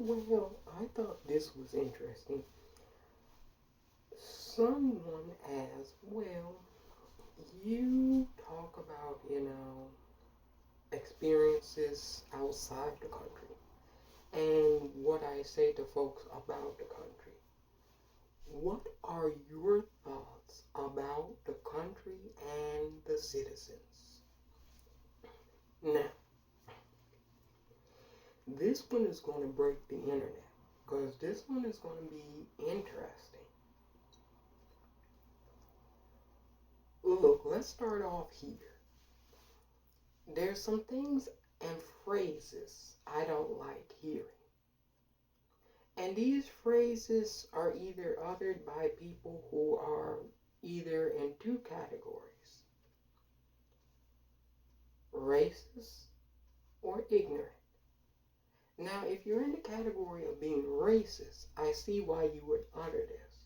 Well, I thought this was interesting. Someone asked, well, you talk about, experiences outside the country and what I say to folks about the country. What are your thoughts about the country and the citizens? Now, this one is going to break the internet because this one is going to be interesting. Look, let's start off here. There's some things and phrases I don't like hearing. And these phrases are either uttered by people who are either in two categories: racist or ignorant. Now, if you're in the category of being racist, I see why you would utter this.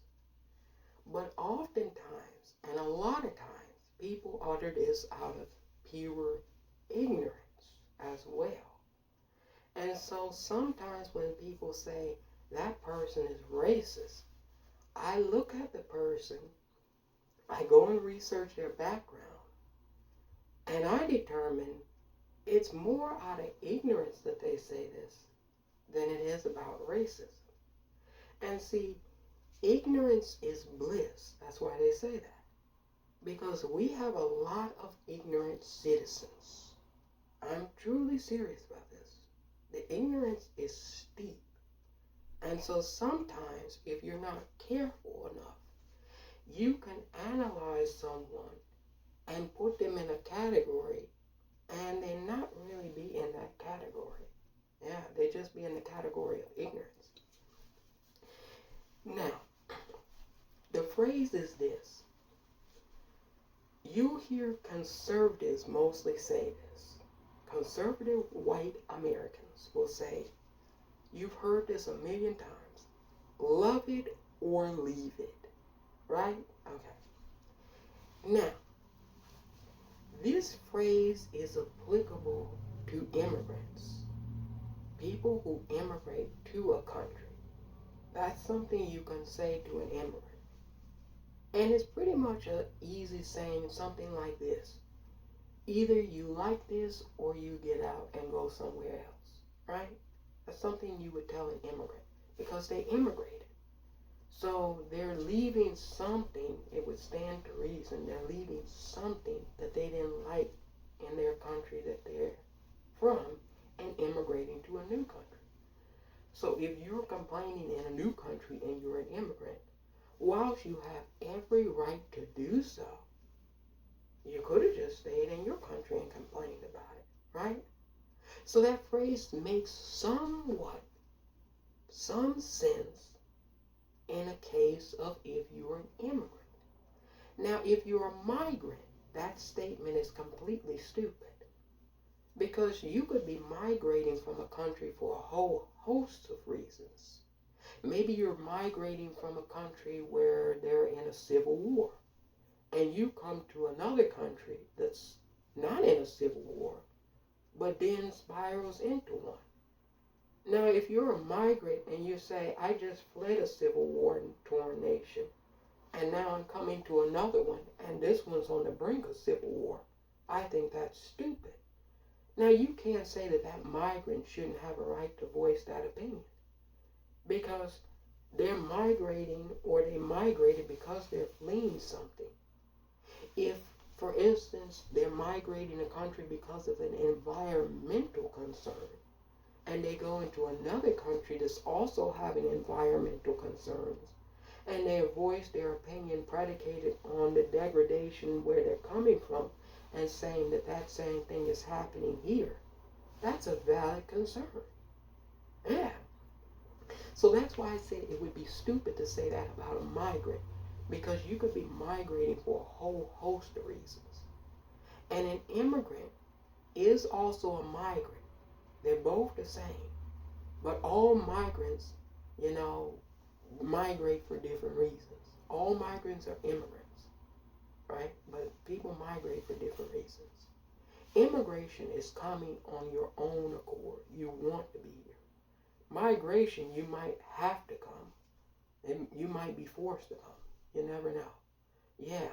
But oftentimes, and a lot of times, people utter this out of pure ignorance as well. And so sometimes when people say that person is racist, I look at the person, I go and research their background, and I determine it's more out of ignorance that they say this than it is about racism. And see, ignorance is bliss. That's why they say that. Because we have a lot of ignorant citizens. I'm truly serious about this. The ignorance is steep. And so sometimes, if you're not careful enough, you can analyze someone and put them in a category, and they not really be in that category. Yeah, they just be in the category of ignorance. Now, the phrase is this. You hear conservatives mostly say this. Conservative white Americans will say, you've heard this a million times, love it or leave it. Right? Okay. Now, this phrase is applicable to immigrants, people who immigrate to a country. That's something you can say to an immigrant. And it's pretty much an easy saying, something like this. Either you like this or you get out and go somewhere else. Right? That's something you would tell an immigrant because they immigrated. So they're leaving something, it would stand to reason, they're leaving something that they didn't like in their country that they're from and immigrating to a new country. So if you're complaining in a new country and you're an immigrant, whilst you have every right to do so, you could have just stayed in your country and complained about it, right? So that phrase makes some sense in a case of if you're an immigrant. Now, if you're a migrant, that statement is completely stupid because you could be migrating from a country for a whole host of reasons. Maybe you're migrating from a country where they're in a civil war and you come to another country that's not in a civil war but then spirals into one. Now, if you're a migrant and you say, I just fled a civil war torn nation, and now I'm coming to another one, and this one's on the brink of civil war, I think that's stupid. Now, you can't say that that migrant shouldn't have a right to voice that opinion because they're migrating or they migrated because they're fleeing something. If, for instance, they're migrating a country because of an environmental concern, and they go into another country that's also having environmental concerns, and they voice their opinion predicated on the degradation where they're coming from and saying that that same thing is happening here, that's a valid concern. Yeah. So that's why I said it would be stupid to say that about a migrant because you could be migrating for a whole host of reasons. And an immigrant is also a migrant. They're both the same. But all migrants, migrate for different reasons. All migrants are immigrants, right? But people migrate for different reasons. Immigration is coming on your own accord. You want to be here. Migration, you might have to come. And you might be forced to come. You never know. Yeah,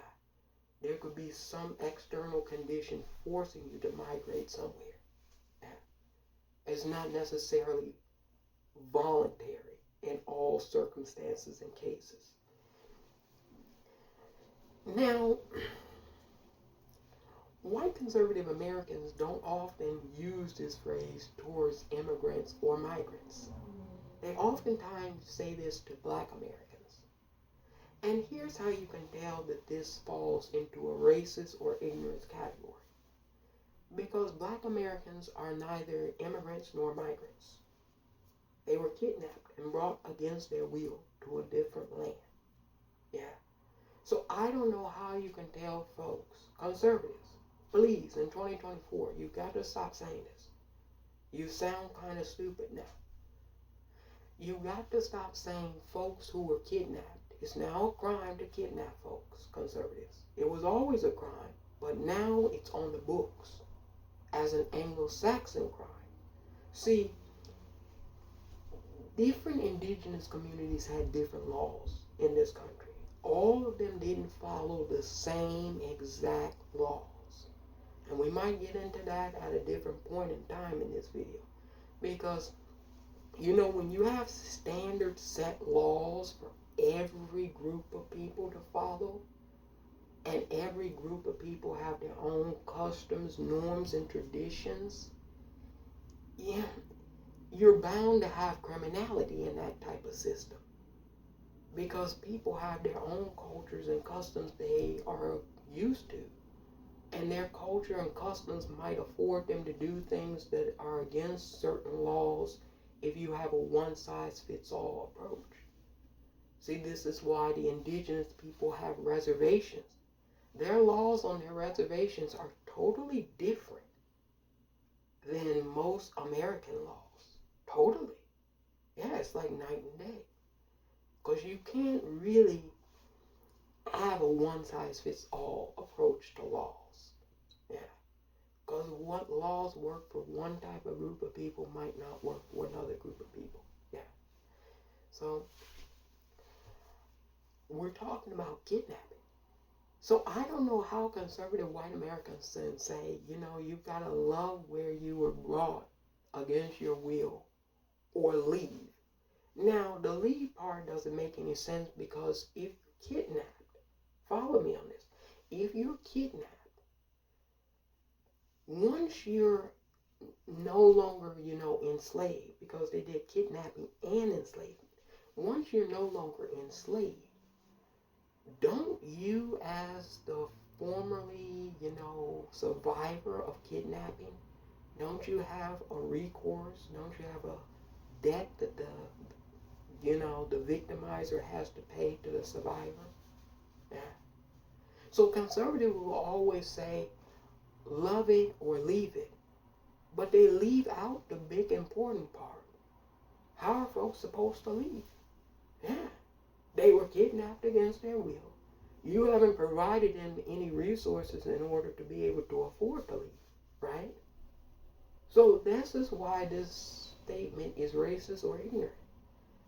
there could be some external condition forcing you to migrate somewhere. Yeah. It's not necessarily voluntary in all circumstances and cases. Now, white conservative Americans don't often use this phrase towards immigrants or migrants. They oftentimes say this to black Americans. And here's how you can tell that this falls into a racist or ignorance category. Because black Americans are neither immigrants nor migrants. They were kidnapped and brought against their will to a different land. Yeah. So I don't know how you can tell folks, conservatives, please, in 2024, you got to stop saying this. You sound kind of stupid now. You got to stop saying folks who were kidnapped. It's now a crime to kidnap folks, conservatives. It was always a crime, but now it's on the books as an Anglo-Saxon crime. See, different indigenous communities had different laws in this country. All of them didn't follow the same exact laws. And we might get into that at a different point in time in this video. Because, you know, when you have standard set laws for every group of people to follow, and every group of people have their own customs, norms, and traditions, yeah, you're bound to have criminality in that type of system. Because people have their own cultures and customs they are used to. And their culture and customs might afford them to do things that are against certain laws if you have a one-size-fits-all approach. See, this is why the indigenous people have reservations. Their laws on their reservations are totally different than most American laws. Totally. Yeah, it's like night and day. Because you can't really have a one-size-fits-all approach to laws. Yeah. Because what laws work for one type of group of people might not work for another group of people. Yeah. So, we're talking about kidnapping. So I don't know how conservative white Americans can say, you know, you've got to love where you were brought against your will or leave. Now, the leave part doesn't make any sense because if you're kidnapped, follow me on this, if you're kidnapped, once you're no longer, you know, enslaved, because they did kidnapping and enslavement, once you're no longer enslaved, don't you as the formerly, you know, survivor of kidnapping, don't you have a recourse? Don't you have a debt that the, you know, the victimizer has to pay to the survivor? Yeah. So conservatives will always say, love it or leave it. But they leave out the big important part. How are folks supposed to leave? Yeah. They were kidnapped against their will. You haven't provided them any resources in order to be able to afford to leave, right? So this is why this statement is racist or ignorant.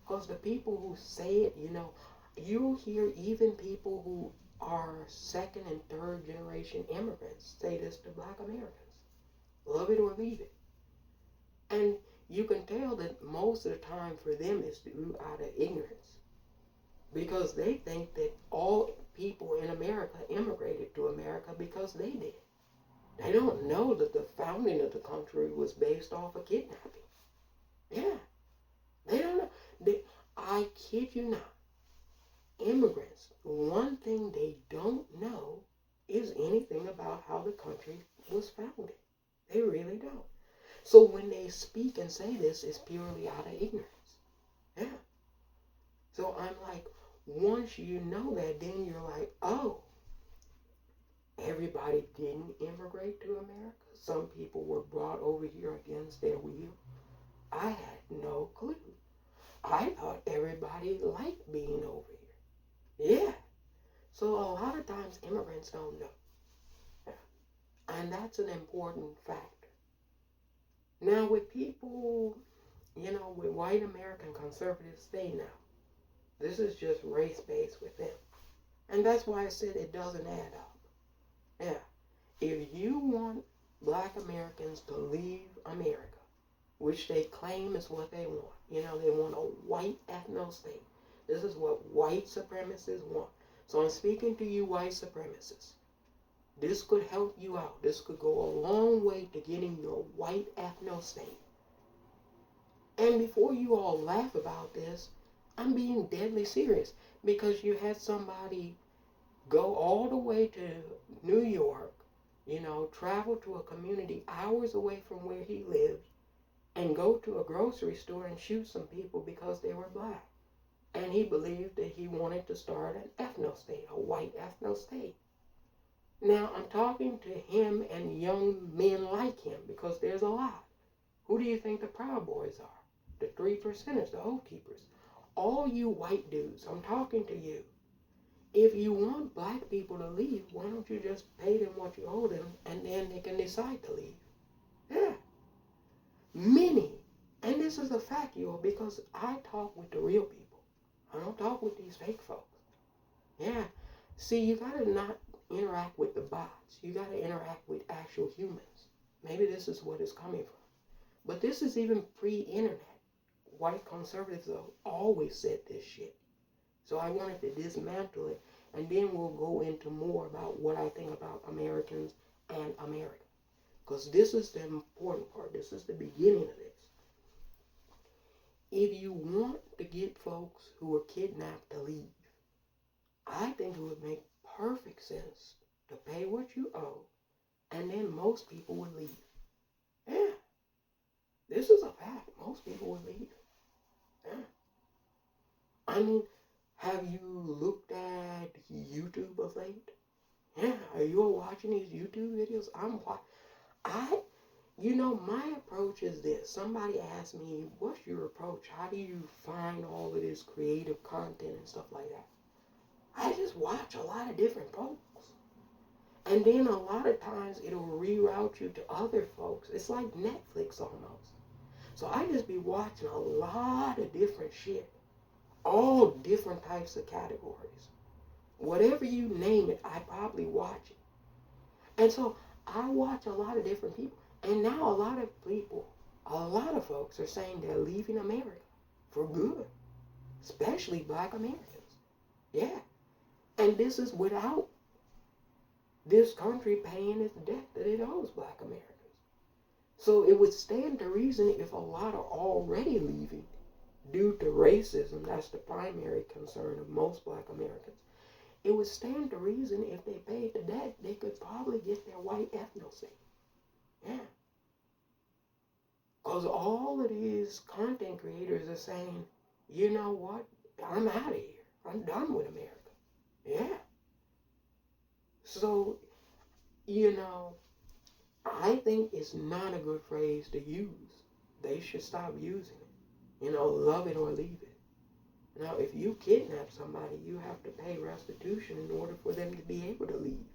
Because the people who say it, you know, you hear even people who are second and third generation immigrants say this to black Americans. Love it or leave it. And you can tell that most of the time for them is due out of ignorance. Because they think that all people in America immigrated to America because they did. They don't know that the founding of the country was based off of kidnapping. Yeah. They don't know. I kid you not. Immigrants, one thing they don't know is anything about how the country was founded. They really don't. So when they speak and say this, it's purely out of ignorance. Yeah. So I'm like, once you know that, then you're like, oh, everybody didn't immigrate to America. Some people were brought over here against their will. I had no clue. I thought everybody liked being over here. Yeah. So a lot of times immigrants don't know. Yeah. And that's an important factor. Now with people with white American conservatives, they know. This is just race-based with them. And that's why I said it doesn't add up. Yeah. If you want black Americans to leave America, which they claim is what they want, they want a white ethno-state. This is what white supremacists want. So I'm speaking to you white supremacists. This could help you out. This could go a long way to getting your white ethno-state. And before you all laugh about this, I'm being deadly serious, because you had somebody go all the way to New York, travel to a community hours away from where he lived, and go to a grocery store and shoot some people because they were black. And he believed that he wanted to start an ethno-state, a white ethno-state. Now, I'm talking to him and young men like him, because there's a lot. Who do you think the Proud Boys are? The 3%ers, the Oath Keepers. All you white dudes, I'm talking to you. If you want black people to leave, why don't you just pay them what you owe them, and then they can decide to leave? Yeah. Many, and this is a fact, y'all, because I talk with the real people. I don't talk with these fake folks. Yeah. See, you gotta not interact with the bots. You gotta interact with actual humans. Maybe this is what it's coming from. But this is even pre-internet. White conservatives have always said this shit. So I wanted to dismantle it, and then we'll go into more about what I think about Americans and America. Because this is the important part. This is the beginning of this. If you want to get folks who were kidnapped to leave, I think it would make perfect sense to pay what you owe, and then most people would leave. Yeah. This is a fact. Most people would leave. Yeah. I mean, have you looked at YouTube of late? Yeah. Are you all watching these YouTube videos? My approach is this. Somebody asked me, what's your approach? How do you find all of this creative content and stuff like that? I just watch a lot of different folks. And then a lot of times it'll reroute you to other folks. It's like Netflix almost. So I just be watching a lot of different shit. All different types of categories. Whatever you name it, I probably watch it. And so I watch a lot of different people. And now a lot of folks are saying they're leaving America for good. Especially black Americans. Yeah. And this is without this country paying its debt that it owes black Americans. So it would stand to reason if a lot are already leaving due to racism, that's the primary concern of most black Americans, it would stand to reason if they paid the debt, they could probably get their white ethno-state. Yeah. Because all of these content creators are saying, you know what, I'm out of here. I'm done with America. Yeah. So, I think it's not a good phrase to use. They should stop using it. Love it or leave it. Now, if you kidnap somebody, you have to pay restitution in order for them to be able to leave.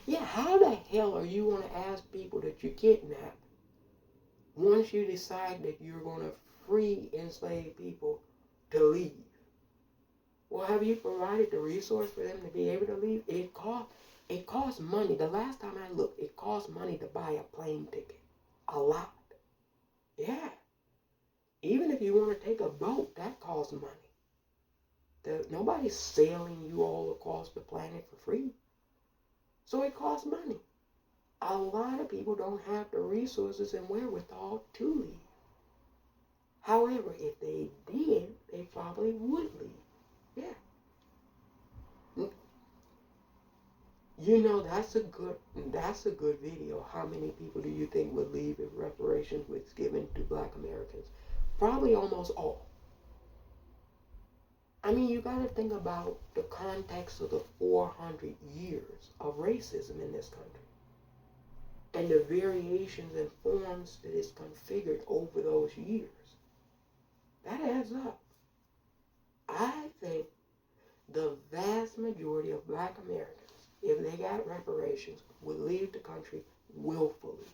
Yeah, how the hell are you going to ask people that you kidnapped once you decide that you're going to free enslaved people to leave? Well, have you provided the resource for them to be able to leave? It costs money. The last time I looked, it costs money to buy a plane ticket. A lot. Yeah. Even if you want to take a boat, that costs money. Nobody's sailing you all across the planet for free. So it costs money. A lot of people don't have the resources and wherewithal to leave. However, if they did, they probably would leave. Yeah. That's a good video. How many people do you think would leave if reparations was given to black Americans? Probably almost all. I mean, you got to think about the context of the 400 years of racism in this country and the variations and forms that is configured over those years. That adds up. I think the vast majority of black Americans, if they got reparations, would leave the country willfully.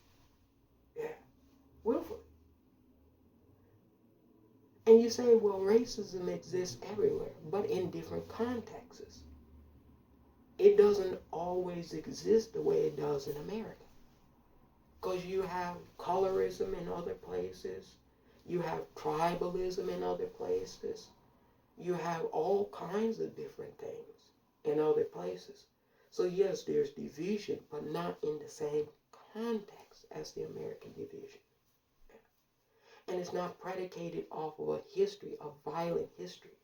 Yeah, willfully. say, well, racism exists everywhere, but in different contexts. It doesn't always exist the way it does in America. Because you have colorism in other places. You have tribalism in other places. You have all kinds of different things in other places. So yes, there's division, but not in the same context as the American division. And it's not predicated off of a history, a violent history.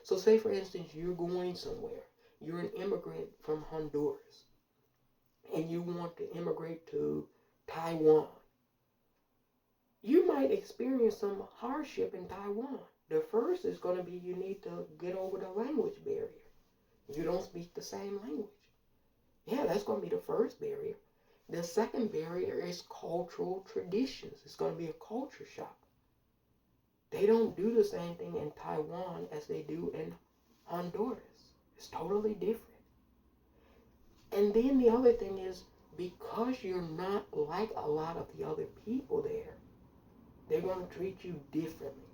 So say, for instance, you're going somewhere. You're an immigrant from Honduras, and you want to immigrate to Taiwan. You might experience some hardship in Taiwan. The first is going to be you need to get over the language barrier. You don't speak the same language. Yeah, that's going to be the first barrier. The second barrier is cultural traditions. It's going to be a culture shock. They don't do the same thing in Taiwan as they do in Honduras. It's totally different. And then the other thing is, because you're not like a lot of the other people there, they're going to treat you differently.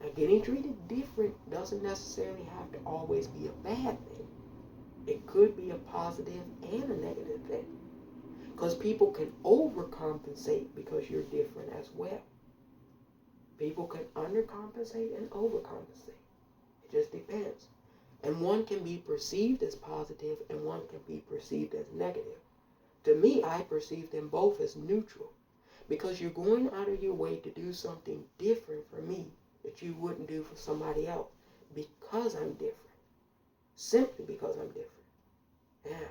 Now, getting treated different doesn't necessarily have to always be a bad thing. It could be a positive and a negative thing. Because people can overcompensate because you're different as well. People can undercompensate and overcompensate. It just depends. And one can be perceived as positive and one can be perceived as negative. To me, I perceive them both as neutral. Because you're going out of your way to do something different for me that you wouldn't do for somebody else. Because I'm different. Simply because I'm different. Yeah.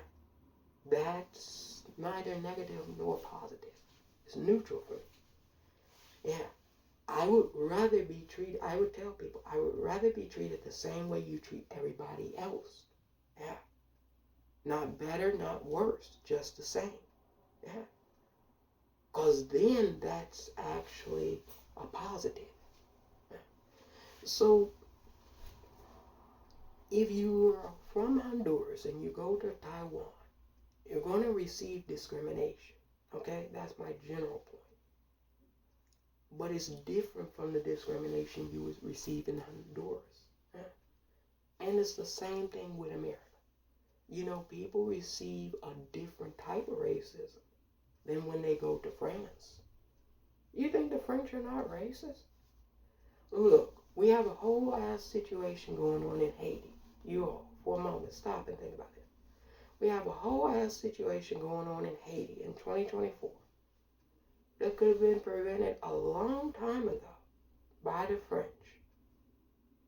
That's neither negative nor positive. It's neutral for me. Yeah. I would rather be treated, I would tell people, I would rather be treated the same way you treat everybody else. Yeah. Not better, not worse, just the same. Yeah. Because then that's actually a positive. Yeah. So, if you're from Honduras and you go to Taiwan, you're going to receive discrimination. Okay? That's my general point. But it's different from the discrimination you would receive in Honduras. Yeah. And it's the same thing with America. You know, people receive a different type of racism than when they go to France. You think the French are not racist? Look, we have a whole ass situation going on in Haiti. You all, for a moment, stop and think about it. We have a whole ass situation going on in Haiti in 2024 that could have been prevented a long time ago by the French.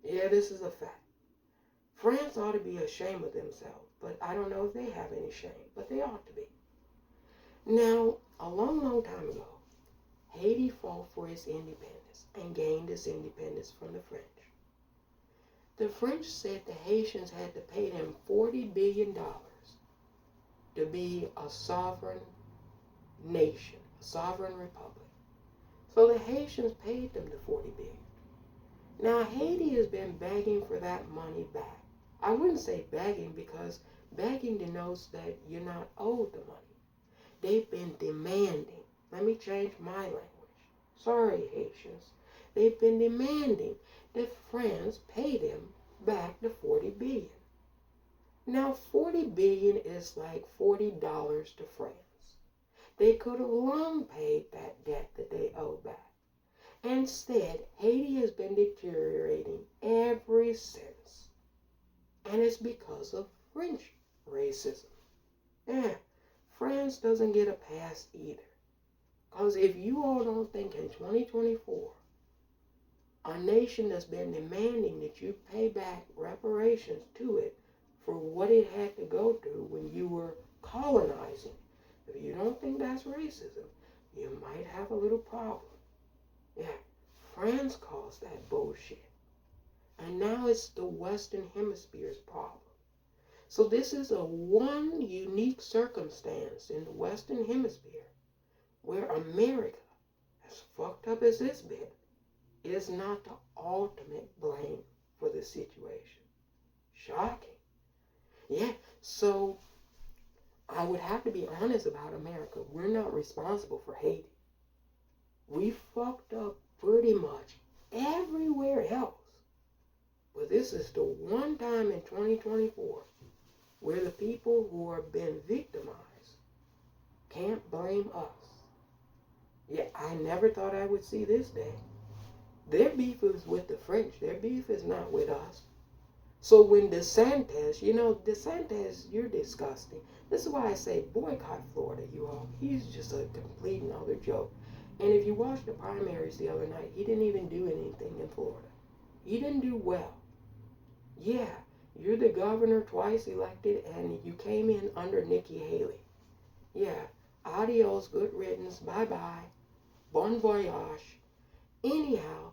Yeah, this is a fact. France ought to be ashamed of themselves, but I don't know if they have any shame, but they ought to be. Now, a long, long time ago, Haiti fought for its independence and gained its independence from the French. The French said the Haitians had to pay them $40 billion to be a sovereign nation, a sovereign republic. So the Haitians paid them the $40 billion. Now, Haiti has been begging for that money back. I wouldn't say begging because begging denotes that you're not owed the money. They've been demanding. Let me change my language. Sorry, Haitians. They've been demanding that France pay them back the $40 billion. Now, $40 billion is like $40 to France. They could have long paid that debt that they owe back. Instead, Haiti has been deteriorating ever since. And it's because of French racism. Yeah, France doesn't get a pass either. Because if you all don't think in 2024, a nation that's been demanding that you pay back reparations to it for what it had to go through when you were colonizing, if you don't think that's racism, you might have a little problem. Yeah, France caused that bullshit. And now it's the Western Hemisphere's problem. So this is a one unique circumstance in the Western Hemisphere where America, as fucked up as it's been, is not the ultimate blame for the situation. Shocking. Yeah, so I would have to be honest about America. We're not responsible for Haiti. We fucked up pretty much everywhere else. this is the one time in 2024 where the people who are being victimized can't blame us. Yeah, I never thought I would see this day. Their beef is with the French. Their beef is not with us. So when DeSantis, DeSantis, you're disgusting. This is why I say boycott Florida, you all. He's just a complete and utter joke. And if you watched the primaries the other night, he didn't even do anything in Florida. He didn't do well. Yeah, you're the governor twice elected, and you came in under Nikki Haley. Yeah, adios, good riddance, bye-bye, bon voyage. Anyhow,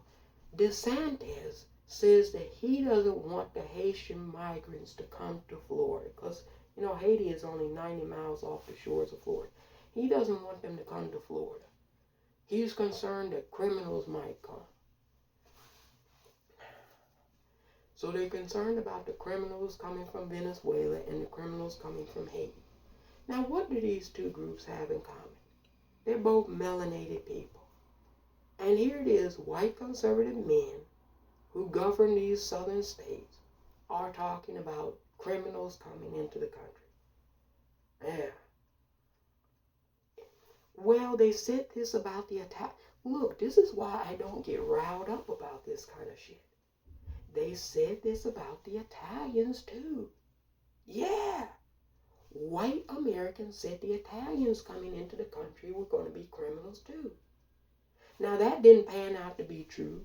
DeSantis says that he doesn't want the Haitian migrants to come to Florida because, Haiti is only 90 miles off the shores of Florida. He doesn't want them to come to Florida. He's concerned that criminals might come. So they're concerned about the criminals coming from Venezuela and the criminals coming from Haiti. Now, what do these two groups have in common? They're both melanated people. And here it is, white conservative men who govern these southern states are talking about criminals coming into the country. Yeah. Well, they said this about the attack. Look, this is why I don't get riled up about this kind of shit. They said this about the Italians too. Yeah. White Americans said the Italians coming into the country were going to be criminals too. Now that didn't pan out to be true.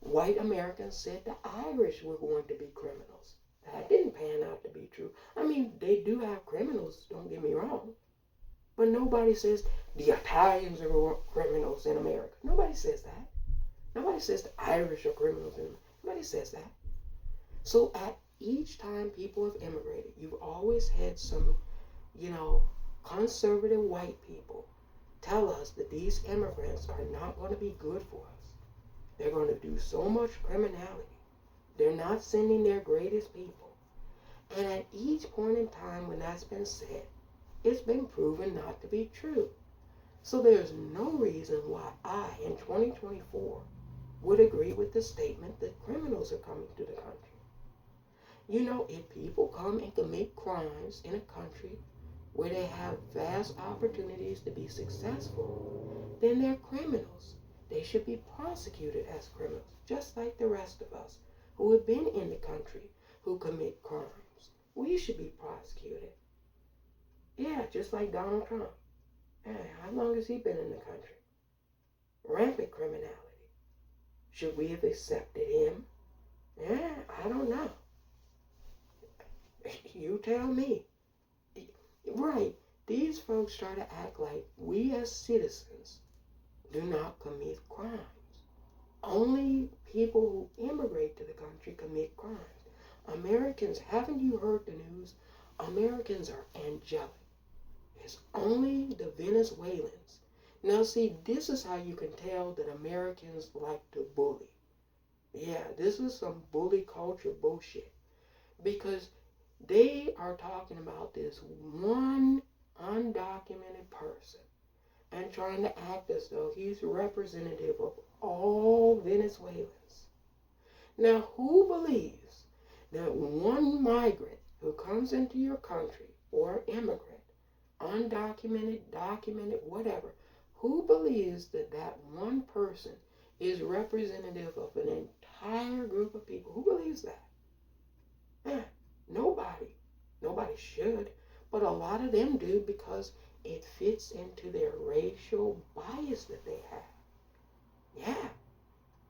White Americans said the Irish were going to be criminals. That didn't pan out to be true. I mean, they do have criminals, don't get me wrong. But nobody says the Italians are criminals in America. Nobody says that. Nobody says the Irish are criminals in America. Nobody says that. So at each time people have immigrated, you've always had some, conservative white people tell us that these immigrants are not going to be good for us. They're going to do so much criminality. They're not sending their greatest people. And at each point in time when that's been said, it's been proven not to be true. So there's no reason why I, in 2024, would agree with the statement that criminals are coming to the country. If people come and commit crimes in a country where they have vast opportunities to be successful, then they're criminals. They should be prosecuted as criminals, just like the rest of us who have been in the country who commit crimes. We should be prosecuted. Yeah, just like Donald Trump. Yeah, how long has he been in the country? Rampant criminality. Should we have accepted him? Yeah, I don't know. You tell me. Right, these folks try to act like we as citizens do not commit crimes. Only people who immigrate to the country commit crimes. Americans, haven't you heard the news? Americans are angelic. It's only the Venezuelans. Now see, this is how you can tell that Americans like to bully. Yeah, this is some bully culture bullshit. Because they are talking about this one undocumented person and trying to act as though he's representative of all Venezuelans. Now, who believes that one migrant who comes into your country, or immigrant, undocumented, documented, whatever, who believes that that one person is representative of an entire group of people? Who believes that? Nobody. Nobody should. But a lot of them do because it fits into their racial bias that they have. Yeah.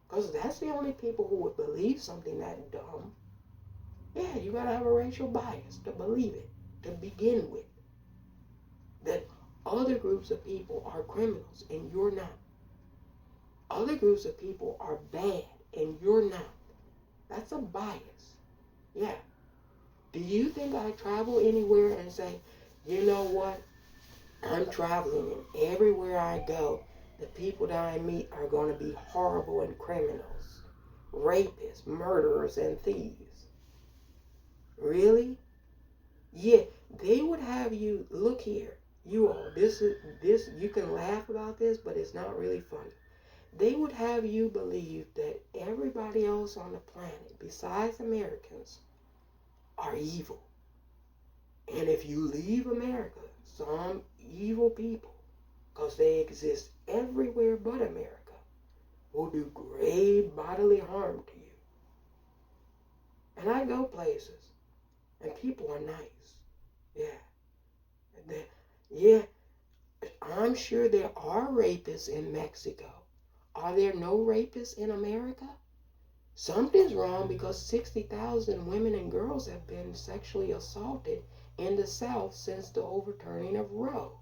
Because that's the only people who would believe something that dumb. Yeah, you gotta have a racial bias to believe it, to begin with. That other groups of people are criminals and you're not. Other groups of people are bad and you're not. That's a bias. Yeah. Do you think I travel anywhere and say, you know what? I'm traveling and everywhere I go, the people that I meet are going to be horrible and criminals, rapists, murderers, and thieves. Really? Yeah, they would have you, look here, you all, this, you can laugh about this, but it's not really funny. They would have you believe that everybody else on the planet, besides Americans, are evil. And if you leave America, some evil people, because they exist everywhere but America, will do grave bodily harm to you. And I go places, and people are nice. Yeah. Yeah, I'm sure there are rapists in Mexico. Are there no rapists in America? Something's wrong because 60,000 women and girls have been sexually assaulted in the South since the overturning of Roe.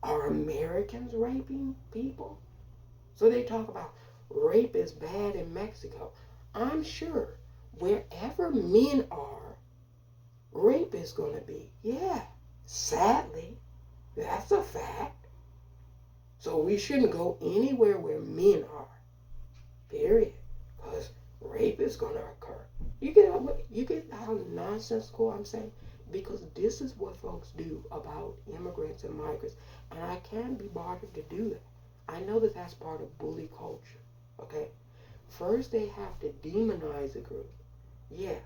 Are Americans raping people? So they talk about rape is bad in Mexico. I'm sure wherever men are, rape is going to be. Yeah, sadly, that's a fact. So we shouldn't go anywhere where men are, period, because rape is going to occur. You get how nonsensical I'm saying? Because this is what folks do about immigrants and migrants, and I can't be bothered to do that. I know that that's part of bully culture, okay? First, they have to demonize a group. Yeah.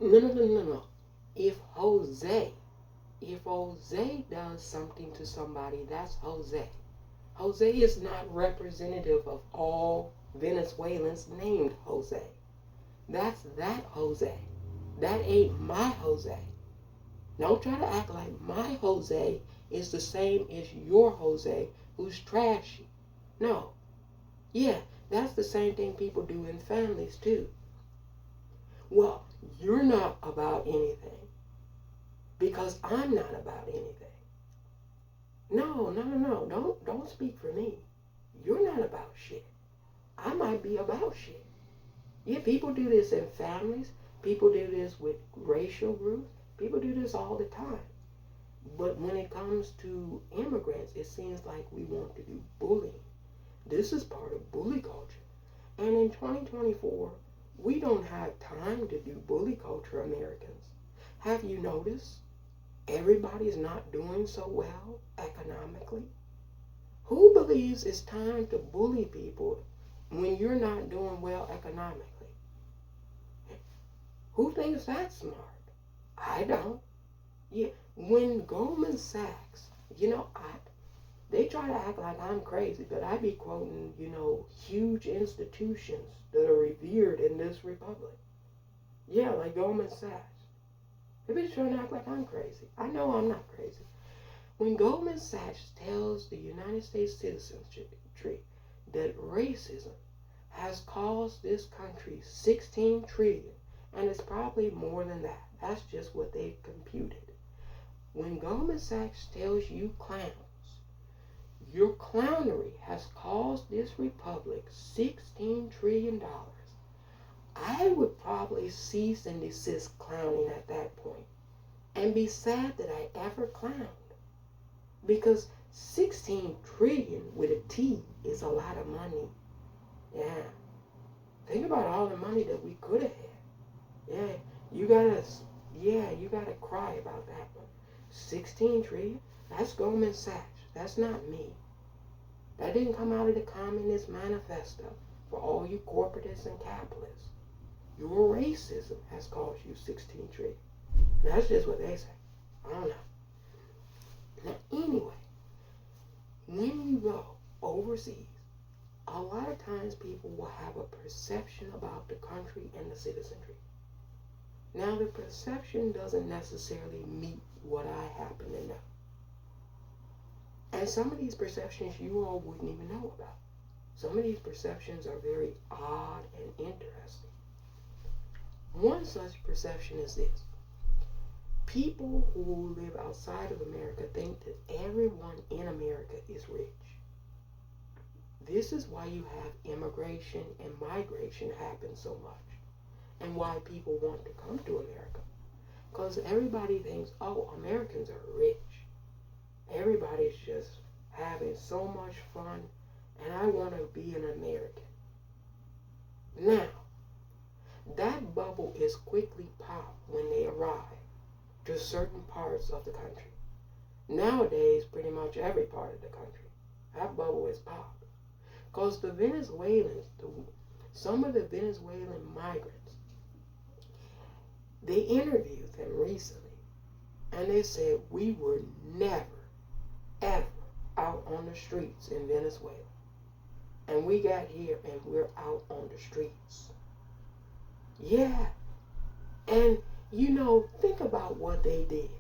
No. If Jose does something to somebody, that's Jose. Jose is not representative of all Venezuelans named Jose. That's that Jose. That ain't my Jose. Don't try to act like my Jose is the same as your Jose who's trashy. No. Yeah, that's the same thing people do in families too. Well, you're not about anything because I'm not about anything. No. Don't speak for me. You're not about shit. I might be about shit. Yeah, people do this in families. People do this with racial groups. People do this all the time. But when it comes to immigrants, it seems like we want to do bullying. This is part of bully culture. And in 2024, we don't have time to do bully culture, Americans. Have you noticed? Everybody's not doing so well economically. Who believes it's time to bully people when you're not doing well economically? Who thinks that's smart? I don't. Yeah, when Goldman Sachs, they try to act like I'm crazy, but I be quoting, huge institutions that are revered in this republic. Yeah, like Goldman Sachs. They be trying to act like I'm crazy. I know I'm not crazy. When Goldman Sachs tells the United States citizenry that racism has caused this country 16 trillion, and it's probably more than that. That's just what they've computed. When Goldman Sachs tells you clowns, your clownery has caused this republic $16 trillion. I would probably cease and desist clowning at that point and be sad that I ever clowned. Because 16 trillion with a T is a lot of money. Yeah. Think about all the money that we could have had. Yeah, you gotta cry about that one. 16 trillion? That's Goldman Sachs. That's not me. That didn't come out of the Communist Manifesto for all you corporatists and capitalists. Your racism has cost you 16 trillion. That's just what they say. I don't know. Now, anyway, when you go overseas, a lot of times people will have a perception about the country and the citizenry. Now, the perception doesn't necessarily meet what I happen to know. And some of these perceptions you all wouldn't even know about. Some of these perceptions are very odd and interesting. One such perception is this. People who live outside of America think that everyone in America is rich. This is why you have immigration and migration happen so much, and why people want to come to America. Because everybody thinks, oh, Americans are rich. Everybody's just having so much fun, and I want to be an American. Now, that bubble is quickly popped when they arrive to certain parts of the country. Nowadays, pretty much every part of the country. That bubble is popped. Because the Venezuelans, some of the Venezuelan migrants, they interviewed them recently, and they said we were never, ever out on the streets in Venezuela. And we got here and we're out on the streets. Yeah. And, think about what they did.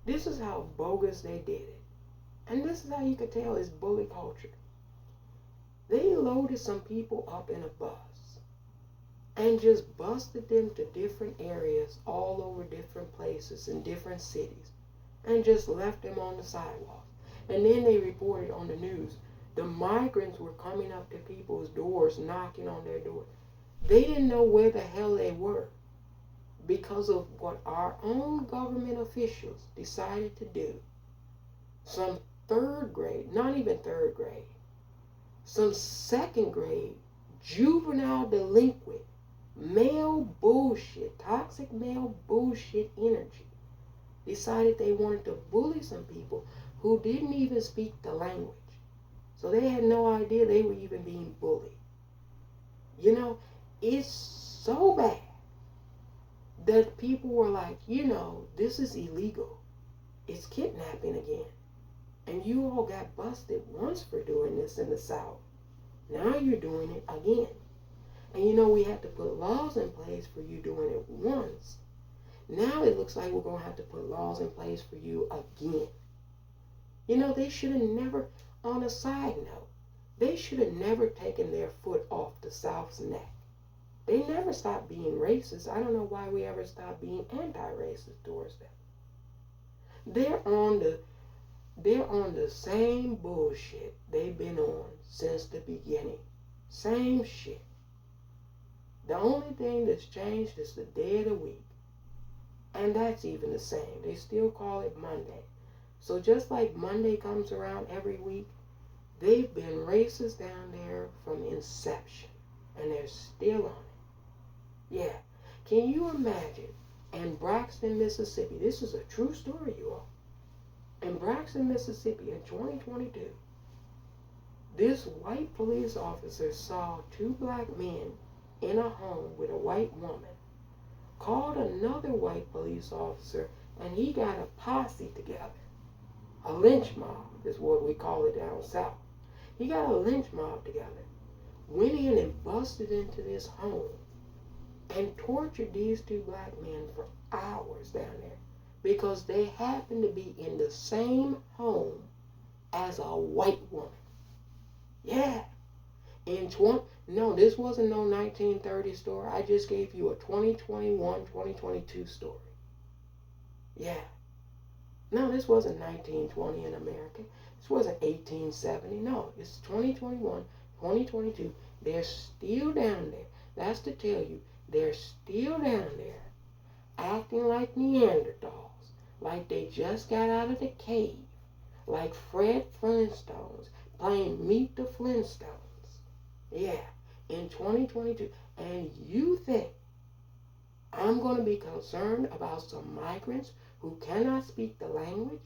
This is how bogus they did it. And this is how you could tell it's bully culture. They loaded some people up in a bus and just busted them to different areas all over different places in different cities and just left them on the sidewalk. And then they reported on the news the migrants were coming up to people's doors, knocking on their door. They didn't know where the hell they were because of what our own government officials decided to do. Some third grade, not even third grade, some second grade, juvenile delinquent, male bullshit, toxic male bullshit energy decided they wanted to bully some people who didn't even speak the language. So they had no idea they were even being bullied. It's so bad that people were like, this is illegal. It's kidnapping again. And you all got busted once for doing this in the South. Now you're doing it again. And we had to put laws in place for you doing it once. Now it looks like we're going to have to put laws in place for you again. They should have never, on a side note, they should have never taken their foot off the South's neck. They never stopped being racist. I don't know why we ever stopped being anti-racist towards them. They're on the same bullshit they've been on since the beginning. Same shit. The only thing that's changed is the day of the week. And that's even the same. They still call it Monday. So just like Monday comes around every week, they've been racist down there from inception. And they're still on it. Yeah. Can you imagine? In Braxton, Mississippi, this is a true story, you all. In Braxton, Mississippi in 2022, this white police officer saw two black men in a home with a white woman, called another white police officer, and he got a posse together. A lynch mob is what we call it down south. He got a lynch mob together, went in and busted into this home and tortured these two black men for hours down there because they happened to be in the same home as a white woman. Yeah. No, this wasn't no 1930 story. I just gave you a 2021, 2022 story. Yeah. No, this wasn't 1920 in America. This wasn't 1870. No, it's 2021, 2022. They're still down there. That's to tell you, they're still down there acting like Neanderthals, like they just got out of the cave, like Fred Flintstones, playing Meet the Flintstones. Yeah, in 2022. And you think I'm going to be concerned about some migrants who cannot speak the language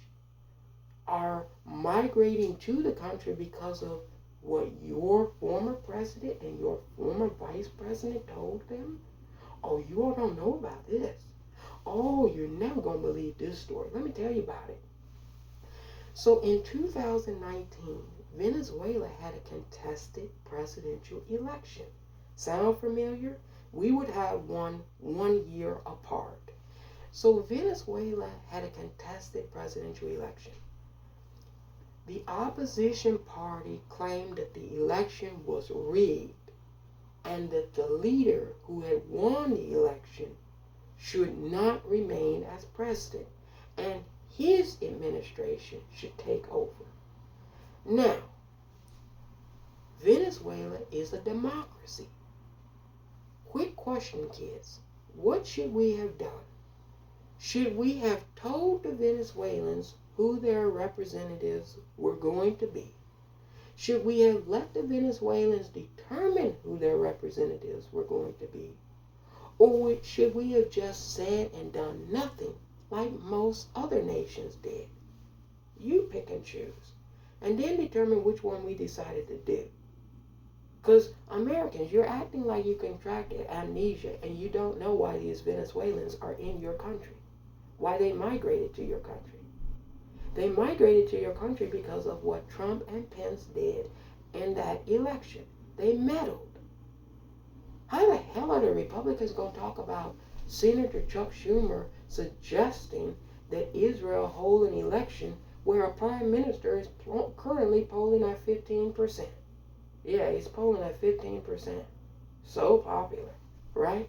are migrating to the country because of what your former president and your former vice president told them? Oh, you all don't know about this. Oh, you're never going to believe this story. Let me tell you about it. So in 2019, Venezuela had a contested presidential election. Sound familiar? We would have one year apart. So Venezuela had a contested presidential election. The opposition party claimed that the election was rigged and that the leader who had won the election should not remain as president and his administration should take over. Now, Venezuela is a democracy. Quick question, kids. What should we have done? Should we have told the Venezuelans who their representatives were going to be? Should we have let the Venezuelans determine who their representatives were going to be? Or should we have just said and done nothing like most other nations did? You pick and choose. and then determine which one we decided to do. Because Americans, you're acting like you contracted amnesia and you don't know why these Venezuelans are in your country, why they migrated to your country. They migrated to your country because of what Trump and Pence did in that election. They meddled. How the hell are the Republicans going to talk about Senator Chuck Schumer suggesting that Israel hold an election where a prime minister is currently polling at 15%? Yeah, he's polling at 15%. So popular, right?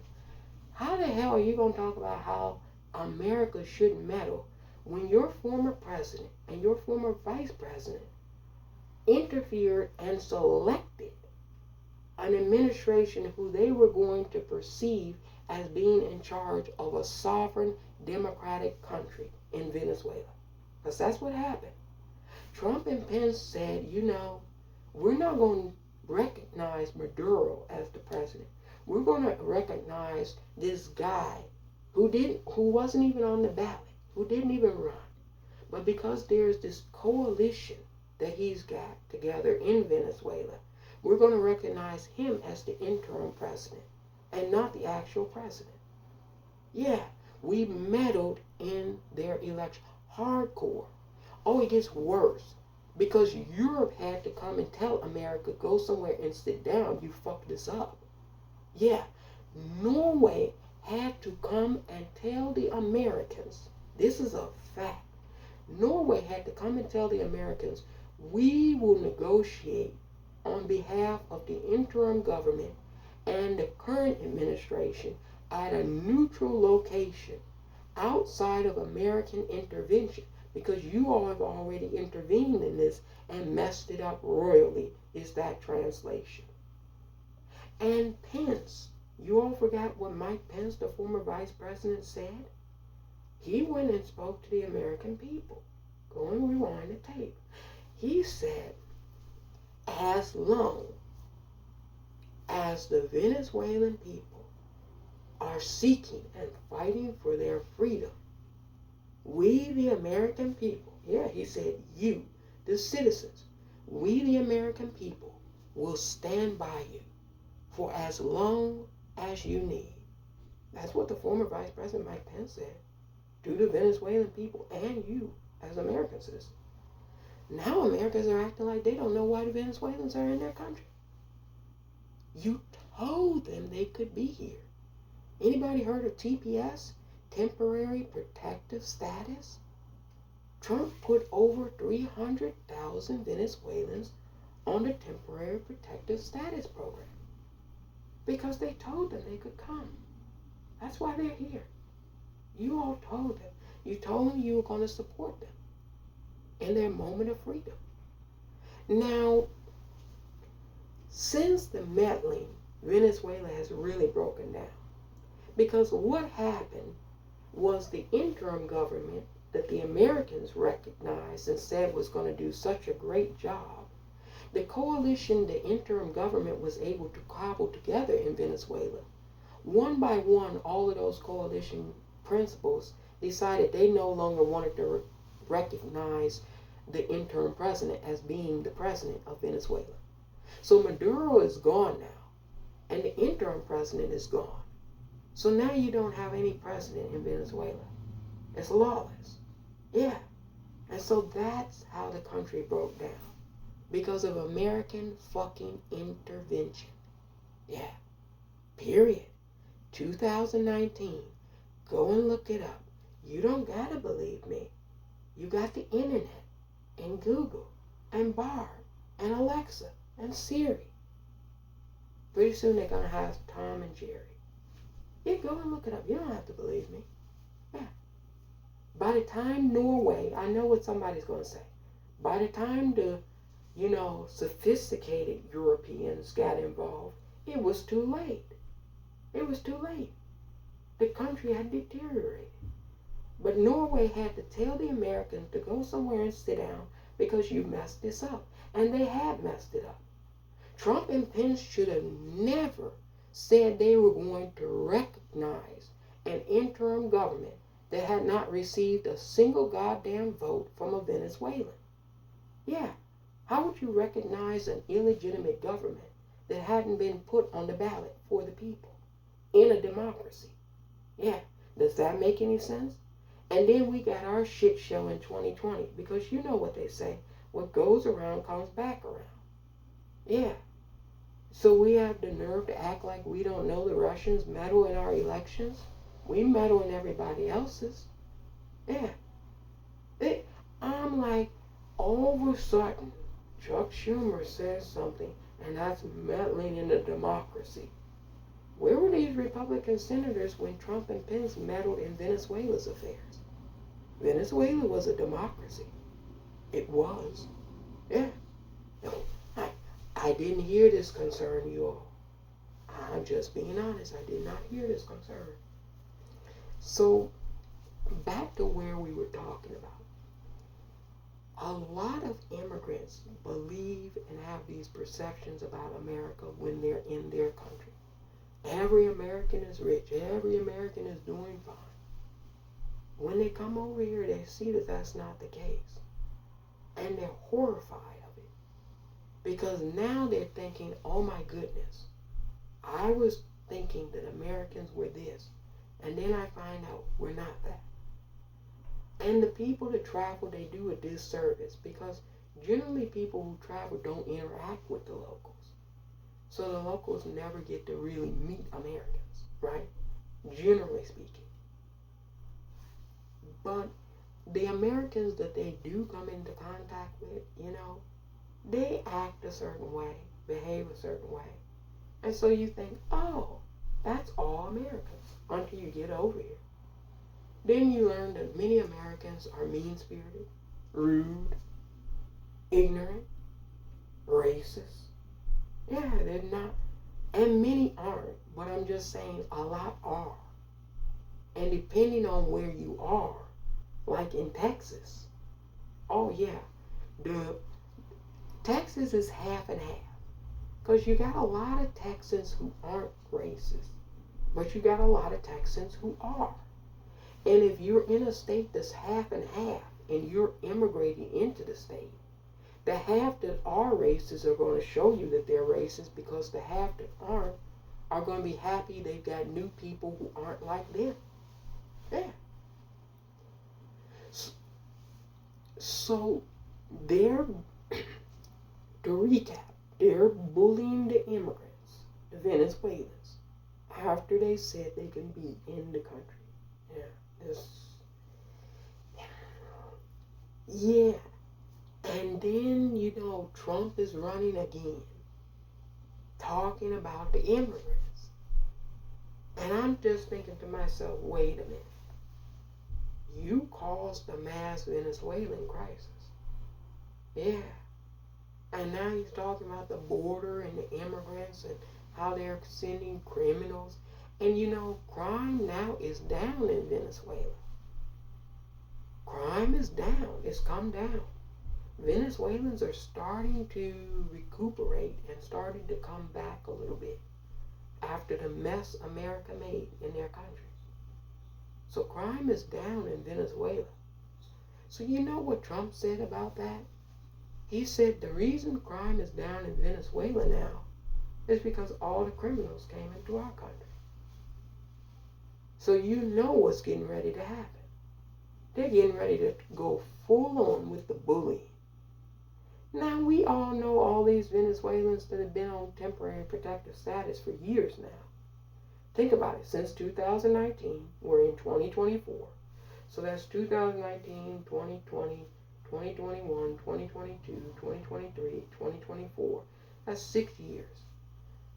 How the hell are you going to talk about how America should meddle when your former president and your former vice president interfered and selected an administration who they were going to perceive as being in charge of a sovereign democratic country in Venezuela? Because that's what happened. Trump and Pence said, we're not going to recognize Maduro as the president. We're going to recognize this guy who wasn't even on the ballot, who didn't even run. But because there's this coalition that he's got together in Venezuela, we're going to recognize him as the interim president and not the actual president. Yeah, we meddled in their election. Hardcore. Oh, it gets worse. Because Europe had to come and tell America, go somewhere and sit down, you fucked this up. Yeah, Norway had to come and tell the Americans, this is a fact. Norway had to come and tell the Americans, we will negotiate on behalf of the interim government and the current administration at a neutral location outside of American intervention, because you all have already intervened in this and messed it up royally, is that translation. And Pence, you all forgot what Mike Pence, the former vice president, said? He went and spoke to the American people. Go and rewind the tape. He said, as long as the Venezuelan people are seeking and fighting for their freedom, we, the American people, yeah, he said, you, the citizens, we, the American people, will stand by you for as long as you need. That's what the former Vice President Mike Pence said to the Venezuelan people and you as American citizens. Now Americans are acting like they don't know why the Venezuelans are in their country. You told them they could be here. Anybody heard of TPS? Temporary protective status? Trump put over 300,000 Venezuelans on the temporary protective status program because they told them they could come. That's why they're here. You all told them. You told them you were going to support them in their moment of freedom. Now, since the meddling, Venezuela has really broken down. Because what happened was the interim government that the Americans recognized and said was going to do such a great job, the coalition, the interim government was able to cobble together in Venezuela. One by one, all of those coalition principals decided they no longer wanted to recognize the interim president as being the president of Venezuela. So Maduro is gone now, and the interim president is gone. So now you don't have any president in Venezuela. It's lawless. Yeah. And so that's how the country broke down. Because of American fucking intervention. Yeah. Period. 2019. Go and look it up. You don't gotta believe me. You got the internet and Google and Bard and Alexa and Siri. Pretty soon they're gonna have Tom and Jerry. Yeah, go and look it up. You don't have to believe me. Yeah. By the time Norway, I know what somebody's going to say. By the time the, sophisticated Europeans got involved, it was too late. It was too late. The country had deteriorated. But Norway had to tell the Americans to go somewhere and sit down because you messed this up. And they had messed it up. Trump and Pence should have never said they were going to recognize an interim government that had not received a single goddamn vote from a Venezuelan. Yeah, How would you recognize an illegitimate government that hadn't been put on the ballot for the people in a democracy? Yeah, does that make any sense? And then we got our shit show in 2020 because you know what they say, what goes around comes back around. Yeah. So we have the nerve to act like we don't know the Russians meddle in our elections. We meddle in everybody else's. Yeah. I'm like, all of a sudden, Chuck Schumer says something, and that's meddling in the democracy. Where were these Republican senators when Trump and Pence meddled in Venezuela's affairs? Venezuela was a democracy. It was. Yeah. No, I didn't hear this concern, you all. I'm just being honest. I did not hear this concern. So, back to where we were talking about. A lot of immigrants believe and have these perceptions about America when they're in their country. Every American is rich. Every American is doing fine. When they come over here, they see that that's not the case. And they're horrified of it. Because now they're thinking, oh my goodness, I was thinking that Americans were this. And then I find out we're not that. And the people that travel, they do a disservice because generally people who travel don't interact with the locals. So the locals never get to really meet Americans, right? Generally speaking. But the Americans that they do come into contact with, they act a certain way, behave a certain way. And so you think, oh, that's all Americans until you get over here. Then you learn that many Americans are mean-spirited, rude, ignorant, racist. Yeah, they're not. And many aren't, but I'm just saying a lot are. And depending on where you are, like in Texas, oh yeah, Texas is half and half. Because you got a lot of Texans who aren't racist, but you got a lot of Texans who are. And if you're in a state that's half and half, and you're immigrating into the state, the half that are racist are going to show you that they're racist because the half that aren't are going to be happy they've got new people who aren't like them. Yeah. So they're, to recap, they're bullying the immigrants, the Venezuelans, after they said they can be in the country. Yeah. And then, Trump is running again, talking about the immigrants. And I'm just thinking to myself, wait a minute. You caused the mass Venezuelan crisis. Yeah. And now he's talking about the border and the immigrants and how they're sending criminals. And crime now is down in Venezuela. Crime is down. It's come down. Venezuelans are starting to recuperate and starting to come back a little bit after the mess America made in their country. So crime is down in Venezuela. So you know what Trump said about that? He said the reason crime is down in Venezuela now is because all the criminals came into our country. So you know what's getting ready to happen. They're getting ready to go full on with the bullying. Now, we all know all these Venezuelans that have been on temporary protective status for years now. Think about it. Since 2019, we're in 2024. So that's 2019, 2020, 2021, 2022, 2023, 2024. That's 6 years.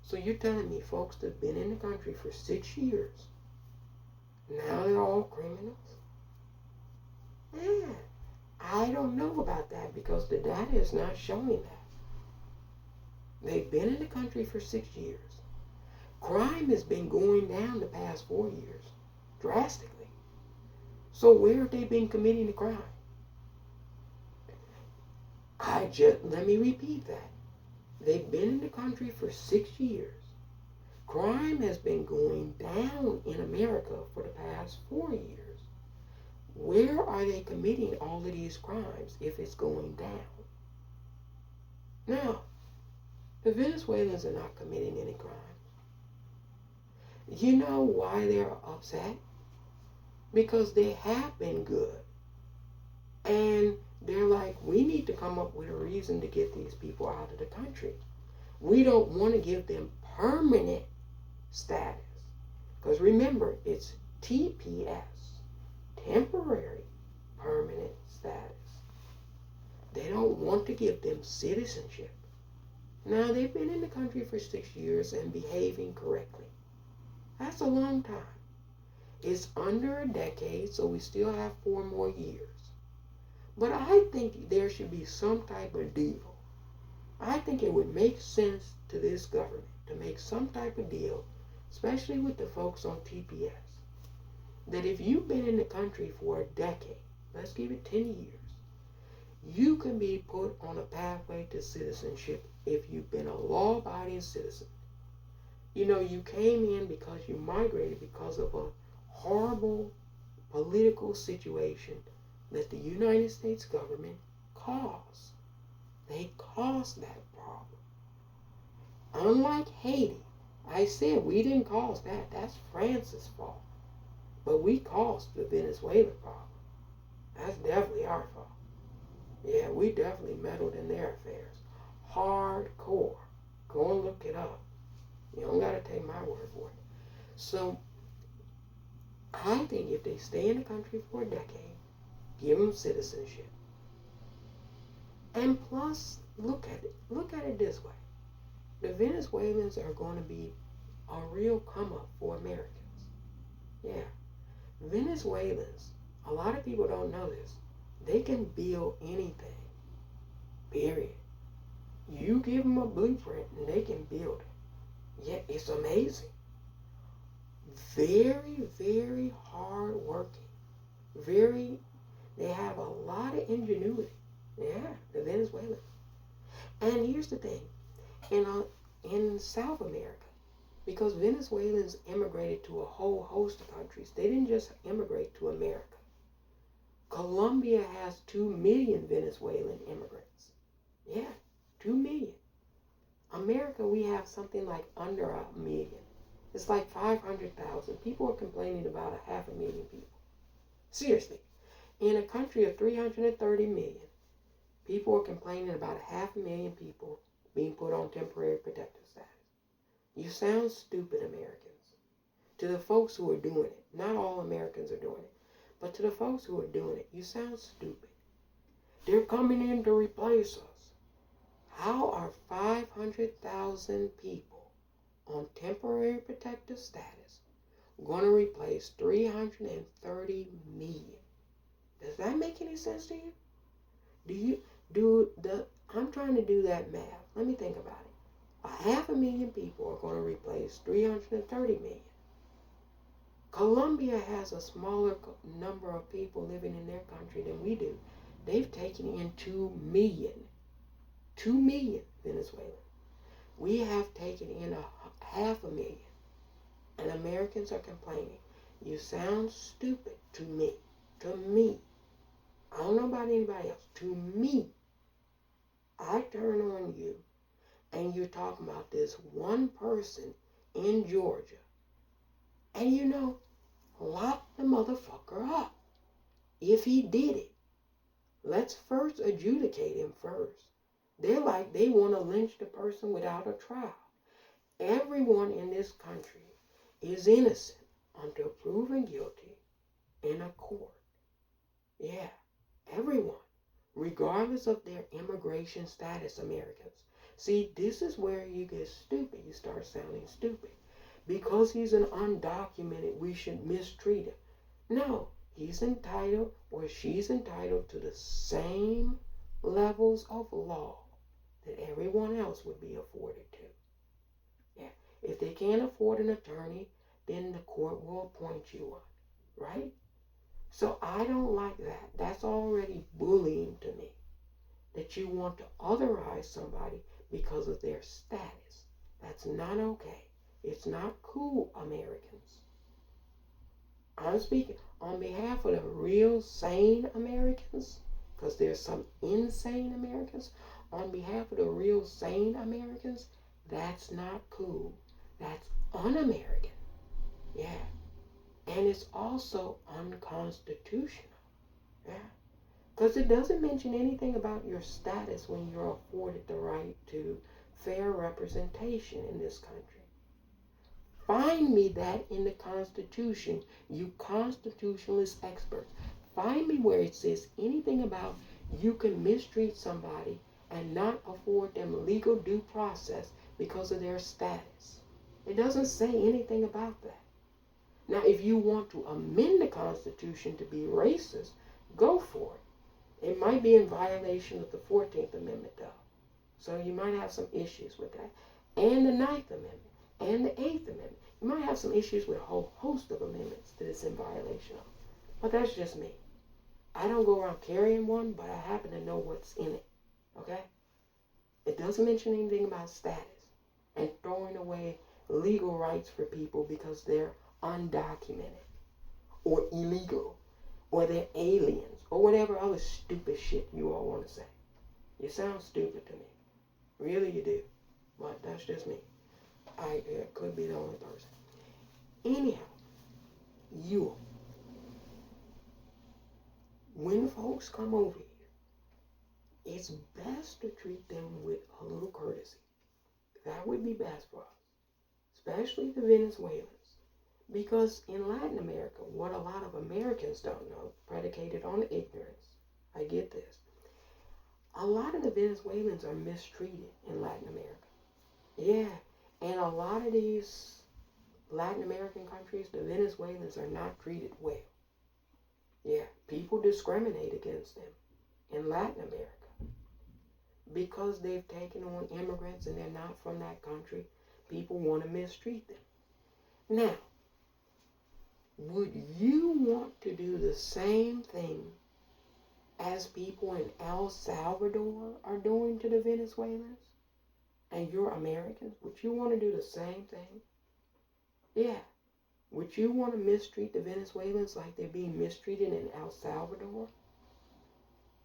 So you're telling me folks that have been in the country for 6 years, now they're all criminals? Yeah. I don't know about that because the data is not showing that. They've been in the country for 6 years. Crime has been going down the past 4 years, drastically. So where have they been committing the crime? Let me repeat that. They've been in the country for 6 years. Crime has been going down in America for the past 4 years. Where are they committing all of these crimes if it's going down? Now, the Venezuelans are not committing any crime. You know why they're upset? Because they have been good. And they're like, we need to come up with a reason to get these people out of the country. We don't want to give them permanent status. Because remember, it's TPS, temporary permanent status. They don't want to give them citizenship. Now, they've been in the country for 6 years and behaving correctly. That's a long time. It's under a decade, so we still have 4 more years. But I think there should be some type of deal. I think it would make sense to this government to make some type of deal, especially with the folks on TPS, that if you've been in the country for a decade, let's give it 10 years, you can be put on a pathway to citizenship if you've been a law-abiding citizen. You know, you came in because you migrated because of a horrible political situation that the United States government caused. They caused that problem. Unlike Haiti, I said we didn't cause that. That's France's fault. But we caused the Venezuelan problem. That's definitely our fault. Yeah, we definitely meddled in their affairs. Hardcore. Go and look it up. You don't got to take my word for it. So, I think if they stay in the country for a decade, give them citizenship. And plus, look at it this way. The Venezuelans are going to be a real come up for Americans. Yeah. Venezuelans, a lot of people don't know this, they can build anything. Period. You give them a blueprint and they can build it. Yeah, it's amazing. Very, very hard working. They have a lot of ingenuity. Yeah, the Venezuelans. And here's the thing, in South America, because Venezuelans immigrated to a whole host of countries, they didn't just immigrate to America. Colombia has 2 million Venezuelan immigrants. Yeah, 2 million. America, we have something like under 1 million. It's like 500,000. People are complaining about 500,000 people. Seriously, in a country of 330 million, people are complaining about 500,000 people being put on temporary protective status. You sound stupid, Americans. To the folks who are doing it, not all Americans are doing it, but to the folks who are doing it, you sound stupid. They're coming in to replace us. How are 500,000 people on temporary protective status going to replace 330 million? Does that make any sense to you? I'm trying to do that math. Let me think about it. 500,000 people are going to replace 330 million. Colombia has a smaller number of people living in their country than we do. They've taken in 2 million. 2 million Venezuelans. We have taken in 500,000. And Americans are complaining. You sound stupid to me. To me. I don't know about anybody else. To me. I turn on you and you're talking about this one person in Georgia. And you know, lock the motherfucker up. If he did it, let's first adjudicate him first. They're like they want to lynch the person without a trial. Everyone in this country is innocent until proven guilty in a court. Yeah, everyone, regardless of their immigration status, Americans. See, this is where you get stupid. You start sounding stupid. Because he's an undocumented, we should mistreat him. No, he's entitled or she's entitled to the same levels of law that everyone else would be afforded to. Yeah, if they can't afford an attorney, then the court will appoint you one, right? So I don't like that. That's already bullying to me. That you want to otherize somebody because of their status. That's not okay. It's not cool, Americans. I'm speaking on behalf of the real sane Americans, because there's some insane Americans. on behalf of the real sane Americans, that's not cool. That's un-American. Yeah. And it's also unconstitutional. Yeah. Because it doesn't mention anything about your status when you're afforded the right to fair representation in this country. Find me that in the Constitution, you constitutionalist experts. Find me where it says anything about you can mistreat somebody and not afford them legal due process because of their status. It doesn't say anything about that. Now, if you want to amend the Constitution to be racist, go for it. It might be in violation of the 14th Amendment, though. So you might have some issues with that. And the 9th Amendment. And the 8th Amendment. You might have some issues with a whole host of amendments that it's in violation of. But that's just me. I don't go around carrying one, but I happen to know what's in it. Okay? It doesn't mention anything about status and throwing away legal rights for people because they're undocumented or illegal or they're aliens or whatever other stupid shit you all want to say. You sound stupid to me. Really, you do. But that's just me. I could be the only person. Anyhow, when folks come over here, it's best to treat them with a little courtesy. That would be best for us, especially the Venezuelans. Because in Latin America, what a lot of Americans don't know, predicated on ignorance, I get this, a lot of the Venezuelans are mistreated in Latin America. Yeah, and a lot of these Latin American countries, the Venezuelans are not treated well. Yeah, people discriminate against them in Latin America because they've taken on immigrants and they're not from that country. People want to mistreat them. Now, would you want to do the same thing as people in El Salvador are doing to the Venezuelans? And you're Americans, would you want to do the same thing? Yeah. Would you want to mistreat the Venezuelans like they're being mistreated in El Salvador?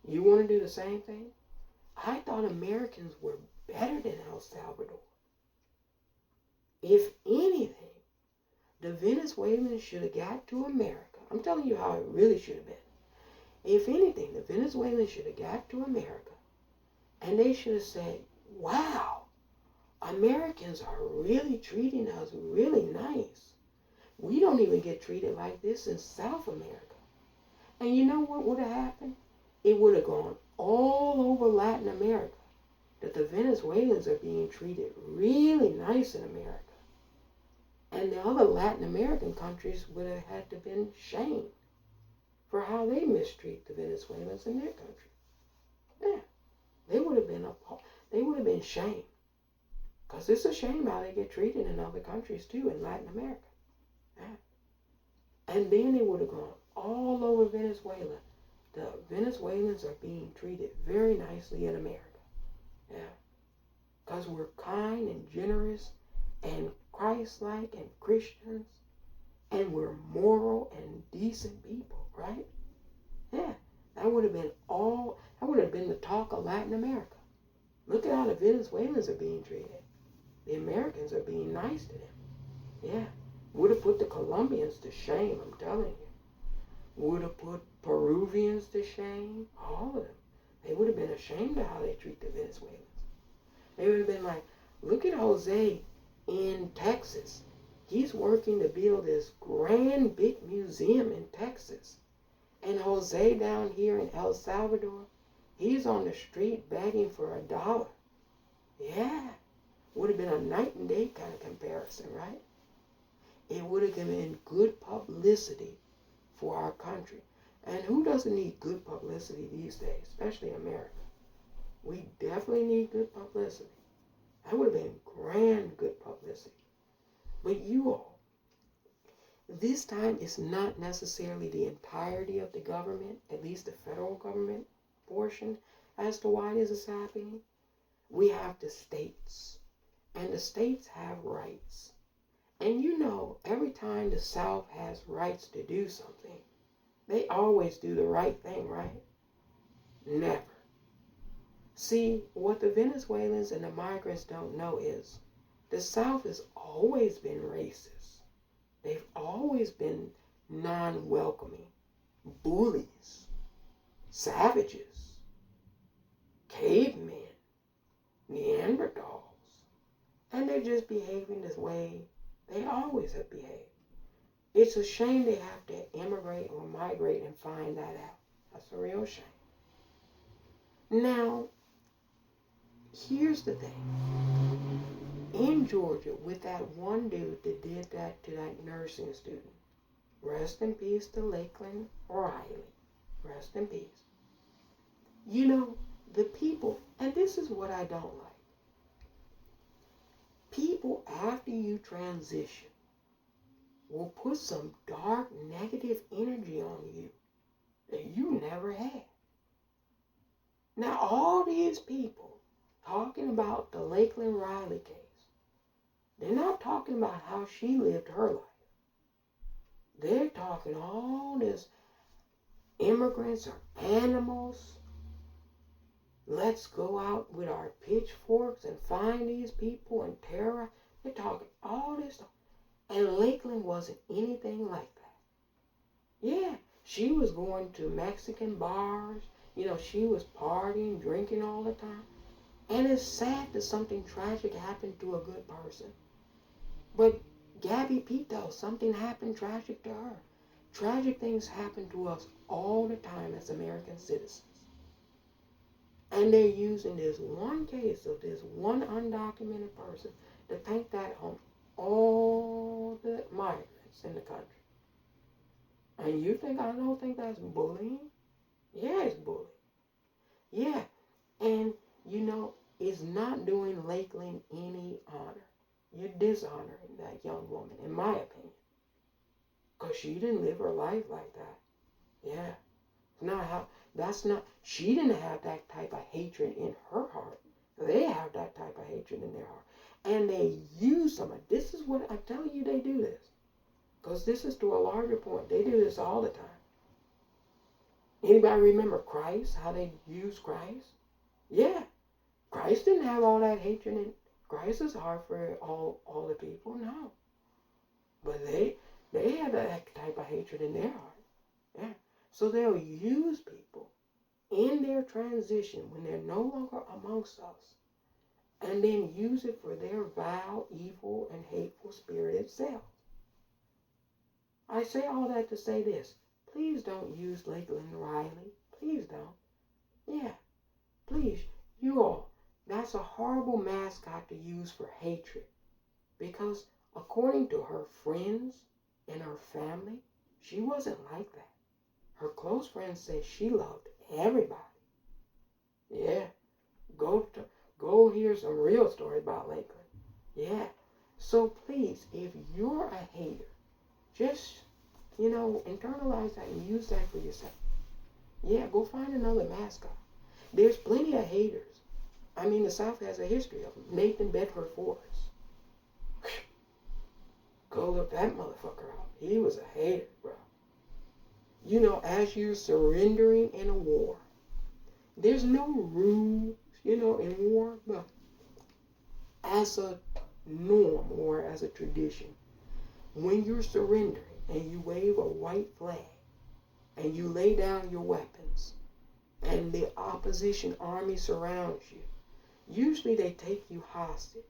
You want to do the same thing? I thought Americans were better than El Salvador. If anything, the Venezuelans should have got to America. I'm telling you how it really should have been. If anything, the Venezuelans should have got to America and they should have said, wow, Americans are really treating us really nice. We don't even get treated like this in South America. And you know what would have happened? It would have gone all over Latin America that the Venezuelans are being treated really nice in America. And the other Latin American countries would have had to been shamed for how they mistreat the Venezuelans in their country. Yeah, they would have been shamed. Because it's a shame how they get treated in other countries too, in Latin America. Yeah. And then it would have gone all over Venezuela. The Venezuelans are being treated very nicely in America. Yeah. Because we're kind and generous and Christ-like and Christians. And we're moral and decent people, right? Yeah. That would have been the talk of Latin America. Look at how the Venezuelans are being treated. The Americans are being nice to them. Yeah. Would have put the Colombians to shame, I'm telling you. Would have put Peruvians to shame. All of them. They would have been ashamed of how they treat the Venezuelans. They would have been like, look at Jose in Texas. He's working to build this grand big museum in Texas. And Jose down here in El Salvador, he's on the street begging for $1. Yeah. Would have been a night and day kind of comparison, right? It would have been good publicity for our country. And who doesn't need good publicity these days, especially in America? We definitely need good publicity. That would have been grand good publicity. But you all, this time it's not necessarily the entirety of the government, at least the federal government portion, as to why this is happening. We have the states. And the states have rights. And you know, every time the South has rights to do something, they always do the right thing, right? Never. See, what the Venezuelans and the migrants don't know is the South has always been racist. They've always been non-welcoming, bullies, savages, cavemen, Neanderthals. And they're just behaving this way they always have behaved. It's a shame they have to immigrate or migrate and find that out. That's a real shame. Now, here's the thing. In Georgia, with that one dude that did that to that nursing student, rest in peace to Lakeland Riley. Rest in peace. You know, the people, and this is what I don't like. People, after you transition, will put some dark, negative energy on you that you never had. Now, all these people talking about the Lakeland Riley case, they're not talking about how she lived her life. They're talking all this immigrants are animals. Let's go out with our pitchforks and find these people and terrorize. They're talking all this stuff. And Lakeland wasn't anything like that. Yeah, she was going to Mexican bars. You know, she was partying, drinking all the time. And it's sad that something tragic happened to a good person. But Gabby Petito, something happened tragic to her. Tragic things happen to us all the time as American citizens. And they're using this one case of this one undocumented person to paint that on all the migrants in the country. And you think I don't think that's bullying? Yeah, it's bullying. Yeah, and you know, it's not doing Lakeland any honor. You're dishonoring that young woman, in my opinion. Because she didn't live her life like that. Yeah. She didn't have that type of hatred in her heart. They have that type of hatred in their heart. And they use some of this. Is what I'm telling you, they do this. Because this is to a larger point. They do this all the time. Anybody remember Christ? How they used Christ? Yeah. Christ didn't have all that hatred in Christ is hard for all the people, no. But they have that type of hatred in their heart. Yeah. So they'll use people in their transition when they're no longer amongst us, and then use it for their vile, evil, and hateful spirited self. I say all that to say this. Please don't use Lakeland Riley. Please don't. Yeah. Please, you all. That's a horrible mascot to use for hatred. Because according to her friends and her family, she wasn't like that. Her close friends say she loved everybody. Yeah. Go hear some real story about Lakeland. Yeah. So please, if you're a hater, just, internalize that and use that for yourself. Yeah, go find another mascot. There's plenty of haters. I mean, the South has a history of them. Nathan Bedford Forrest. Go look that motherfucker up. He was a hater, bro. As you're surrendering in a war, there's no rules, in war, but as a norm or as a tradition, when you're surrendering and you wave a white flag and you lay down your weapons and the opposition army surrounds you, usually they take you hostage.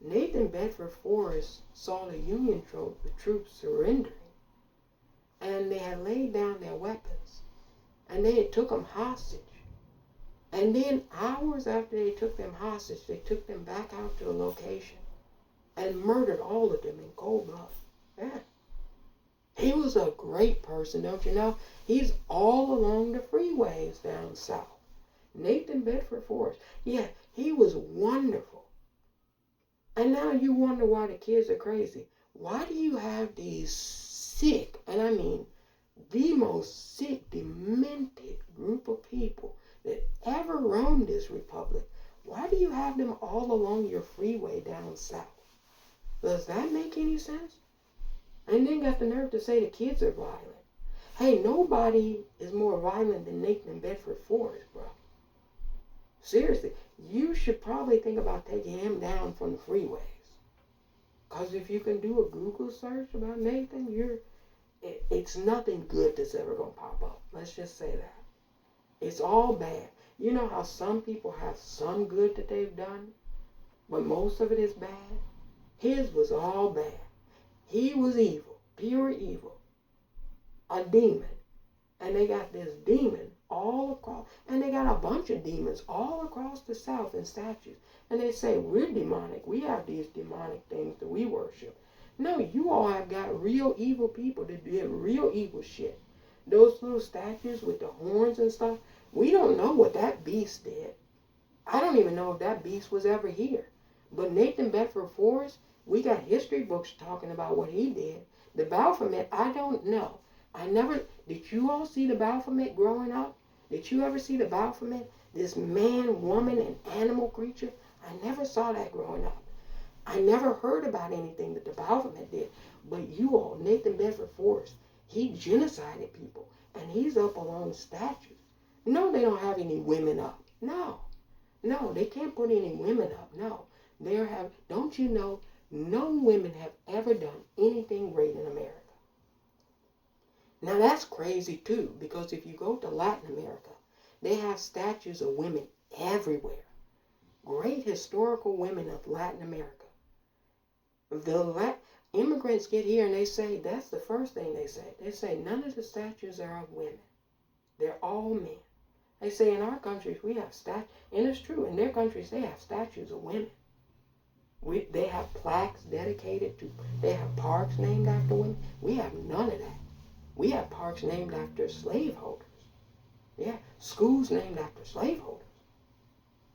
Nathan Bedford Forrest saw the Union troops surrendering, and they had laid down their weapons, and they had took them hostage. And then hours after they took them hostage, they took them back out to the location and murdered all of them in cold blood. Yeah. He was a great person, don't you know? He's all along the freeways down south. Nathan Bedford Forrest. Yeah, he was wonderful. And now you wonder why the kids are crazy. Why do you have these sick, and I mean the most sick, demented group of people that ever roamed this republic? Why do you have them all along your freeway down south? Does that make any sense? And then got the nerve to say the kids are violent. Hey, nobody is more violent than Nathan Bedford Forrest, bro. Seriously, you should probably think about taking him down from the freeways. Because if you can do a Google search about Nathan, it's nothing good that's ever going to pop up. Let's just say that. It's all bad. You know how some people have some good that they've done, but most of it is bad? His was all bad. He was evil, pure evil, a demon. And they got this demon all across, and they got a bunch of demons all across the South in statues. And they say, we're demonic. We have these demonic things that we worship. No, you all have got real evil people that did real evil shit. Those little statues with the horns and stuff, we don't know what that beast did. I don't even know if that beast was ever here. But Nathan Bedford Forrest, we got history books talking about what he did. The Baphomet, I don't know. Did you all see the Baphomet growing up? Did you ever see the Baphomet? This man, woman, and animal creature? I never saw that growing up. I never heard about anything that the Baphomet did. But you all, Nathan Bedford Forrest, he genocided people. And he's up along statues. No, they don't have any women up. No, they can't put any women up. No, don't you know, no women have ever done anything great in America. Now that's crazy too, because if you go to Latin America, they have statues of women everywhere. Great historical women of Latin America. Immigrants get here and they say, that's the first thing they say. They say none of the statues are of women. They're all men. They say in our countries we have statues, and it's true, in their countries they have statues of women. They have plaques dedicated to, they have parks named after women. We have none of that. We have parks named after slaveholders. Yeah, schools named after slaveholders.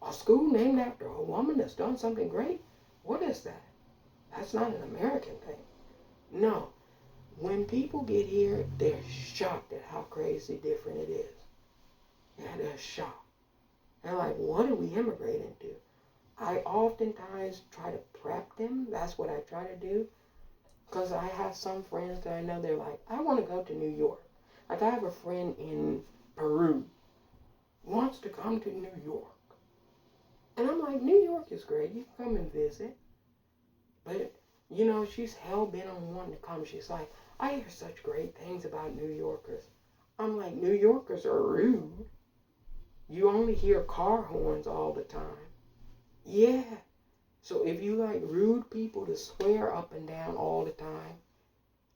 A school named after a woman that's done something great? What is that? That's not an American thing. No. When people get here, they're shocked at how crazy different it is. Yeah, they're shocked. They're like, what are we immigrating to? I oftentimes try to prep them. That's what I try to do. Because I have some friends that I know, they're like, I want to go to New York. Like I have a friend in Peru, wants to come to New York. And I'm like, New York is great. You can come and visit. But, you know, she's hell-bent on wanting to come. She's like, I hear such great things about New Yorkers. I'm like, New Yorkers are rude. You only hear car horns all the time. Yeah. So if you like rude people to swear up and down all the time,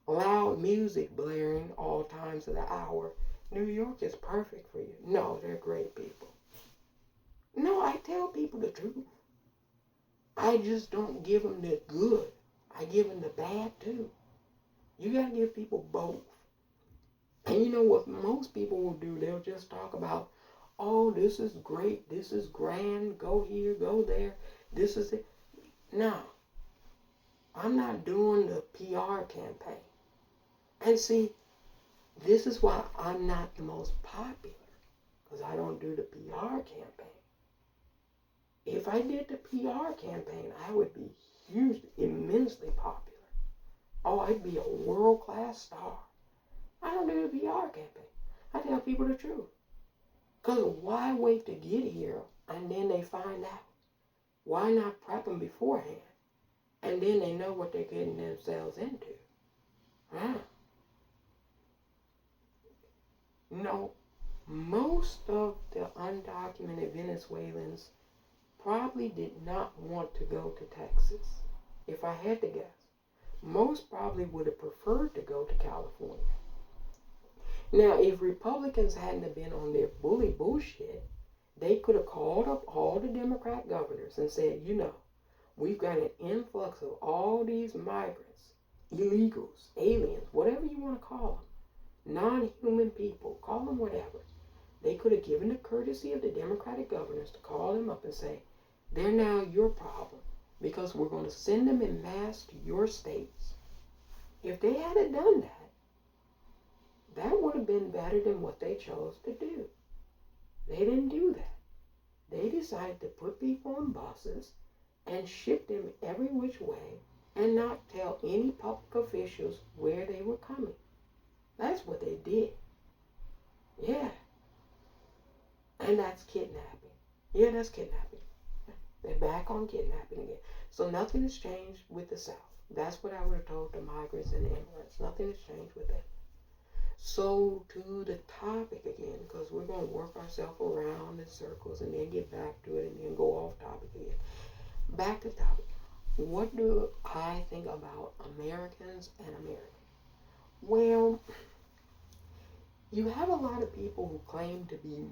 loud music blaring all times of the hour, New York is perfect for you. No, they're great people. No, I tell people the truth. I just don't give them the good. I give them the bad too. You gotta give people both. And you know what most people will do? They'll just talk about, oh, this is great, this is grand, go here, go there, this is it. No, I'm not doing the PR campaign. And see, this is why I'm not the most popular, because I don't do the PR campaign. If I did the PR campaign, I would be hugely, immensely popular. Oh, I'd be a world-class star. I don't do the PR campaign. I tell people the truth. Because why wait to get here and then they find out? Why not prep them beforehand? And then they know what they're getting themselves into. Huh? No, most of the undocumented Venezuelans probably did not want to go to Texas. If I had to guess, most probably would have preferred to go to California. Now, if Republicans hadn't been on their bully bullshit, they could have called up all the Democrat governors and said, you know, we've got an influx of all these migrants, illegals, aliens, whatever you want to call them, non-human people, call them whatever. They could have given the courtesy of the Democratic governors to call them up and say, they're now your problem because we're going to send them en masse to your states. If they hadn't done that, that would have been better than what they chose to do. They didn't do that. They decided to put people on buses and ship them every which way and not tell any public officials where they were coming. That's what they did. Yeah. And that's kidnapping. Yeah, that's kidnapping. They're back on kidnapping again. So nothing has changed with the South. That's what I would have told the migrants and the immigrants. Nothing has changed with them. So to the topic again, because we're going to work ourselves around in circles and then get back to it and then go off topic again. Back to topic. What do I think about Americans and America? Well, you have a lot of people who claim to be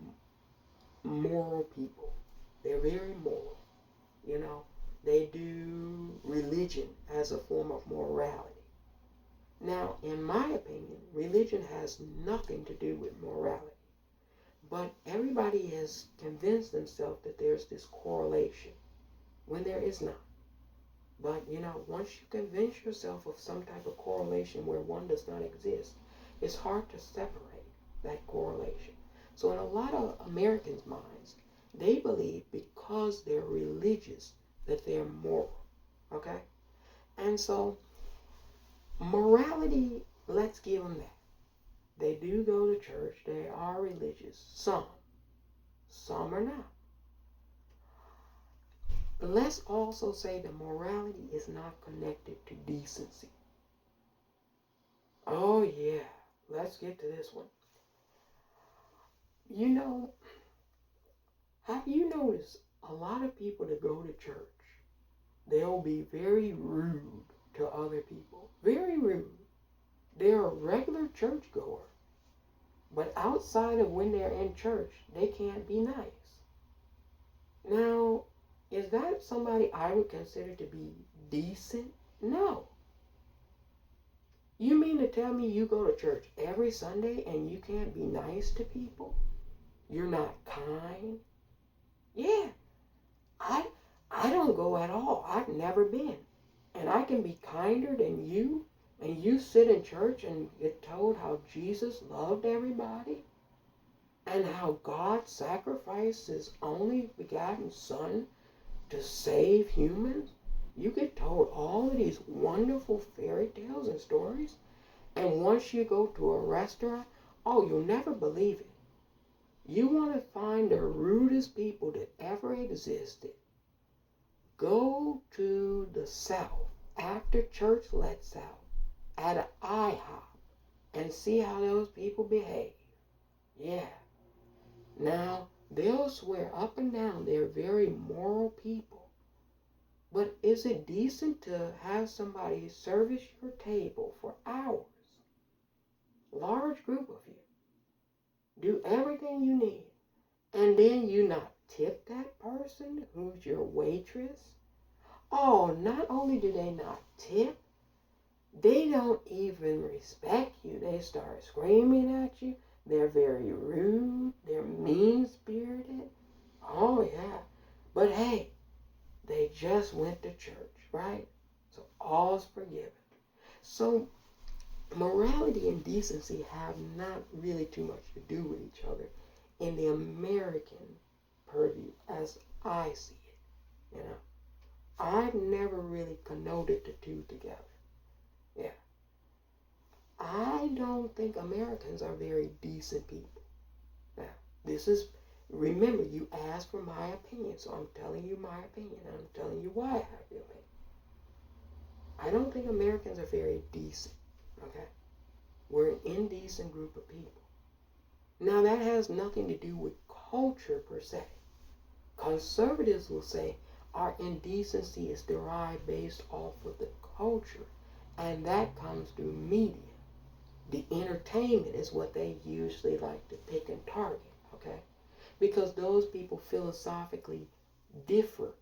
moral people. They're very moral. You know, they do religion as a form of morality. Now, in my opinion, religion has nothing to do with morality. But everybody has convinced themselves that there's this correlation when there is not. But, once you convince yourself of some type of correlation where one does not exist, it's hard to separate that correlation. So in a lot of Americans' minds, they believe because they're religious that they're moral. Okay? And so morality, let's give them that. They do go to church. They are religious. Some are not. But let's also say that morality is not connected to decency. Oh yeah, let's get to this one. Have you noticed a lot of people that go to church, they'll be very rude to other people. Very rude. They're a regular churchgoer. But outside of when they're in church, they can't be nice. Now, is that somebody I would consider to be decent? No. You mean to tell me you go to church every Sunday and you can't be nice to people? You're not kind? Yeah. I don't go at all. I've never been. And I can be kinder than you? And you sit in church and get told how Jesus loved everybody? And how God sacrificed his only begotten Son to save humans? You get told all of these wonderful fairy tales and stories, and once you go to a restaurant, oh, you'll never believe it. You want to find the rudest people that ever existed. Go to the South after church lets out at an IHOP and see how those people behave. Yeah. Now, they'll swear up and down they're very moral people. But is it decent to have somebody service your table for hours? Large group of you. Do everything you need. And then you not tip that person who's your waitress? Oh, not only do they not tip, they don't even respect you. They start screaming at you. They're very rude. They're mean-spirited. Oh, yeah. But hey, they just went to church, right? So all's forgiven. So morality and decency have not really too much to do with each other in the American purview as I see it. I've never really connoted the two together. Yeah. I don't think Americans are very decent people. Now, remember, you asked for my opinion, so I'm telling you my opinion. I'm telling you why I have the opinion. I don't think Americans are very decent, okay? We're an indecent group of people. Now, that has nothing to do with culture per se. Conservatives will say our indecency is derived based off of the culture, and that comes through media. The entertainment is what they usually like to pick and target, okay? Because those people philosophically differ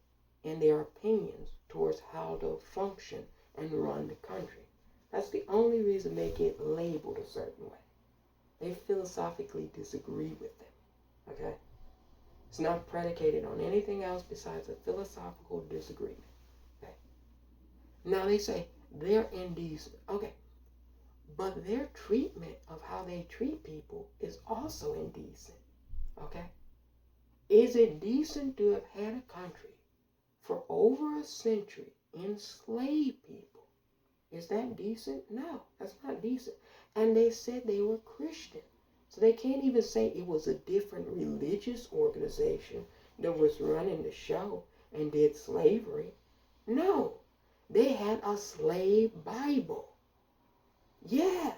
in their opinions towards how to function and run the country. That's the only reason they get labeled a certain way. They philosophically disagree with them, okay? It's not predicated on anything else besides a philosophical disagreement, okay? Now they say they're indecent, okay? But their treatment of how they treat people is also indecent, okay? Is it decent to have had a country for over a century enslave people? Is that decent? No, that's not decent. And they said they were Christian. So they can't even say it was a different religious organization that was running the show and did slavery. No, they had a slave Bible. Yeah,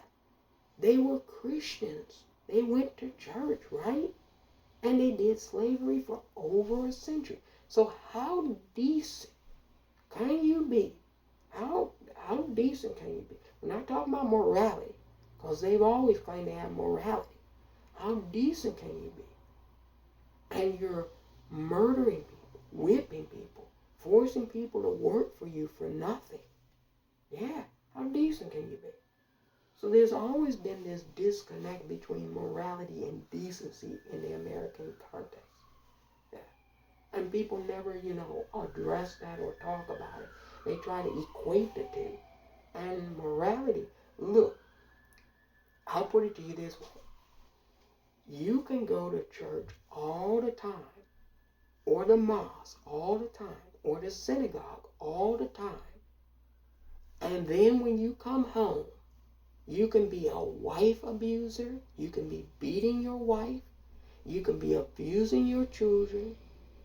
they were Christians. They went to church, right? And they did slavery for over a century. So how decent can you be? How decent can you be? We're not talking about morality, because they've always claimed they have morality. How decent can you be? And you're murdering people, whipping people, forcing people to work for you for nothing. Yeah, how decent can you be? So there's always been this disconnect between morality and decency in the American context. Yeah. And people never, address that or talk about it. They try to equate the two. And morality, look, I'll put it to you this way. You can go to church all the time, or the mosque all the time, or the synagogue all the time. And then when you come home, you can be a wife abuser. You can be beating your wife. You can be abusing your children.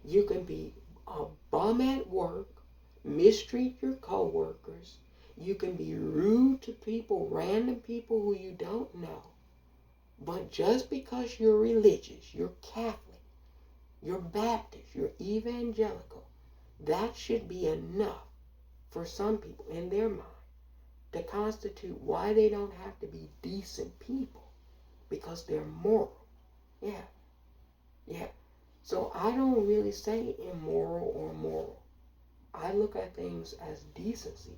You can be a bum at work, mistreat your coworkers. You can be rude to people, random people who you don't know. But just because you're religious, you're Catholic, you're Baptist, you're evangelical, that should be enough for some people in their mind to constitute why they don't have to be decent people, because they're moral. Yeah. So I don't really say immoral or moral. I look at things as decency.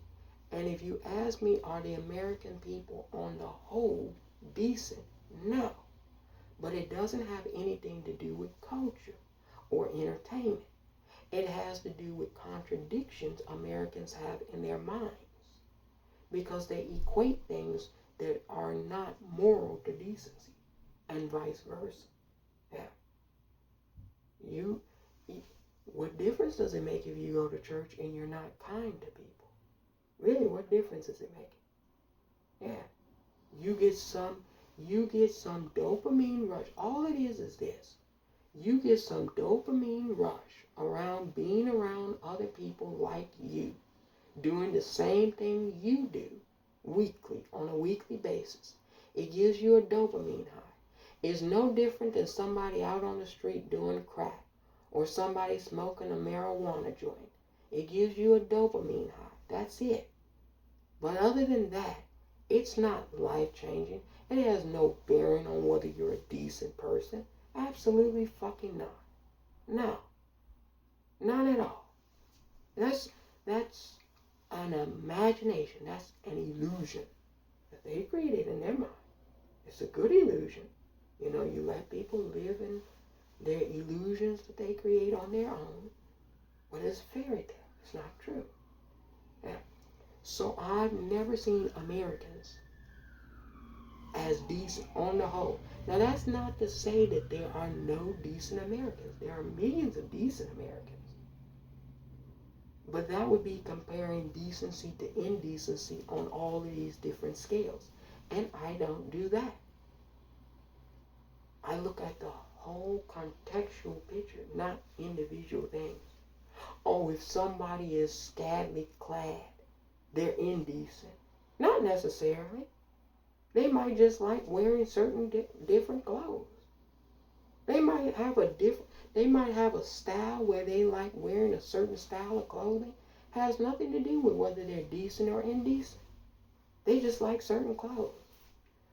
And if you ask me, are the American people on the whole decent? No. But it doesn't have anything to do with culture or entertainment. It has to do with contradictions Americans have in their minds, because they equate things that are not moral to decency, and vice versa. Yeah. What difference does it make if you go to church and you're not kind to people? Really, what difference does it make? Yeah. You get some dopamine rush. All it is this. You get some dopamine rush around being around other people like you, doing the same thing you do on a weekly basis. It gives you a dopamine high. It's no different than somebody out on the street doing crack, or somebody smoking a marijuana joint. It gives you a dopamine high. That's it. But other than that, it's not life-changing. It has no bearing on whether you're a decent person. Absolutely fucking not. No. Not at all. That's an imagination. That's an illusion that they created in their mind. It's a good illusion. You let people live in their illusions that they create on their own. But it's a fairy tale. It's not true. Yeah. So I've never seen Americans as decent on the whole. Now that's not to say that there are no decent Americans. There are millions of decent Americans. But that would be comparing decency to indecency on all of these different scales. And I don't do that. I look at the whole contextual picture, not individual things. Oh, if somebody is scantily clad, they're indecent. Not necessarily. They might just like wearing certain different clothes. They might have a style where they like wearing a certain style of clothing. Has nothing to do with whether they're decent or indecent. They just like certain clothes.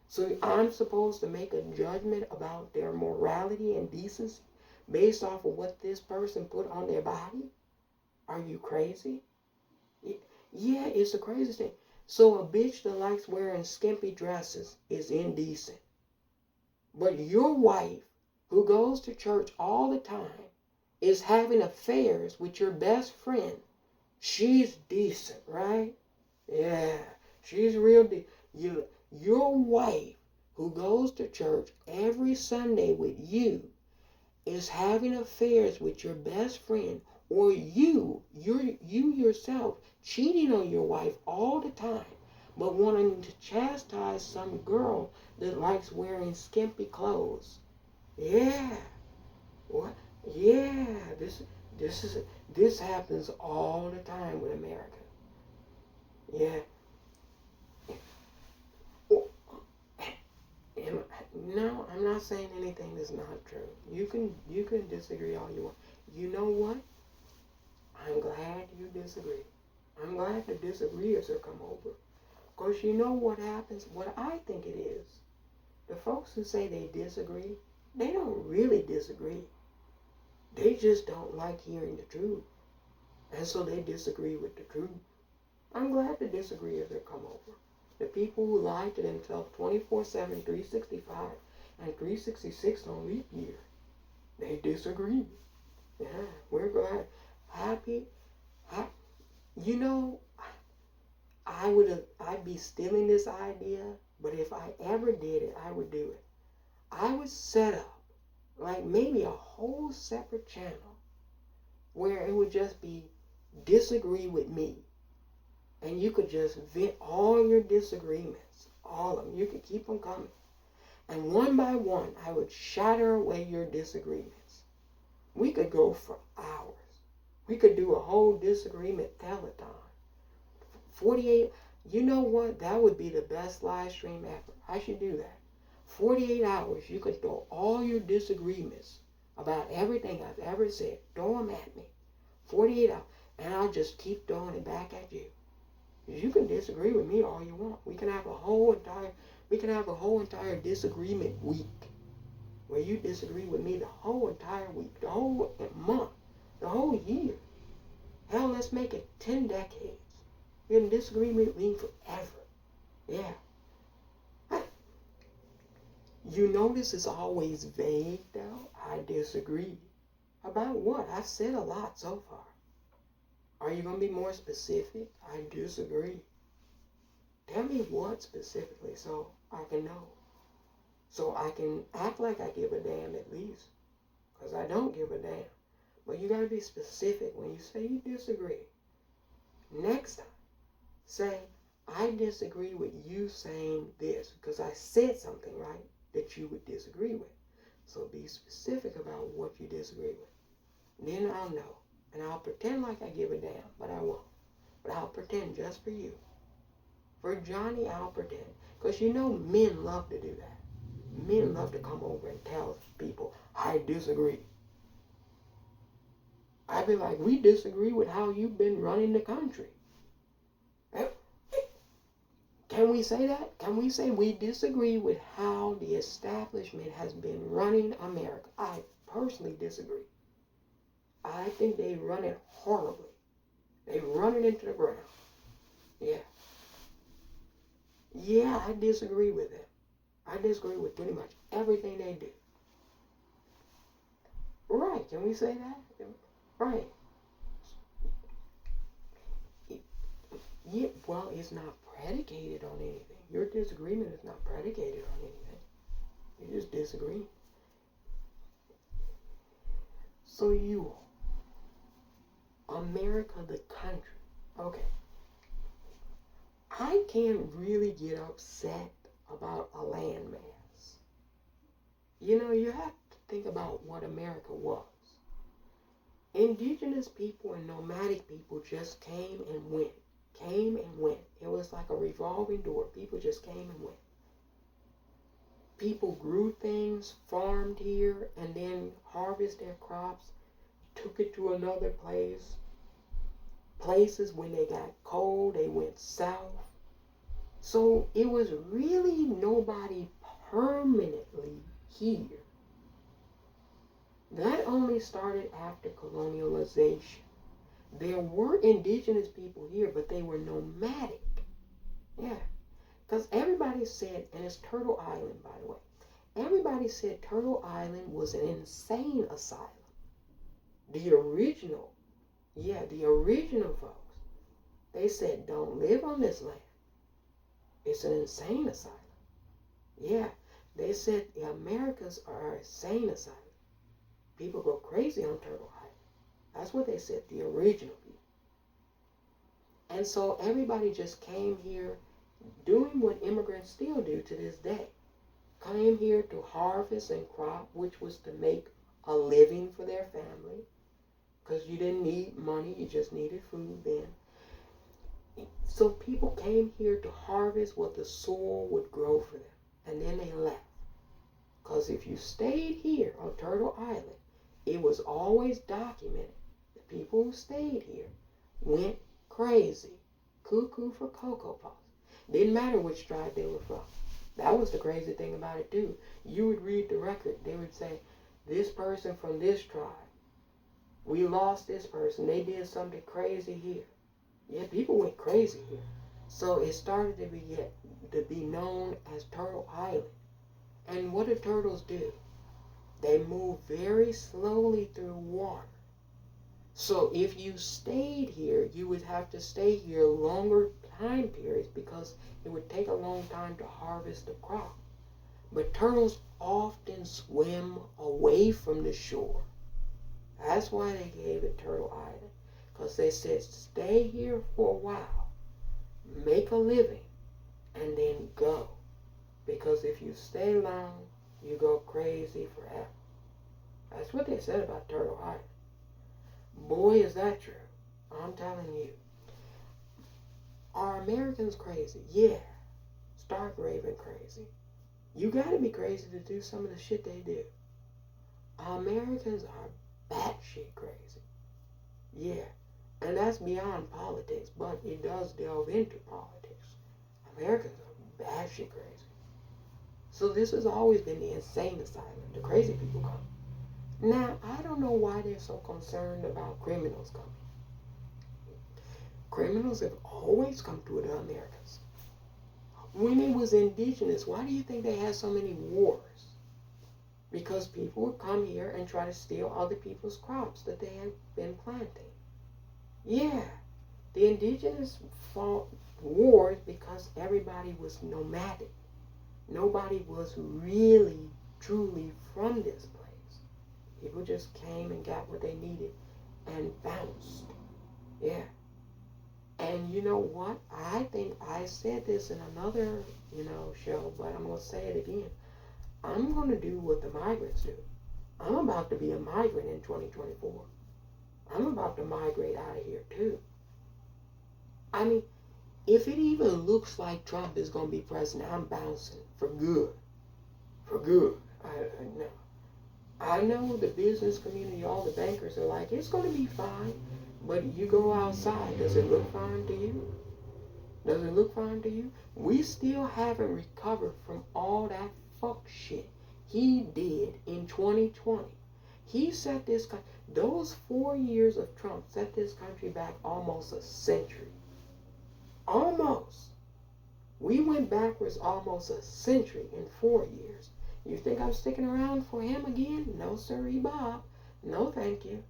So I'm supposed to make a judgment about their morality and decency based off of what this person put on their body? Are you crazy? Yeah, it's the craziest thing. So a bitch that likes wearing skimpy dresses is indecent. But your wife, who goes to church all the time, is having affairs with your best friend. She's decent, right? Yeah, she's real decent. Your wife, who goes to church every Sunday with you, is having affairs with your best friend, or you yourself cheating on your wife all the time, but wanting to chastise some girl that likes wearing skimpy clothes. Yeah. What? Yeah, this is this happens all the time with America. Yeah. Oh, am no, I'm not saying anything that's not true. You can disagree all you want. You know what? I'm glad you disagree. I'm glad the disagreeers are come over. Because you know what happens? What I think it is. The folks who say they disagree, they don't really disagree. They just don't like hearing the truth. And so they disagree with the truth. I'm glad the disagreeers have come over. The people who lie to themselves 24/7, 365, and 366 on leap year, they disagree. Yeah, we're glad. Happy, happy. You know, I'd be stealing this idea, but if I ever did it, I would do it. I would set up like maybe a whole separate channel where it would just be disagree with me. And you could just vent all your disagreements, all of them. You could keep them coming. And one by one, I would shatter away your disagreements. We could go for hours. We could do a whole disagreement telethon. 48, you know what? That would be the best live stream ever. I should do that. 48 hours, you could throw all your disagreements about everything I've ever said. Throw them at me. 48 hours. And I'll just keep throwing it back at you. You can disagree with me all you want. We can have a whole entire disagreement week where you disagree with me the whole entire week, the whole month, the whole year. Hell, let's make it 10 decades. You can disagree with me forever. Yeah. You notice it's always vague, though. I disagree. About what? I've said a lot so far. Are you going to be more specific? I disagree. Tell me what specifically so I can know. So I can act like I give a damn at least. Because I don't give a damn. But you got to be specific when you say you disagree. Next time, say, I disagree with you saying this. Because I said something, right, that you would disagree with. So be specific about what you disagree with. Then I'll know. And I'll pretend like I give a damn, but I won't. But I'll pretend just for you. For Johnny, I'll pretend. Because you know men love to do that. Men love to come over and tell people, I disagree. I'd be like, we disagree with how you've been running the country. Can we say that? Can we say we disagree with how the establishment has been running America? I personally disagree. I think they run it horribly. They run it into the ground. Yeah. Yeah, I disagree with them. I disagree with pretty much everything they do. Right, can we say that? Right. Yeah, well, it's not predicated on anything. Your disagreement is not predicated on anything. You just disagree. So you, America the country. Okay. I can't really get upset about a landmass. You know, you have to think about what America was. Indigenous people and nomadic people just came and went. Came and went. It was like a revolving door. People just came and went. People grew things, farmed here, and then harvested their crops, took it to another place. Places when they got cold, they went south. So it was really nobody permanently here. That only started after colonialization. There were indigenous people here, but they were nomadic. Yeah. Because everybody said, and it's Turtle Island, by the way, everybody said Turtle Island was an insane asylum. The original folks, they said, don't live on this land. It's an insane asylum. Yeah, they said the Americas are an insane asylum. People go crazy on Turtle Island. That's what they said, the original people. And so everybody just came here doing what immigrants still do to this day. Came here to harvest and crop, which was to make a living for their family, because you didn't need money, you just needed food then. So people came here to harvest what the soil would grow for them, and then they left. Because if you stayed here on Turtle Island, it was always documented. The people who stayed here went crazy, cuckoo for Cocoa Puffs. Didn't matter which tribe they were from. That was the crazy thing about it too. You would read the record, they would say, this person from this tribe, we lost this person, they did something crazy here. Yeah, people went crazy here. So it started to be known as Turtle Island. And what do turtles do? They move very slowly through water. So if you stayed here, you would have to stay here longer time periods because it would take a long time to harvest the crop. But turtles often swim away from the shore. That's why they gave it Turtle Island. Because they said, stay here for a while, make a living, and then go. Because if you stay long, you go crazy forever. That's what they said about Turtle Island. Boy, is that true. I'm telling you. Are Americans crazy? Yeah. Stark raving crazy. You gotta be crazy to do some of the shit they do. Americans are batshit crazy. Yeah. And that's beyond politics, but it does delve into politics. Americans are batshit crazy. So this has always been the insane asylum. The crazy people come. Now, I don't know why they're so concerned about criminals coming. Criminals have always come to the Americas. When it was indigenous, why do you think they had so many wars? Because people would come here and try to steal other people's crops that they had been planting. Yeah, the indigenous fought wars because everybody was nomadic. Nobody was really, truly from this place. People just came and got what they needed and bounced. Yeah. And you know what? I think I said this in another, show, but I'm going to say it again. I'm going to do what the migrants do. I'm about to be a migrant in 2024. I'm about to migrate out of here too. I mean, if it even looks like Trump is going to be president, I'm bouncing for good. For good. I know the business community, all the bankers are like, it's going to be fine. But you go outside, does it look fine to you? Does it look fine to you? We still haven't recovered from all that fuck shit he did in 2020. He set this country, those 4 years of Trump set this country back almost a century. Almost. We went backwards almost a century in 4 years. You think I'm sticking around for him again? No, sirree, Bob. No, thank you.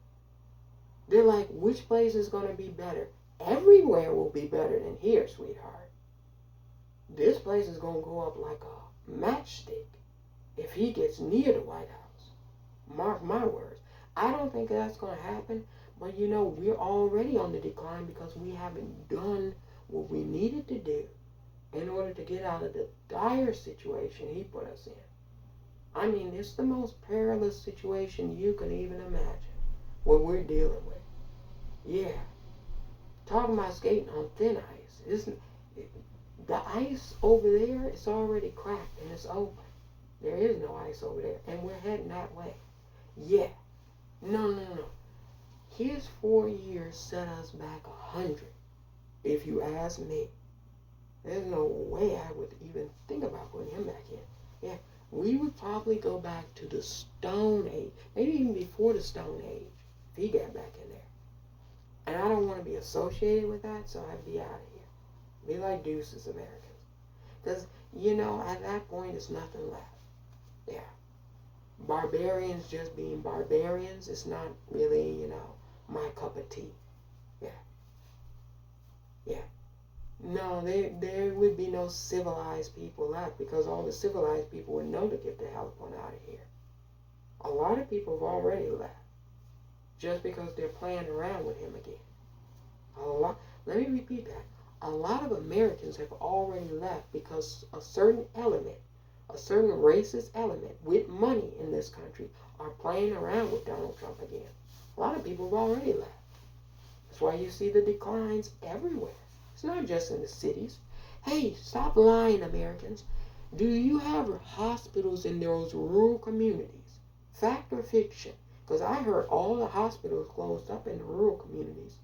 They're like, which place is going to be better? Everywhere will be better than here, sweetheart. This place is going to go up like a matchstick if he gets near the White House. Mark my words. I don't think that's going to happen, but we're already on the decline because we haven't done what we needed to do in order to get out of the dire situation he put us in. I mean, it's the most perilous situation you can even imagine what we're dealing with. Yeah. Talking about skating on thin ice. The ice over there is already cracked and it's open. There is no ice over there. And we're heading that way. Yeah. No. His 4 years set us back 100. If you ask me. There's no way I would even think about putting him back in. Yeah. We would probably go back to the Stone Age. Maybe even before the Stone Age. If he got back in there. And I don't want to be associated with that, so I'd be out of here. Be like deuces, Americans. Because, at that point, it's nothing left. Yeah. Barbarians just being barbarians is not really, my cup of tea. Yeah. Yeah. No, there would be no civilized people left because all the civilized people would know to get the hell on out of here. A lot of people have already left. Just because they're playing around with him again. Let me repeat that. A lot of Americans have already left because a certain element a certain racist element with money in this country are playing around with Donald Trump again. A lot of people have already left. That's why you see the declines everywhere. It's not just in the cities. Hey, stop lying, Americans. Do you have hospitals in those rural communities? Fact or fiction? Because I heard all the hospitals closed up in the rural communities.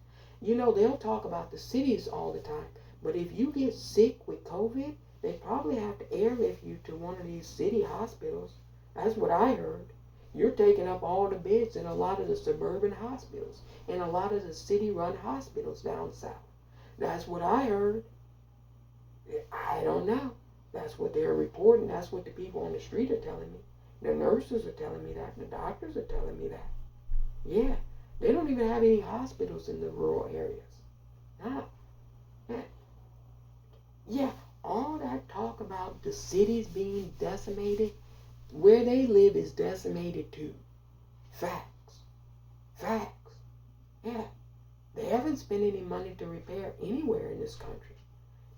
You know, they'll talk about the cities all the time. But if you get sick with COVID, they probably have to airlift you to one of these city hospitals. That's what I heard. You're taking up all the beds in a lot of the suburban hospitals and a lot of the city-run hospitals down south. That's what I heard. I don't know. That's what they're reporting. That's what the people on the street are telling me. The nurses are telling me that. The doctors are telling me that. Yeah. They don't even have any hospitals in the rural areas. No. Yeah. Yeah. All that talk about the cities being decimated, where they live is decimated too. Facts. Facts. Yeah. They haven't spent any money to repair anywhere in this country.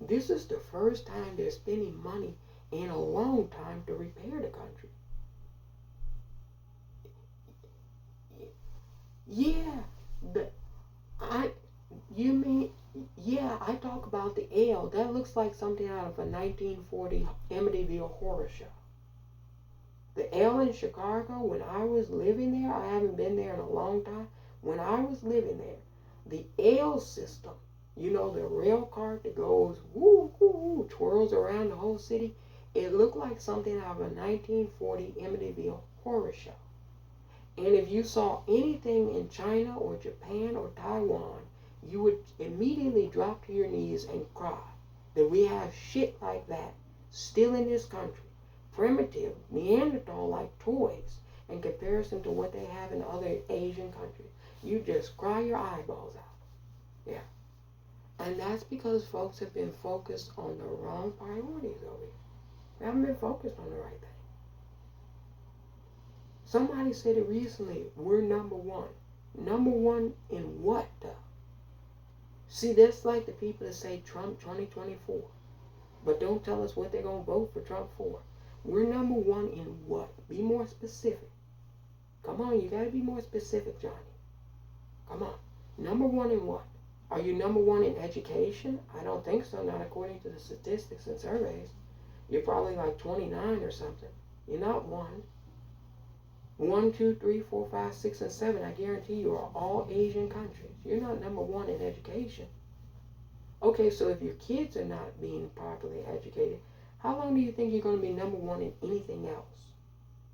This is the first time they're spending money in a long time to repair the country. Yeah, I talk about the L. That looks like something out of a 1940 Amityville horror show. The L in Chicago, when I was living there, I haven't been there in a long time. When I was living there, the L system, you know, the rail cart that goes woo, woo, woo, twirls around the whole city, it looked like something out of a 1940 Amityville horror show. And if you saw anything in China or Japan or Taiwan, you would immediately drop to your knees and cry that we have shit like that still in this country. Primitive, Neanderthal-like toys in comparison to what they have in other Asian countries. You just cry your eyeballs out. Yeah. And that's because folks have been focused on the wrong priorities over here. They haven't been focused on the right thing. Somebody said it recently, we're number one. Number one in what, though? See, that's like the people that say Trump 2024, but don't tell us what they're going to vote for Trump for. We're number one in what? Be more specific. Come on, you got to be more specific, Johnny. Come on. Number one in what? Are you number one in education? I don't think so, not according to the statistics and surveys. You're probably like 29 or something. You're not one. 1, 2, 3, 4, 5, 6, and 7, I guarantee you are all Asian countries. You're not number one in education. Okay, so if your kids are not being properly educated, how long do you think you're going to be number one in anything else?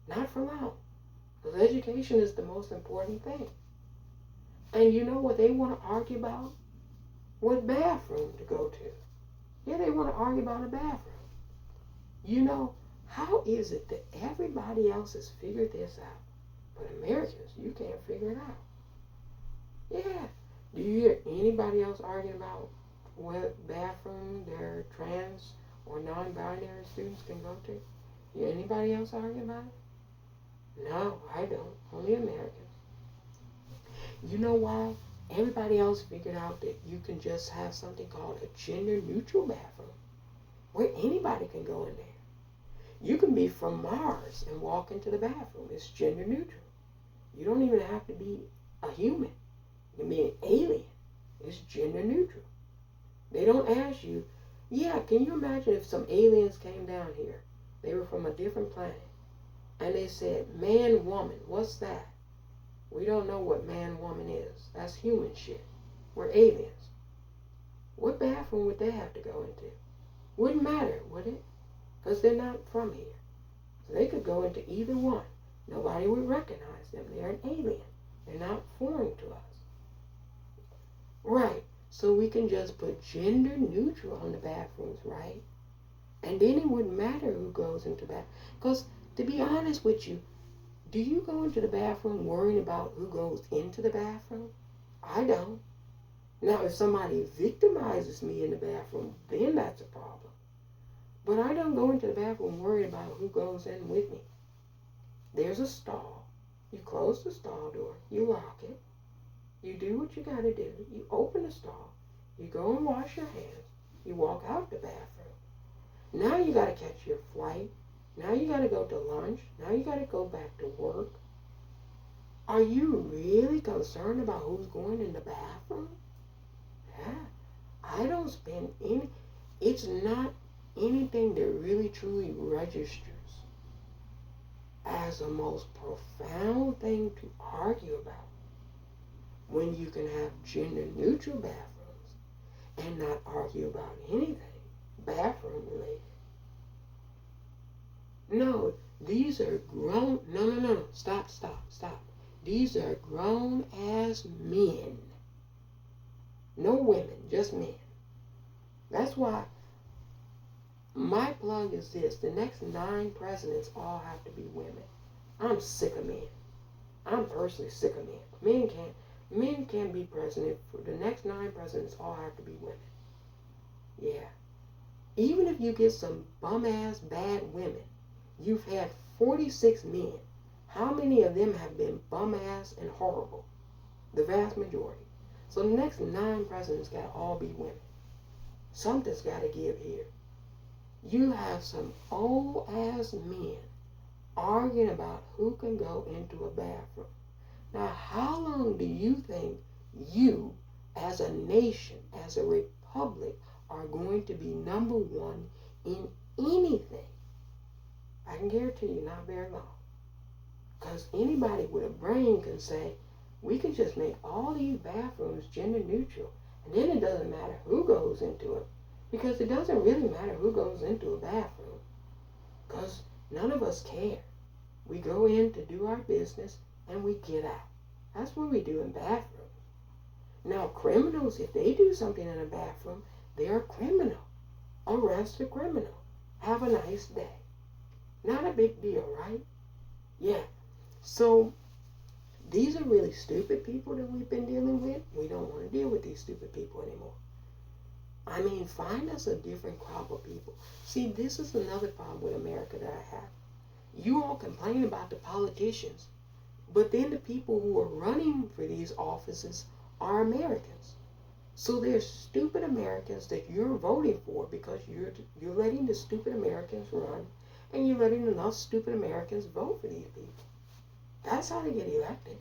Not for long. Because education is the most important thing. And you know what they want to argue about? What bathroom to go to. Yeah, they want to argue about a bathroom. You know, how is it that everybody else has figured this out, but Americans, you can't figure it out? Yeah. Do you hear anybody else arguing about what bathroom their trans or non-binary students can go to? You anybody else arguing about it? No, I don't. Only Americans. You know why? Everybody else figured out that you can just have something called a gender-neutral bathroom, where anybody can go in there. You can be from Mars and walk into the bathroom. It's gender neutral. You don't even have to be a human. You can be an alien. It's gender neutral. They don't ask you, yeah, can you imagine if some aliens came down here? They were from a different planet. And they said, man, woman, what's that? We don't know what man, woman is. That's human shit. We're aliens. What bathroom would they have to go into? Wouldn't matter, would it? Because they're not from here. So they could go into either one. Nobody would recognize them. They're an alien. They're not foreign to us. Right. So we can just put gender neutral on the bathrooms, right? And then it wouldn't matter who goes into the bathroom. Because to be honest with you, do you go into the bathroom worrying about who goes into the bathroom? I don't. Now, if somebody victimizes me in the bathroom, then that's a problem. But I don't go into the bathroom worried about who goes in with me. There's a stall. You close the stall door. You lock it. You do what you got to do. You open the stall. You go and wash your hands. You walk out the bathroom. Now you got to catch your flight. Now you got to go to lunch. Now you got to go back to work. Are you really concerned about who's going in the bathroom? Yeah. I don't spend any, it's not anything that really truly registers as the most profound thing to argue about when you can have gender neutral bathrooms and not argue about anything bathroom related. No, these are grown, no, stop. These are grown ass men. No women, just men. That's why my plug is this. The next 9 presidents all have to be women. I'm sick of men. I'm personally sick of men. Men can't be president. For the next 9 presidents all have to be women. Yeah. Even if you get some bum ass bad women, you've had 46 men. How many of them have been bum ass and horrible? The vast majority. So the next 9 presidents got to all be women. Something's got to give here. You have some old ass men arguing about who can go into a bathroom. Now, how long do you think you, as a nation, as a republic, are going to be number one in anything? I can guarantee you, not very long. Because anybody with a brain can say, we can just make all these bathrooms gender neutral, and then it doesn't matter who goes into it. Because it doesn't really matter who goes into a bathroom. Because none of us care. We go in to do our business and we get out. That's what we do in bathrooms. Now, criminals, if they do something in a bathroom, they're a criminal. Arrest a criminal. Have a nice day. Not a big deal, right? Yeah. So, these are really stupid people that we've been dealing with. We don't want to deal with these stupid people anymore. I mean, find us a different crop of people. See, this is another problem with America that I have. You all complain about the politicians, but then the people who are running for these offices are Americans. So there's stupid Americans that you're voting for because you're letting the stupid Americans run, and you're letting enough stupid Americans vote for these people. That's how they get elected.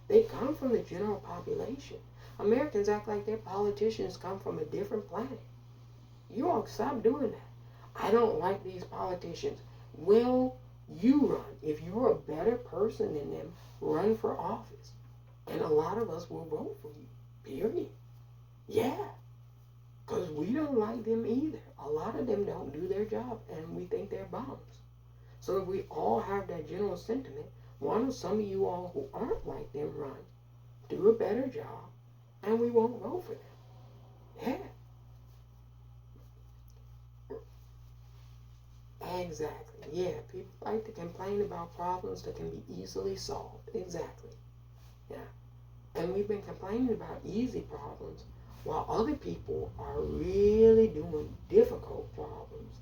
They come from the general population. Americans act like their politicians come from a different planet. You all stop doing that. I don't like these politicians. Well, you run. If you're a better person than them, run for office. And a lot of us will vote for you. Period. Yeah. Because we don't like them either. A lot of them don't do their job, and we think they're bums. So if we all have that general sentiment, why don't some of you all who aren't like them run, do a better job, and we won't vote for them? Yeah. Exactly. Yeah. People like to complain about problems that can be easily solved. Exactly. Yeah. And we've been complaining about easy problems while other people are really doing difficult problems.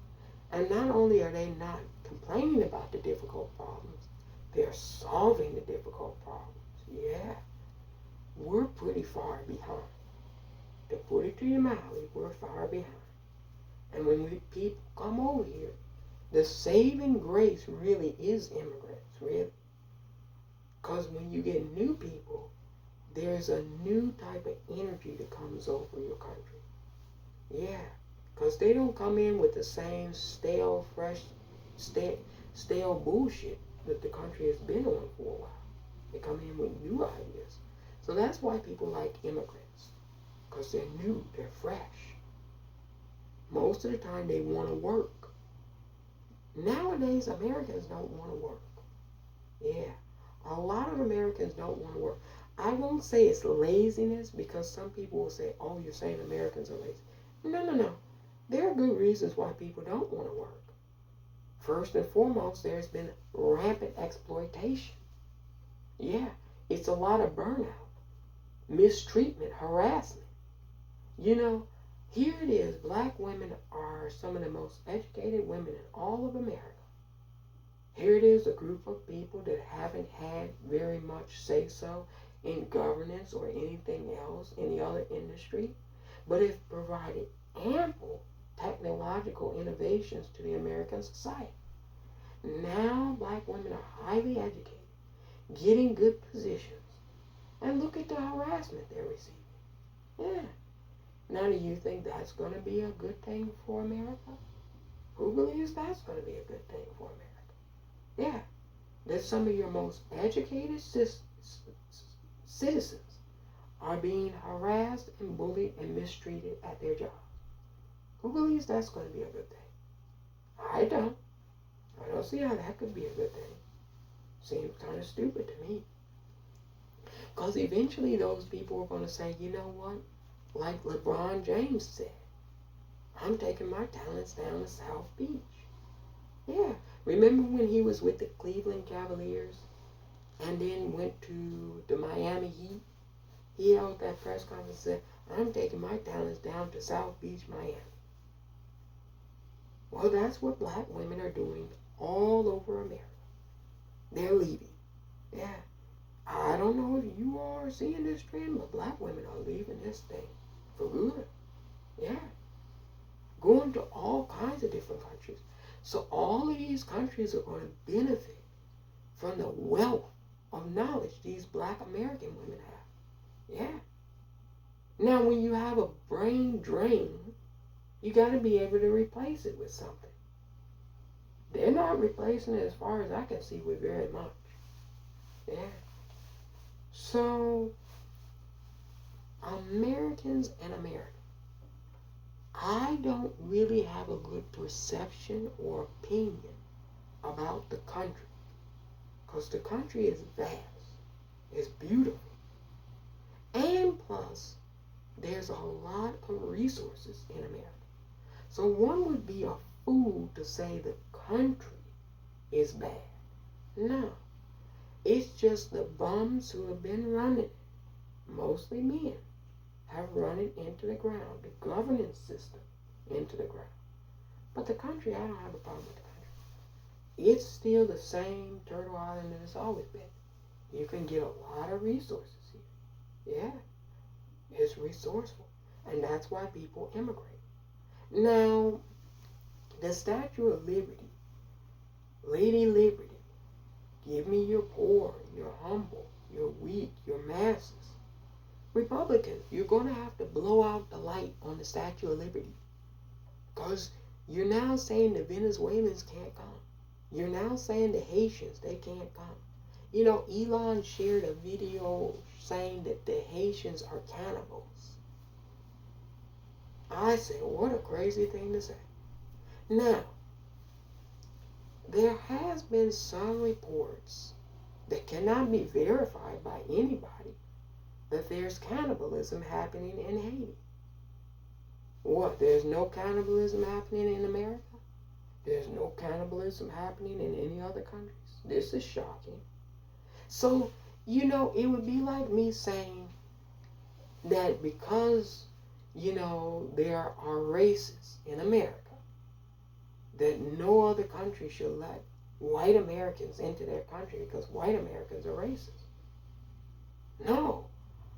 And not only are they not complaining about the difficult problems, they're solving the difficult problems. Yeah. We're pretty far behind. To put it to you mildly, we're far behind. And when people come over here, the saving grace really is immigrants, really. Because when you get new people, there's a new type of energy that comes over your country. Yeah. Because they don't come in with the same stale, fresh, stale bullshit that the country has been on for a while. They come in with new ideas. So that's why people like immigrants. Because they're new, they're fresh. Most of the time they want to work. Nowadays, Americans don't want to work. Yeah. A lot of Americans don't want to work. I won't say it's laziness because some people will say, oh, you're saying Americans are lazy. No. There are good reasons why people don't want to work. First and foremost, there's been rampant exploitation. Yeah, it's a lot of burnout, mistreatment, harassment. You know, here it is. Black women are some of the most educated women in all of America. Here it is, a group of people that haven't had very much say-so in governance or anything else, any other industry, but have provided ample technological innovations to the American society. Now black women are highly educated, getting good positions, and look at the harassment they're receiving. Yeah. Now, do you think that's going to be a good thing for America? Who believes that's going to be a good thing for America? Yeah. That some of your most educated citizens are being harassed and bullied and mistreated at their job. Who believes that's going to be a good thing? I don't. I don't see how that could be a good thing. Seems kind of stupid to me. Because eventually those people are going to say, you know what? Like LeBron James said, I'm taking my talents down to South Beach. Yeah. Remember when he was with the Cleveland Cavaliers and then went to the Miami Heat? He held that press conference and said, I'm taking my talents down to South Beach, Miami. Well, that's what black women are doing all over America. They're leaving. Yeah. I don't know if you are seeing this trend, but black women are leaving this thing for good. Yeah. Going to all kinds of different countries. So all of these countries are going to benefit from the wealth of knowledge these black American women have. Yeah. Now, when you have a brain drain, you got to be able to replace it with something. They're not replacing it, as far as I can see, with very much. Yeah. So, Americans and America, I don't really have a good perception or opinion about the country. Because the country is vast. It's beautiful. And plus, there's a lot of resources in America. So one would be a fool to say the country is bad. No. It's just the bums who have been running it, mostly men, have run it into the ground, the governance system into the ground. But the country, I don't have a problem with the country. It's still the same Turtle Island that it's always been. You can get a lot of resources here. Yeah. It's resourceful. And that's why people immigrate. Now, the Statue of Liberty, Lady Liberty, give me your poor, your humble, your weak, your masses. Republicans, you're going to have to blow out the light on the Statue of Liberty. Because you're now saying the Venezuelans can't come. You're now saying the Haitians, they can't come. You know, Elon shared a video saying that the Haitians are cannibals. I said, what a crazy thing to say. Now, there has been some reports that cannot be verified by anybody that there's cannibalism happening in Haiti. What, there's no cannibalism happening in America? There's no cannibalism happening in any other countries? This is shocking. So, you know, it would be like me saying that because, you know, there are races in America, that no other country should let white Americans into their country because white Americans are racist. No.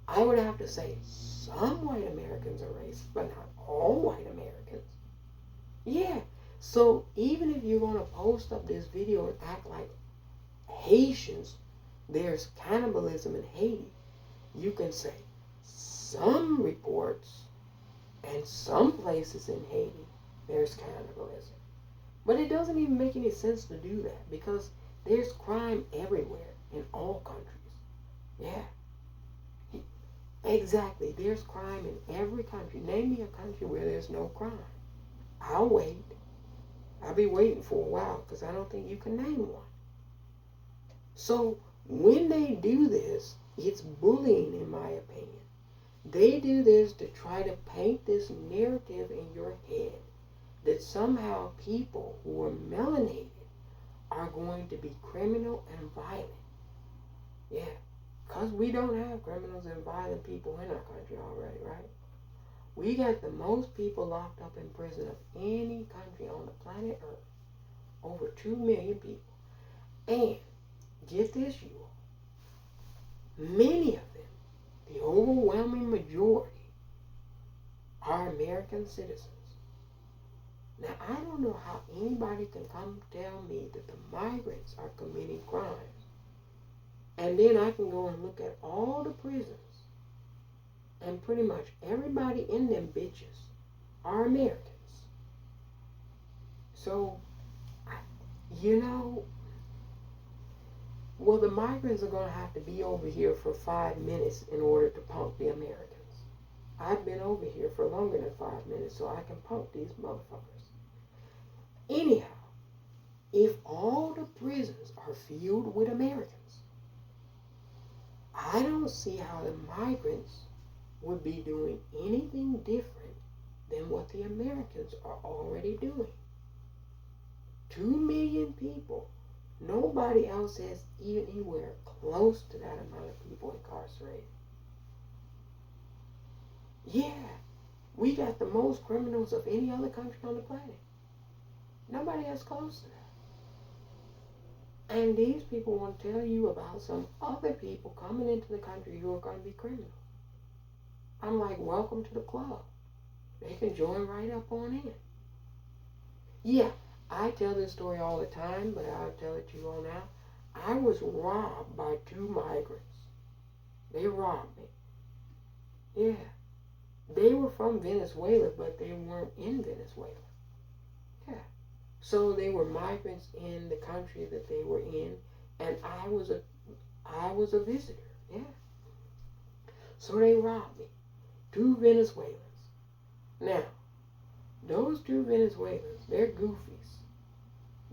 I would have to say some white Americans are racist, but not all white Americans. Yeah. So even if you're going to post up this video and act like Haitians, there's cannibalism in Haiti, you can say some reports and some places in Haiti, there's cannibalism. But it doesn't even make any sense to do that because there's crime everywhere in all countries. Yeah. Exactly. There's crime in every country. Name me a country where there's no crime. I'll wait. I'll be waiting for a while because I don't think you can name one. So when they do this, it's bullying in my opinion. They do this to try to paint this narrative in your head that somehow people who are melanated are going to be criminal and violent. Yeah. Because we don't have criminals and violent people in our country already, right? We got the most people locked up in prison of any country on the planet Earth. Over 2 million people. And, get this, you all. Many of them, the overwhelming majority, are American citizens. Now, I don't know how anybody can come tell me that the migrants are committing crimes. And then I can go and look at all the prisons, and pretty much everybody in them bitches are Americans. So, you know, well, the migrants are going to have to be over here for 5 minutes in order to punk the Americans. I've been over here for longer than 5 minutes, so I can punk these motherfuckers. Anyhow, if all the prisons are filled with Americans, I don't see how the migrants would be doing anything different than what the Americans are already doing. 2 million people. Nobody else has anywhere close to that amount of people incarcerated. Yeah, we got the most criminals of any other country on the planet. Nobody else close to that. And these people want to tell you about some other people coming into the country who are going to be criminals. I'm like, welcome to the club. They can join right up on in. Yeah, I tell this story all the time, but I'll tell it to you all now. I was robbed by 2 migrants. They robbed me. Yeah. They were from Venezuela, but they weren't in Venezuela. Yeah. So they were migrants in the country that they were in, and I was a visitor. Yeah. So they robbed me. 2 Venezuelans. Now, those 2 Venezuelans, they're goofies.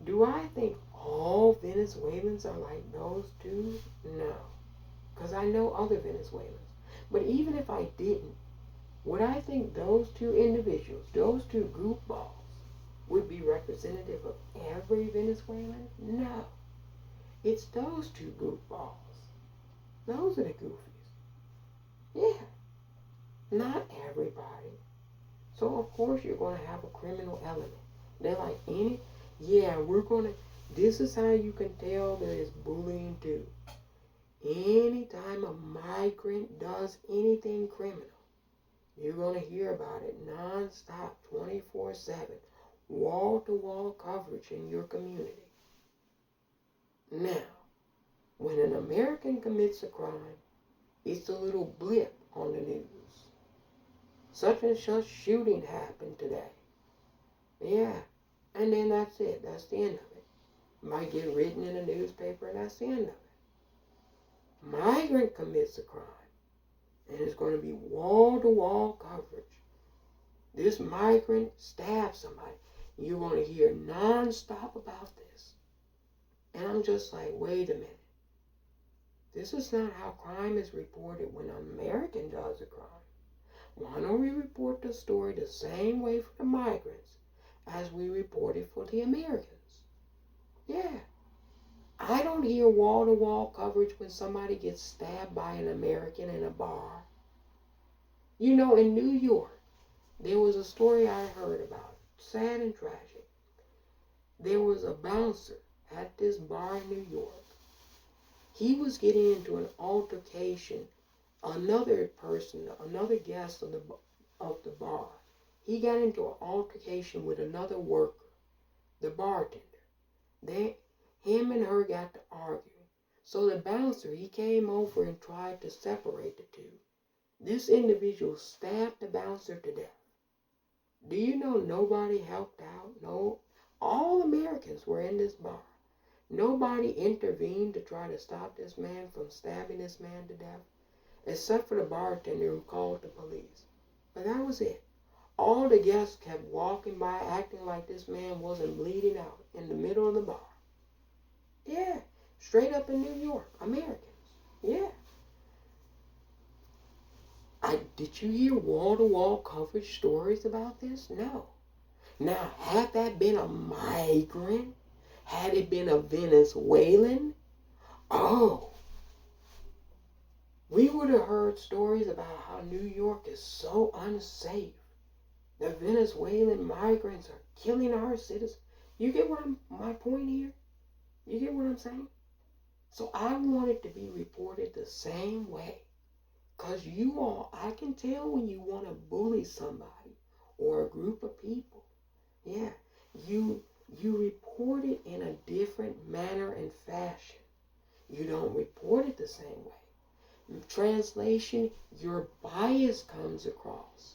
Do I think all Venezuelans are like those 2? No. Because I know other Venezuelans. But even if I didn't, would I think those 2 individuals, those 2 goofballs, would be representative of every Venezuelan? No. It's those 2 goofballs. Those are the goofies. Yeah. Not everybody. So of course you're going to have a criminal element. They're like, this is how you can tell that it's bullying too. Anytime a migrant does anything criminal, you're going to hear about it non-stop, 24/7, wall-to-wall coverage in your community. Now, when an American commits a crime, it's a little blip on the news. Such and such shooting happened today. Yeah, and then that's it. That's the end of it. Might get written in a newspaper, and that's the end of it. Migrant commits a crime, and it's going to be wall-to-wall coverage. This migrant stabbed somebody. You're going to hear non-stop about this. And I'm just like, wait a minute. This is not how crime is reported when an American does a crime. Why don't we report the story the same way for the migrants as we report it for the Americans? Yeah. I don't hear wall-to-wall coverage when somebody gets stabbed by an American in a bar. You know, in New York, there was a story I heard about, sad and tragic. There was a bouncer at this bar in New York. He was getting into an altercation. Another guest of the bar, he got into an altercation with another worker, the bartender. Him and her got to arguing. So the bouncer, he came over and tried to separate the 2. This individual stabbed the bouncer to death. Do you know nobody helped out? No. All Americans were in this bar. Nobody intervened to try to stop this man from stabbing this man to death, except for the bartender who called the police. But that was it. All the guests kept walking by acting like this man wasn't bleeding out in the middle of the bar. Yeah, straight up in New York, Americans. Yeah. Did you hear wall-to-wall coverage stories about this? No. Now, had that been a migrant? Had it been a Venezuelan? Oh, we would have heard stories about how New York is so unsafe. The Venezuelan migrants are killing our citizens. You get my point here? You get what I'm saying? So I want it to be reported the same way. Because you all, I can tell when you want to bully somebody or a group of people. Yeah. You report it in a different manner and fashion. You don't report it the same way. Translation, your bias comes across.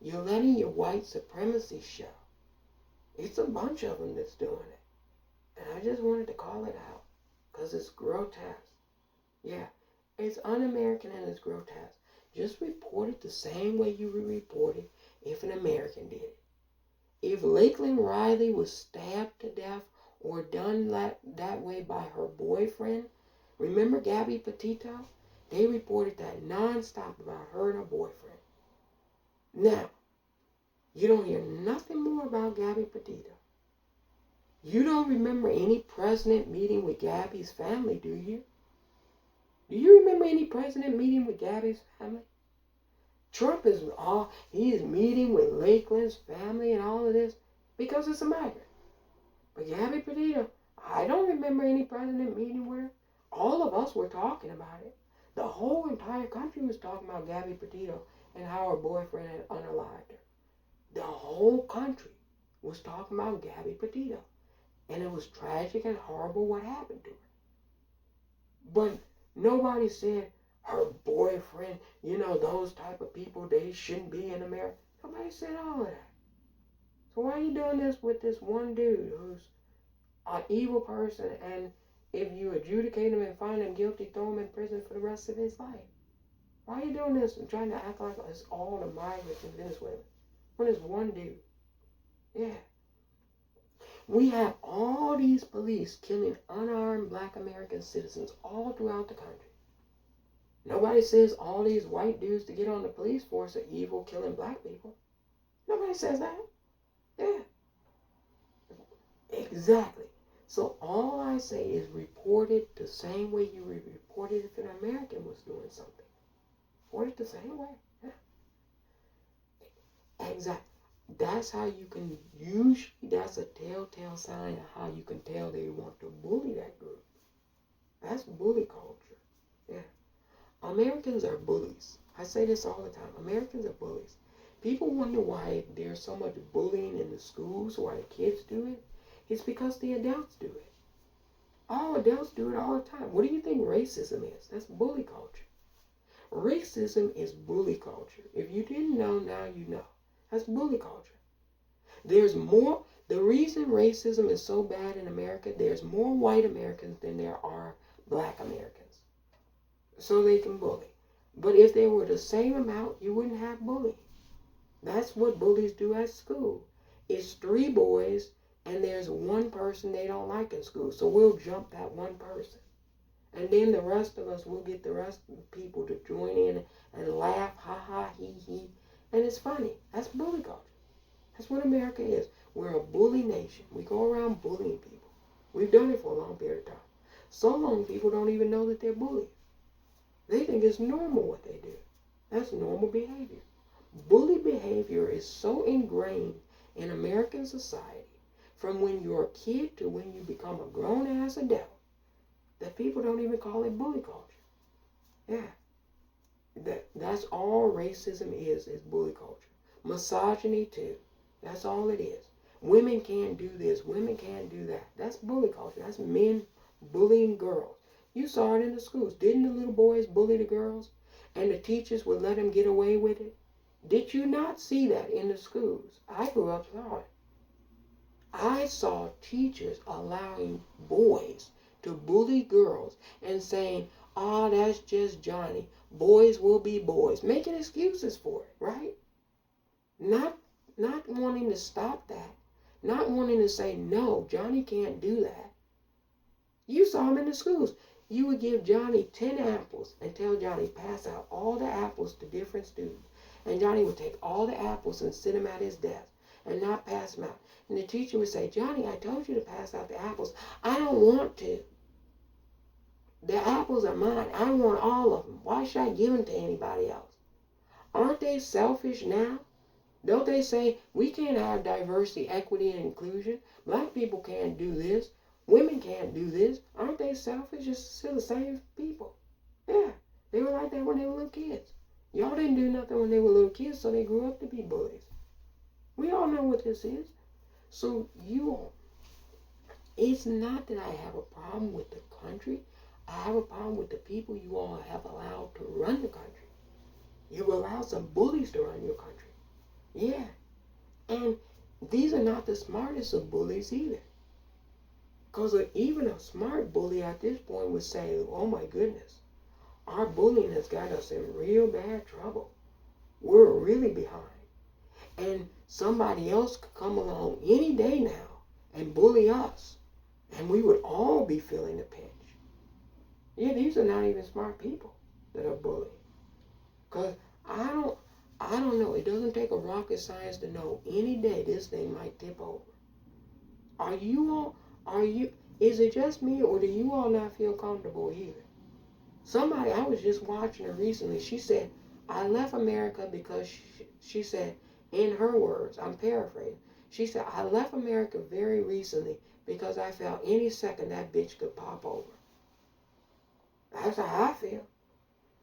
You're letting your white supremacy show. It's a bunch of them that's doing it. And I just wanted to call it out because it's grotesque. Yeah, it's un-American and it's grotesque. Just report it the same way you would report it if an American did it. If Lakeland Riley was stabbed to death or done that way by her boyfriend, remember Gabby Petito? They reported that nonstop about her and her boyfriend. Now, you don't hear nothing more about Gabby Petito. You don't remember any president meeting with Gabby's family, do you? Do you remember any president meeting with Gabby's family? Trump he's meeting with Lakeland's family and all of this because it's a migrant. But Gabby Petito, I don't remember any president meeting with her. All of us were talking about it. The whole entire country was talking about Gabby Petito and how her boyfriend had unalived her. The whole country was talking about Gabby Petito. And it was tragic and horrible what happened to her. But nobody said her boyfriend, those type of people, they shouldn't be in America. Nobody said all of that. So why are you doing this with this one dude who's an evil person, and if you adjudicate him and find him guilty, throw him in prison for the rest of his life? Why are you doing this and trying to act like it's all the migrants in Venezuela when it's one dude? Yeah. We have all these police killing unarmed black American citizens all throughout the country. Nobody says all these white dudes to get on the police force are evil, killing black people. Nobody says that. Yeah. Exactly. So all I say is report it the same way you would report it if an American was doing something. Report it the same way. Yeah. Exactly. That's how you can, usually that's a telltale sign of how you can tell they want to bully that group. That's bully culture. Yeah. Americans are bullies. I say this all the time. Americans are bullies. People wonder why there's so much bullying in the schools, why the kids do it. It's because the adults do it. All adults do it all the time. What do you think racism is? That's bully culture. Racism is bully culture. If you didn't know, now you know. That's bully culture. There's more, the reason racism is so bad in America, there's more white Americans than there are black Americans. So they can bully. But if there were the same amount, you wouldn't have bullying. That's what bullies do at school. It's 3 boys and there's one person they don't like in school. So we'll jump that one person. And then the rest of us will get the rest of the people to join in and laugh, ha ha, he he. And it's funny. That's bully culture. That's what America is. We're a bully nation. We go around bullying people. We've done it for a long period of time. So long people don't even know that they're bullies. They think it's normal what they do. That's normal behavior. Bully behavior is so ingrained in American society from when you're a kid to when you become a grown-ass adult that people don't even call it bully culture. Yeah. That's all racism is bully culture. Misogyny too. That's all it is. Women can't do this. Women can't do that. That's bully culture. That's men bullying girls. You saw it in the schools. Didn't the little boys bully the girls? And the teachers would let them get away with it? Did you not see that in the schools? I grew up saw it. I saw teachers allowing boys to bully girls and saying, "Oh, that's just Johnny. Boys will be boys." Making excuses for it, right? Not wanting to stop that. Not wanting to say, "No, Johnny can't do that." You saw him in the schools. You would give Johnny 10 apples and tell Johnny, pass out all the apples to different students. And Johnny would take all the apples and sit them at his desk and not pass them out. And the teacher would say, "Johnny, I told you to pass out the apples. I don't want to. The apples are mine. I want all of them. Why should I give them to anybody else?" Aren't they selfish now? Don't they say, we can't have diversity, equity, and inclusion? Black people can't do this. Women can't do this. Aren't they selfish? It's still the same people. Yeah, they were like that when they were little kids. Y'all didn't do nothing when they were little kids, so they grew up to be bullies. We all know what this is. So it's not that I have a problem with the country. I have a problem with the people you all have allowed to run the country. You've allowed some bullies to run your country. Yeah. And these are not the smartest of bullies either. Because even a smart bully at this point would say, oh my goodness, our bullying has got us in real bad trouble. We're really behind. And somebody else could come along any day now and bully us. And we would all be feeling the pinch. Yeah, these are not even smart people that are bullying. Because I don't know. It doesn't take a rocket science to know any day this thing might tip over. Is it just me, or do you all not feel comfortable either? Somebody, I was just watching her recently. She said, I left America because she said, in her words, I'm paraphrasing. She said, I left America very recently because I felt any second that bitch could pop over. That's how I feel.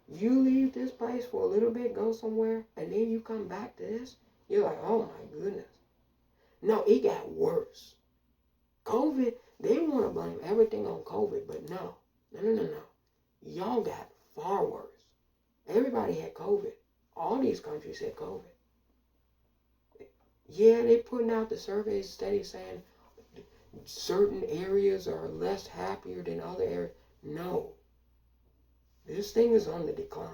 You leave this place for a little bit, go somewhere, and then you come back to this, you're like, oh my goodness. No, it got worse. COVID, they want to blame everything on COVID, but no. Y'all got far worse. Everybody had COVID. All these countries had COVID. Yeah, they putting out the surveys steady saying certain areas are less happier than other areas. No. This thing is on the decline.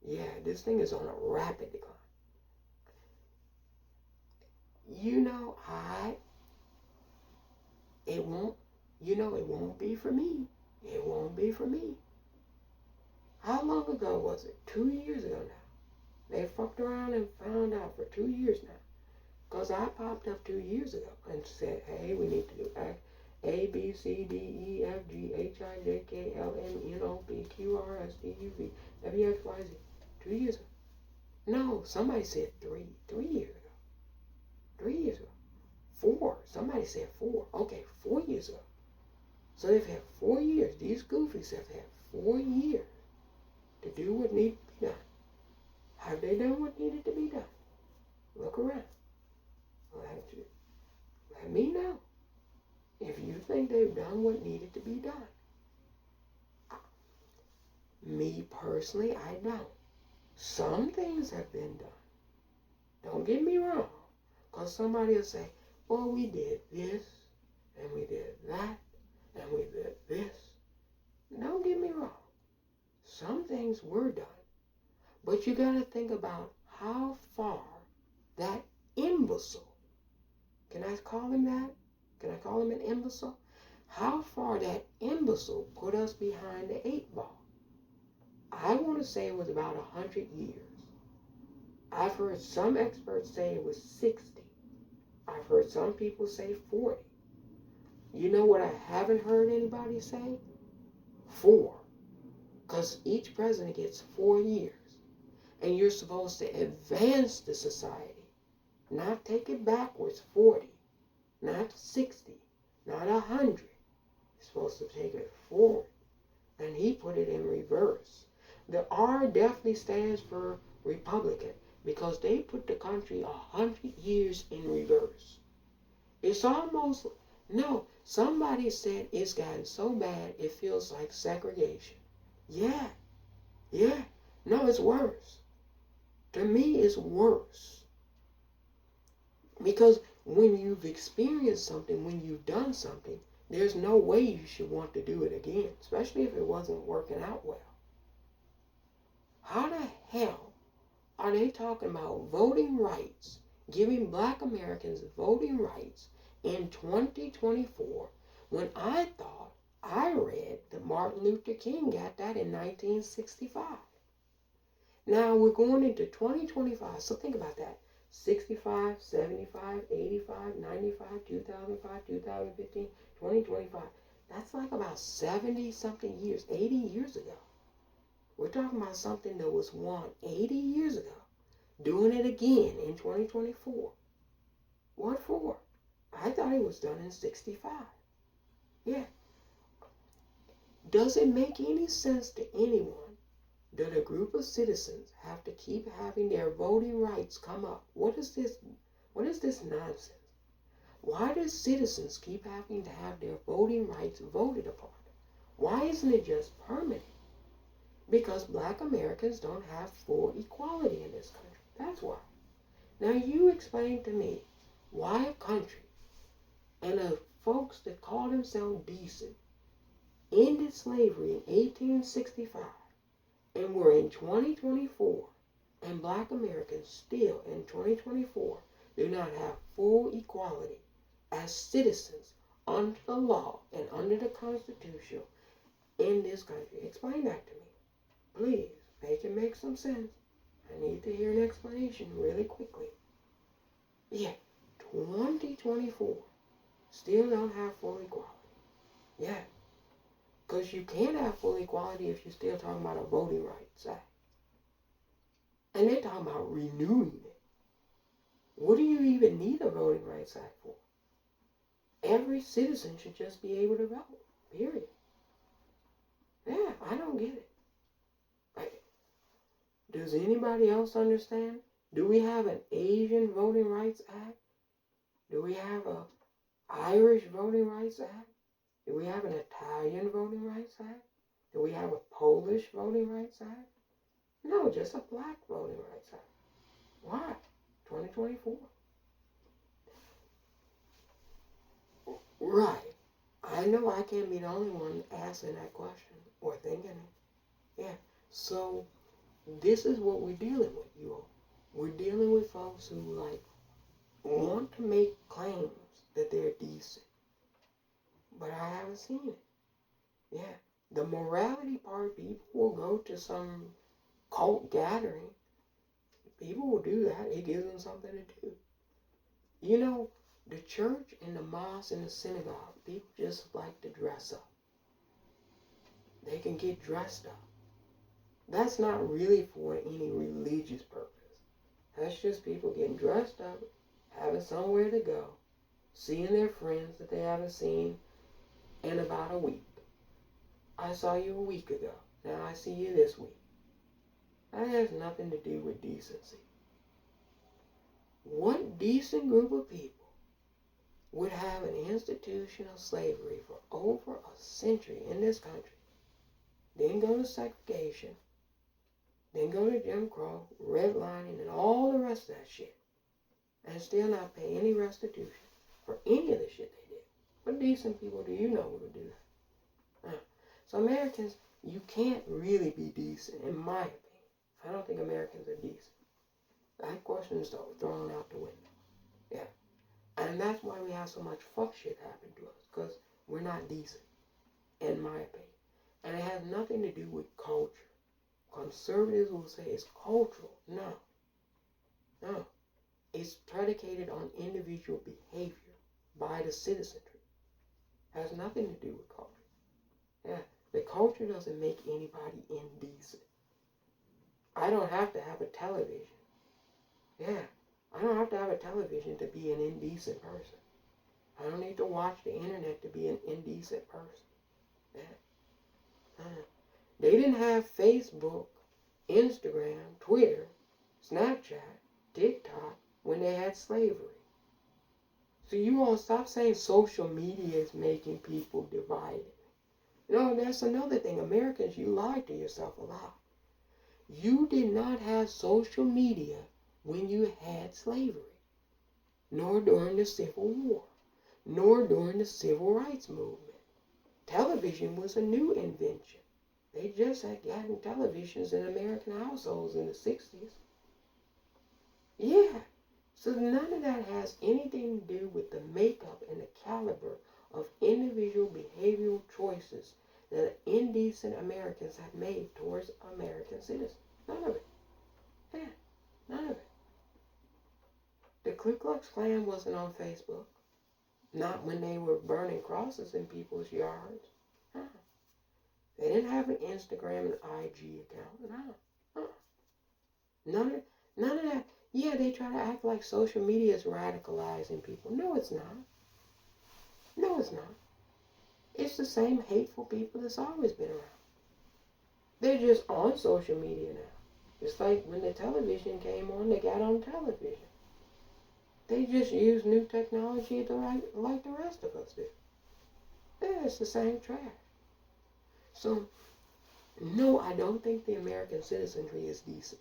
Yeah, this thing is on a rapid decline. It won't be for me. It won't be for me. How long ago was it? 2 years ago now. They fucked around and found out for 2 years now. Because I popped up 2 years ago and said, hey, we need to do A, B, C, D, E, F, G, H, I, J, K, L, M, N, O, P, Q, R, S, T, U, V, W, X, Y, Z. 2 years ago. No, somebody said 3. 3 years ago. 3 years ago. 4. Somebody said 4. Okay, 4 years ago. So they've had 4 years. These goofies have had 4 years to do what needed to be done. Have they done what needed to be done? Look around. Let me know if you think they've done what needed to be done. Me personally, I don't. Some things have been done. Don't get me wrong. Because somebody will say, well, we did this, and we did that, and we did this. Don't get me wrong. Some things were done. But you got to think about how far that imbecile, can I call him that? Can I call him an imbecile? How far that imbecile put us behind the 8 ball. I want to say it was about 100 years. I've heard some experts say it was 60. I've heard some people say 40. You know what I haven't heard anybody say? 4. Because each president gets 4 years. And you're supposed to advance the society, not take it backwards 40, not 60, not 100. You're supposed to take it forward. And he put it in reverse. The R definitely stands for Republican because they put the country 100 years in reverse. It's almost, no, somebody said it's gotten so bad it feels like segregation. Yeah. No, it's worse. To me, it's worse. Because when you've experienced something, when you've done something, there's no way you should want to do it again, especially if it wasn't working out well. How the hell are they talking about voting rights, giving black Americans voting rights in 2024 when I read that Martin Luther King got that in 1965? Now we're going into 2025, so think about that. 65, 75, 85, 95, 2005, 2015, 2025. That's like about 70-something years, 80 years ago. We're talking about something that was won 80 years ago, doing it again in 2024. What for? I thought it was done in 65. Yeah. Does it make any sense to anyone that a group of citizens have to keep having their voting rights come up? What is this nonsense? Why do citizens keep having to have their voting rights voted upon? Why isn't it just permanent? Because black Americans don't have full equality in this country. That's why. Now you explain to me why a country and the folks that call themselves decent ended slavery in 1865 and we're in 2024 and black Americans still in 2024 do not have full equality as citizens under the law and under the Constitution in this country. Explain that to me. Please, make it make some sense. I need to hear an explanation really quickly. Yeah, 2024 still don't have full equality. Yeah, because you can't have full equality if you're still talking about a Voting Rights Act. And they're talking about renewing it. What do you even need a Voting Rights Act for? Every citizen should just be able to vote, period. Yeah, I don't get it. Does anybody else understand? Do we have an Asian Voting Rights Act? Do we have a Irish Voting Rights Act? Do we have an Italian Voting Rights Act? Do we have a Polish Voting Rights Act? No, just a black Voting Rights Act. Why? 2024. Right. I know I can't be the only one asking that question or thinking it. Yeah. So this is what we're dealing with, you all. We're dealing with folks who want to make claims that they're decent. But I haven't seen it. Yeah. The morality part, people will go to some cult gathering. People will do that. It gives them something to do. You know, the church and the mosque and the synagogue, people just like to dress up. They can get dressed up. That's not really for any religious purpose. That's just people getting dressed up, having somewhere to go, seeing their friends that they haven't seen in about a week. I saw you a week ago. Now I see you this week. That has nothing to do with decency. What decent group of people would have an institution of slavery for over a century in this country, then go to segregation, then go to Jim Crow, redlining, and all the rest of that shit, and still not pay any restitution for any of the shit they did? What decent people do you know who would do that? So Americans, you can't really be decent, in my opinion. I don't think Americans are decent. That question is thrown out the window. Yeah. And that's why we have so much fuck shit happen to us, because we're not decent, in my opinion. And it has nothing to do with culture. Conservatives will say it's cultural. No. No. It's predicated on individual behavior by the citizenry. It has nothing to do with culture. Yeah. The culture doesn't make anybody indecent. I don't have to have a television. Yeah. I don't have to have a television to be an indecent person. I don't need to watch the internet to be an indecent person. Yeah. They didn't have Facebook, Instagram, Twitter, Snapchat, TikTok when they had slavery. So you all stop saying social media is making people divided. No, that's another thing. Americans, you lied to yourself a lot. You did not have social media when you had slavery, nor during the Civil War, nor during the Civil Rights Movement. Television was a new invention. They just had gotten televisions in American households in the 60s. Yeah, so none of that has anything to do with the makeup and the caliber of individual behavioral choices that indecent Americans have made towards American citizens. None of it. Yeah, none of it. The Ku Klux Klan wasn't on Facebook. Not when they were burning crosses in people's yards. No. They didn't have an Instagram and IG account. No. None of that. Yeah, they try to act like social media is radicalizing people. No, it's not. No, it's not. It's the same hateful people that's always been around. They're just on social media now. It's like when the television came on, they got on television. They just use new technology like the rest of us do. Yeah, it's the same trash. So, no, I don't think the American citizenry is decent.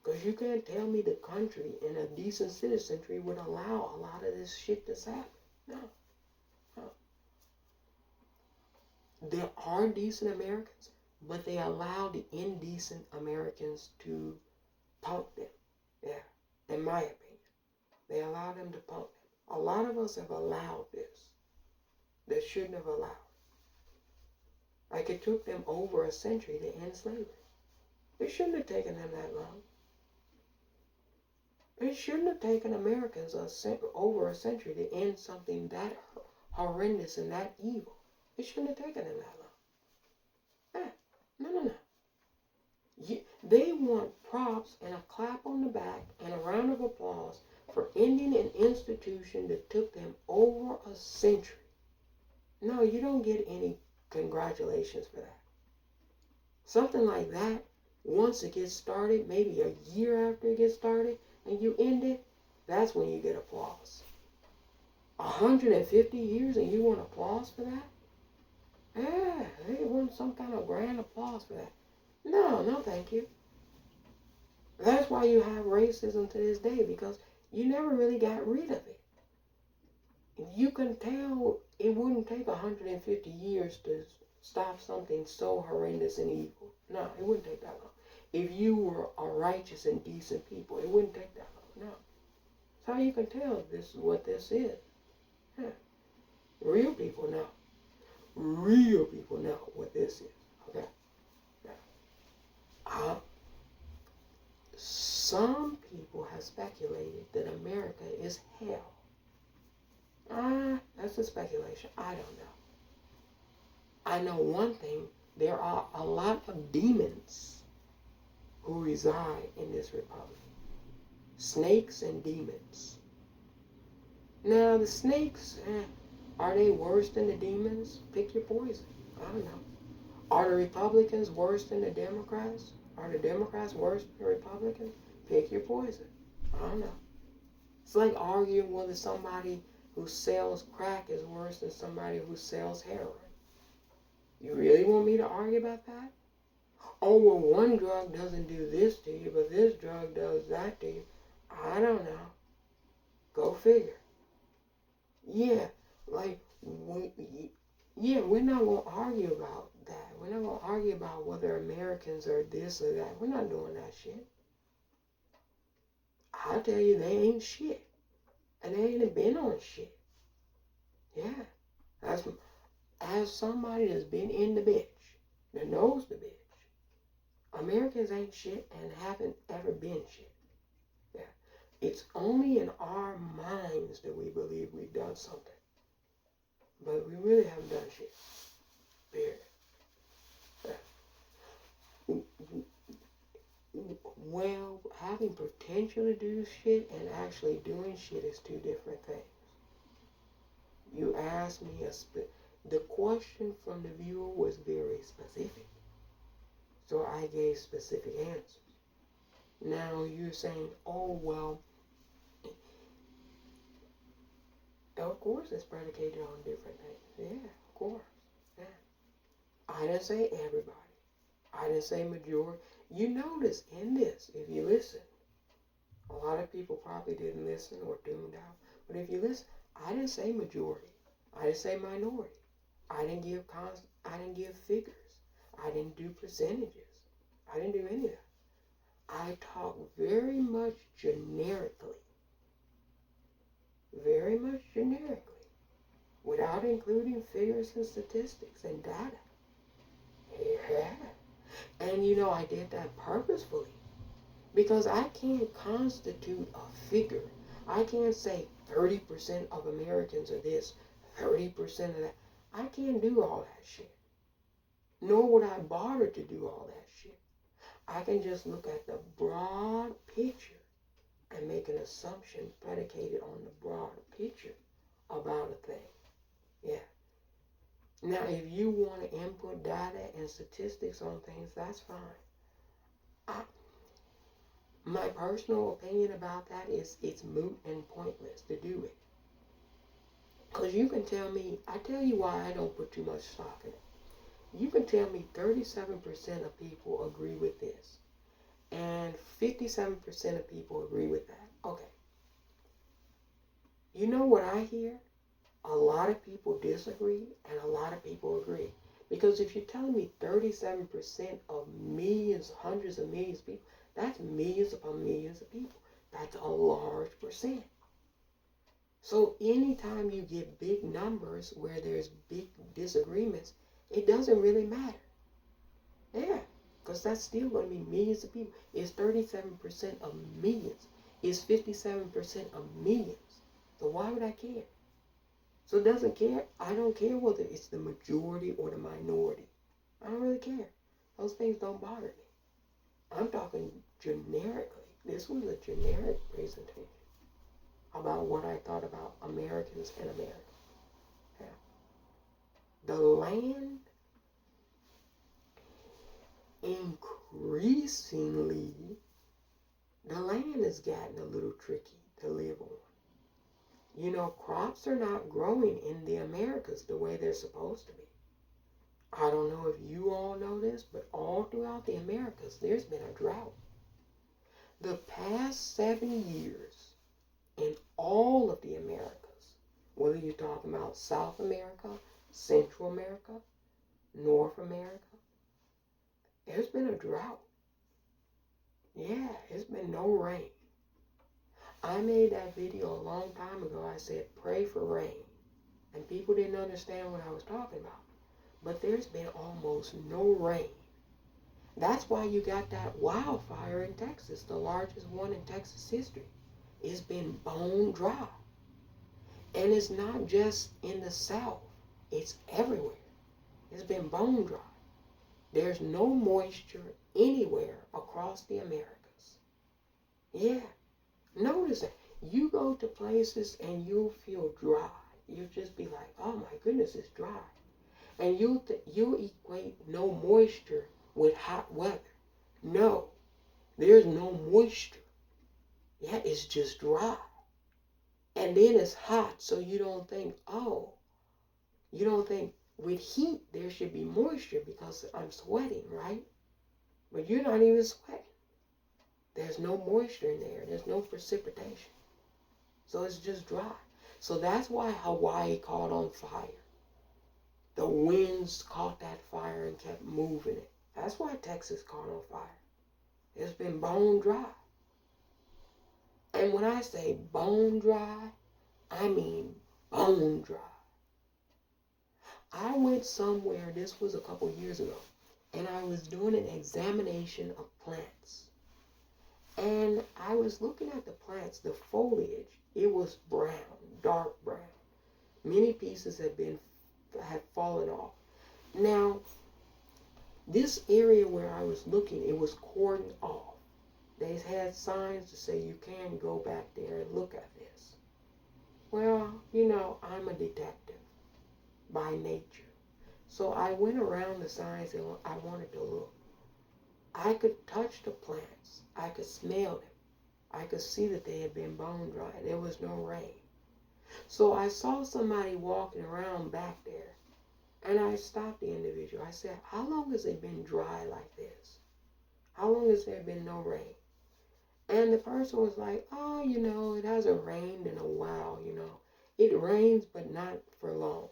Because you can't tell me the country in a decent citizenry would allow a lot of this shit to happen. No. No. There are decent Americans, but they allow the indecent Americans to punk them. Yeah, in my opinion. They allow them to punk them. A lot of us have allowed this. That shouldn't have allowed. Like it took them over a century to end slavery. It shouldn't have taken them that long. It shouldn't have taken Americans over a century to end something that horrendous and that evil. It shouldn't have taken them that long. No. They want props and a clap on the back and a round of applause for ending an institution that took them over a century. No, you don't get any congratulations for that. Something like that, once it gets started, maybe a year after it gets started, and you end it, that's when you get applause. 150 years and you want applause for that? Yeah, they want some kind of grand applause for that. No, thank you. That's why you have racism to this day, because you never really got rid of it. You can tell it wouldn't take 150 years to stop something so horrendous and evil. No, it wouldn't take that long. If you were a righteous and decent people, it wouldn't take that long. No. That's how you can tell this is what this is. Yeah. Real people know. Real people know what this is. Okay? Yeah. Some people have speculated that America is hell. That's a speculation. I don't know. I know one thing. There are a lot of demons who reside in this republic. Snakes and demons. Now, the snakes, are they worse than the demons? Pick your poison. I don't know. Are the Republicans worse than the Democrats? Are the Democrats worse than the Republicans? Pick your poison. I don't know. It's like arguing whether somebody who sells crack is worse than somebody who sells heroin. You really want me to argue about that? Oh, well, one drug doesn't do this to you, but this drug does that to you. I don't know. Go figure. Yeah, like, we're not going to argue about that. We're not going to argue about whether Americans are this or that. We're not doing that shit. I'll tell you, they ain't shit. And they ain't been on shit. Yeah. As somebody that's been in the bitch, that knows the bitch, Americans ain't shit and haven't ever been shit. Yeah. It's only in our minds that we believe we've done something. But we really haven't done shit. Period. Well, having potential to do shit and actually doing shit is two different things. You asked me the question from the viewer was very specific. So I gave specific answers. Now you're saying, oh, well, of course it's predicated on different things. Yeah, of course. Yeah. I didn't say everybody. I didn't say majority. You notice in this, if you listen, a lot of people probably didn't listen or tuned out. But if you listen, I didn't say majority. I didn't say minority. I didn't give figures. I didn't do percentages. I didn't do any of that. I talk very much generically. Very much generically. Without including figures and statistics and data. Yeah. And I did that purposefully. Because I can't constitute a figure. I can't say 30% of Americans are this, 30% of that. I can't do all that shit. Nor would I bother to do all that shit. I can just look at the broad picture and make an assumption predicated on the broad picture about a thing. Yeah. Now, if you want to input data and statistics on things, that's fine. My personal opinion about that is it's moot and pointless to do it. Because you can tell me, I tell you why I don't put too much stock in it. You can tell me 37% of people agree with this, and 57% of people agree with that. Okay. You know what I hear? A lot of people disagree, and a lot of people agree. Because if you're telling me 37% of millions, hundreds of millions of people, that's millions upon millions of people. That's a large percent. So anytime you get big numbers where there's big disagreements, it doesn't really matter. Yeah, because that's still going to be millions of people. It's 37% of millions. It's 57% of millions. So why would I care? So it doesn't care. I don't care whether it's the majority or the minority. I don't really care. Those things don't bother me. I'm talking generically. This was a generic presentation about what I thought about Americans and America. Yeah. The land increasingly, the land has gotten a little tricky to live on. You know, crops are not growing in the Americas the way they're supposed to be. I don't know if you all know this, but all throughout the Americas, there's been a drought. The past 7 years in all of the Americas, whether you're talking about South America, Central America, North America, there's been a drought. Yeah, it's been no rain. I made that video a long time ago. I said, pray for rain. And people didn't understand what I was talking about. But there's been almost no rain. That's why you got that wildfire in Texas, the largest one in Texas history. It's been bone dry. And it's not just in the South. It's everywhere. It's been bone dry. There's no moisture anywhere across the Americas. Yeah. Notice that. You go to places and you'll feel dry. You'll just be like, oh my goodness, it's dry. And you'll equate no moisture with hot weather. No, there's no moisture. Yeah, it's just dry. And then it's hot, so you don't think, with heat there should be moisture because I'm sweating, right? But you're not even sweating. There's no moisture in there. There's no precipitation. So it's just dry. So that's why Hawaii caught on fire. The winds caught that fire and kept moving it. That's why Texas caught on fire. It's been bone dry. And when I say bone dry, I mean bone dry. I went somewhere, this was a couple years ago, and I was doing an examination of plants. And I was looking at the plants, the foliage, it was brown, dark brown. Many pieces had fallen off. Now, this area where I was looking, it was cordoned off. They had signs to say you can go back there and look at this. Well, you know, I'm a detective by nature. So I went around the signs and I wanted to look. I could touch the plants. I could smell them. I could see that they had been bone dry. There was no rain. So I saw somebody walking around back there. And I stopped the individual. I said, how long has it been dry like this? How long has there been no rain? And the person was like, oh, you know, it hasn't rained in a while, you know. It rains, but not for long.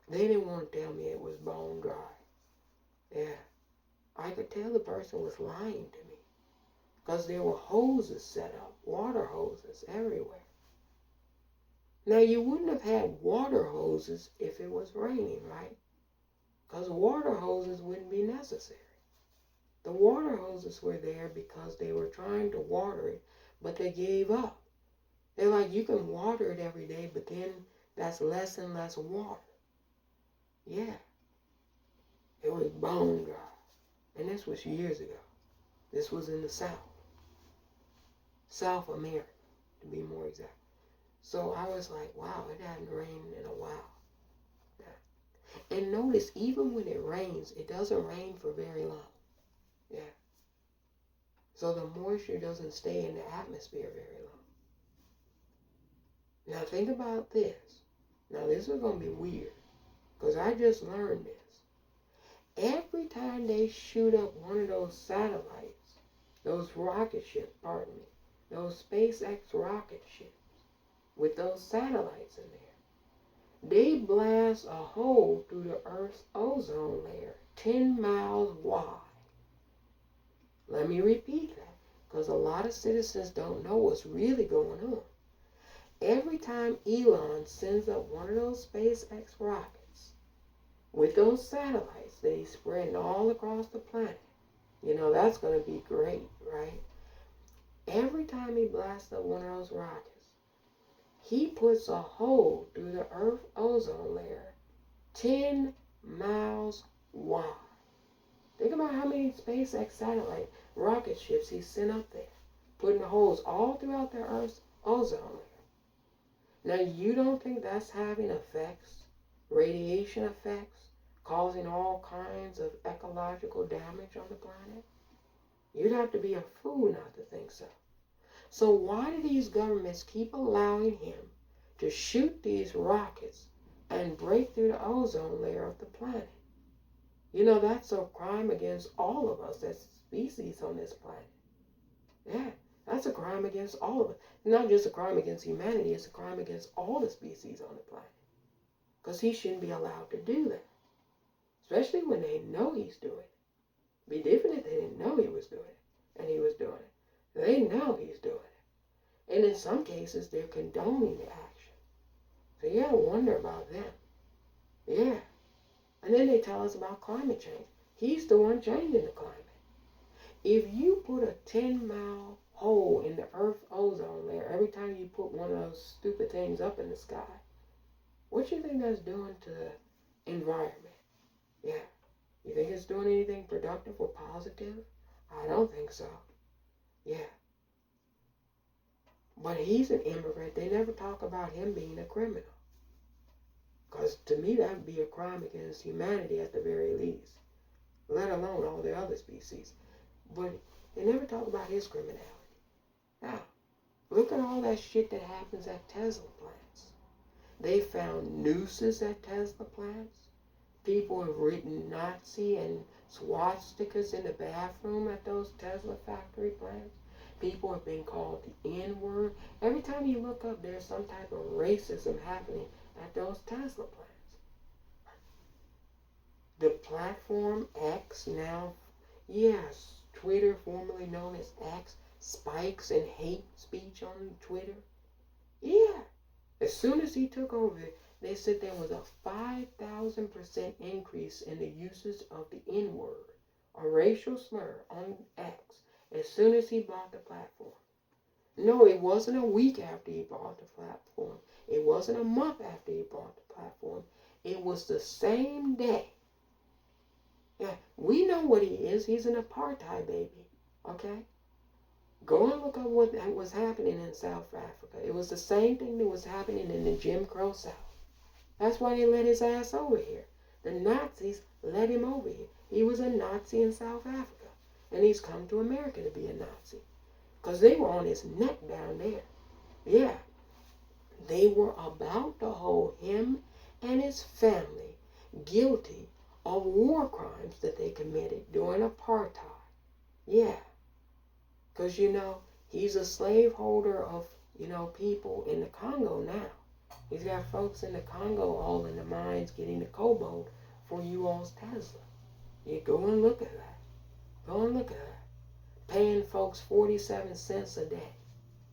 They didn't want to tell me it was bone dry. Yeah. I could tell the person was lying to me. Because there were hoses set up, water hoses everywhere. Now, you wouldn't have had water hoses if it was raining, right? Because water hoses wouldn't be necessary. The water hoses were there because they were trying to water it, but they gave up. They're like, you can water it every day, but then that's less and less water. Yeah. It was bone dry. And this was years ago. This was in the South. South America, to be more exact. So I was like, wow, it hadn't rained in a while. Yeah. And notice, even when it rains, it doesn't rain for very long. Yeah. so the moisture doesn't stay in the atmosphere very long. Now think about this. Now this is going to be weird, because I just learned this. Every time they shoot up one of those satellites, those rocket ships, those SpaceX rocket ships, with those satellites in there, they blast a hole through the Earth's ozone layer 10 miles wide. Let me repeat that, because a lot of citizens don't know what's really going on. Every time Elon sends up one of those SpaceX rockets with those satellites that he's spreading all across the planet, that's going to be great, right? Every time he blasts up one of those rockets, he puts a hole through the Earth's ozone layer 10 miles wide. Think about how many SpaceX satellite rocket ships he sent up there, putting holes all throughout the Earth's ozone layer. Now, you don't think that's having effects, radiation effects, causing all kinds of ecological damage on the planet? You'd have to be a fool not to think so. So why do these governments keep allowing him to shoot these rockets and break through the ozone layer of the planet? That's a crime against all of us as species on this planet. Yeah, that's a crime against all of us. Not just a crime against humanity, it's a crime against all the species on the planet. Because he shouldn't be allowed to do that. Especially when they know he's doing it. It'd be different if they didn't know he was doing it, and he was doing it. They know he's doing it. And in some cases, they're condoning the action. So you gotta wonder about them. Yeah. And then they tell us about climate change. He's the one changing the climate. If you put a 10-mile hole in the Earth's ozone layer every time you put one of those stupid things up in the sky, what you think that's doing to the environment? Yeah. You think it's doing anything productive or positive? I don't think so. Yeah. But he's an immigrant. They never talk about him being a criminal. Because to me, that would be a crime against humanity at the very least. Let alone all the other species. But they never talk about his criminality. Now, look at all that shit that happens at Tesla plants. They found nooses at Tesla plants. People have written Nazi and swastikas in the bathroom at those Tesla factory plants. People have been called the N-word. Every time you look up, there's some type of racism happening at those Tesla plants. The platform X now, yes, Twitter, formerly known as X, spikes in hate speech on Twitter. Yeah. As soon as he took over, they said there was a 5,000% increase in the usage of the N-word, a racial slur, on X, as soon as he bought the platform. No, it wasn't a week after he bought the platform. It wasn't a month after he bought the platform. It was the same day. Yeah, we know what he is. He's an apartheid baby, okay? Go and look up what was happening in South Africa. It was the same thing that was happening in the Jim Crow South. That's why they let his ass over here. The Nazis let him over here. He was a Nazi in South Africa. And he's come to America to be a Nazi. Because they were on his neck down there. Yeah. They were about to hold him and his family guilty of war crimes that they committed during apartheid. Yeah. Because, he's a slaveholder of, people in the Congo now. He's got folks in the Congo all in the mines getting the cobalt for you all's Tesla. You go and look at that. Go and look at that. Paying folks 47 cents a day.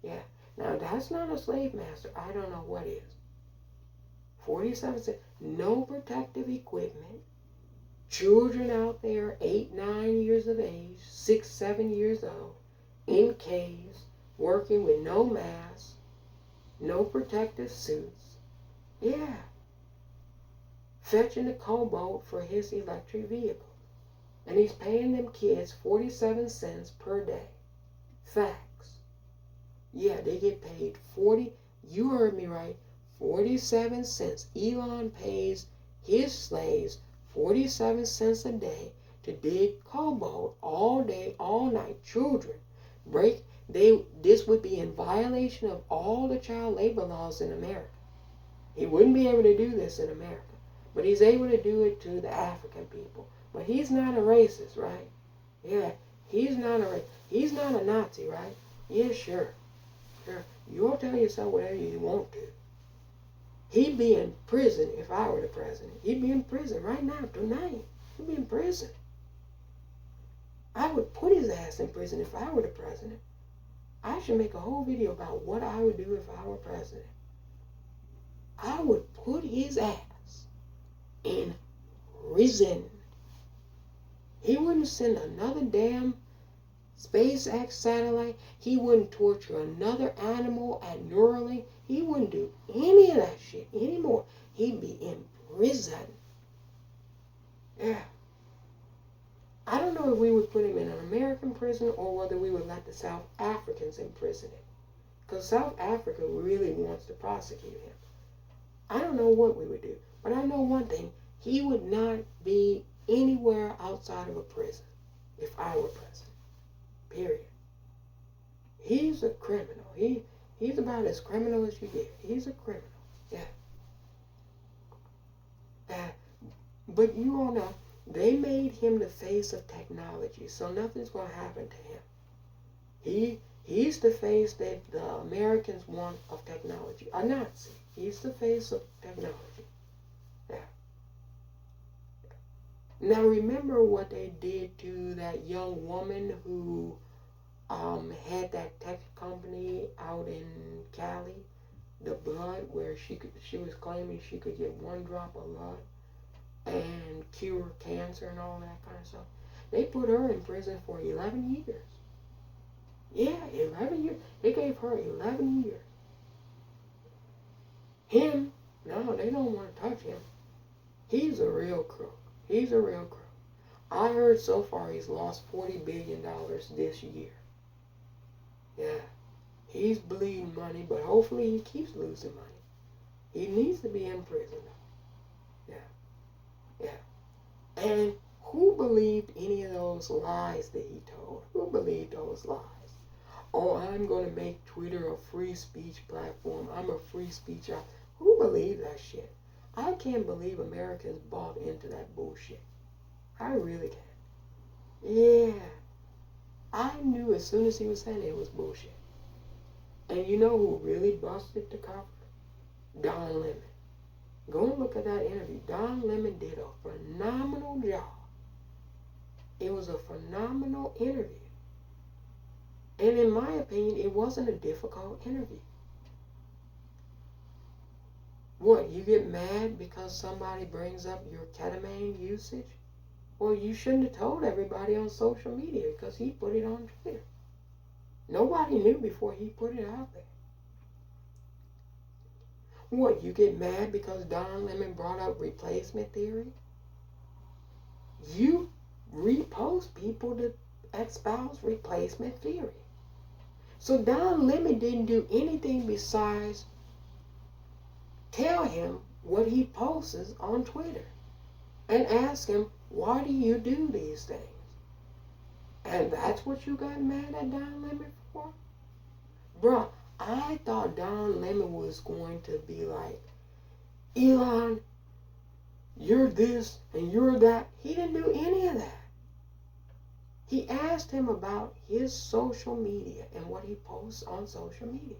Yeah. Now, that's not a slave master. I don't know what is. 47 cents. No protective equipment. Children out there, 8, 9 years of age, 6, 7 years old, in caves, working with no masks, no protective suits. Yeah. Fetching the cobalt for his electric vehicle. And he's paying them kids 47 cents per day. Facts. Yeah, they get paid you heard me right, 47 cents. Elon pays his slaves 47 cents a day to dig cobalt all day, all night. Children This would be in violation of all the child labor laws in America. He wouldn't be able to do this in America, but he's able to do it to the African people. But he's not a racist, right? Yeah, he's not a Nazi, right? Yeah, sure. You'll tell yourself whatever you want to. He'd be in prison if I were the president. He'd be in prison right now, tonight. He'd be in prison. I would put his ass in prison if I were the president. I should make a whole video about what I would do if I were president. I would put his ass in prison. He wouldn't send another damn SpaceX satellite. He wouldn't torture another animal at Neuralink. He wouldn't do any of that shit anymore. He'd be in prison. Yeah. I don't know if we would put him in an American prison or whether we would let the South Africans imprison him. Because South Africa really wants to prosecute him. I don't know what we would do. But I know one thing. He would not be anywhere outside of a prison if I were president. Period. He's a criminal. He's about as criminal as you get. He's a criminal. Yeah. But you all know, they made him the face of technology, so nothing's going to happen to him. He's the face that the Americans want of technology. A Nazi. He's the face of technology. Yeah. Now remember what they did to that young woman who had that tech company out in Cali, the blood, where she was claiming she could get one drop of blood and cure cancer and all that kind of stuff. They put her in prison for 11 years. Yeah, 11 years. They gave her 11 years. Him, no, they don't want to touch him. He's a real crook. He's a real crook. I heard so far he's lost $40 billion this year. Yeah, he's bleeding money, but hopefully he keeps losing money. He needs to be in prison, though. Yeah. And who believed any of those lies that he told? Who believed those lies? Oh, I'm going to make Twitter a free speech platform. I'm a free speech. Who believed that shit? I can't believe Americans bought into that bullshit. I really can't. Yeah. I knew as soon as he was saying it was bullshit. And you know who really busted the cover? Don Lemon. Go and look at that interview. Don Lemon did a phenomenal job. It was a phenomenal interview. And in my opinion, it wasn't a difficult interview. What, you get mad because somebody brings up your ketamine usage? Well, you shouldn't have told everybody on social media because he put it on Twitter. Nobody knew before he put it out there. What, you get mad because Don Lemon brought up replacement theory? You repost people to espouse replacement theory. So Don Lemon didn't do anything besides tell him what he posts on Twitter and ask him, why do you do these things? And that's what you got mad at Don Lemon for? Bruh, I thought Don Lemon was going to be like, Elon, you're this and you're that. He didn't do any of that. He asked him about his social media and what he posts on social media.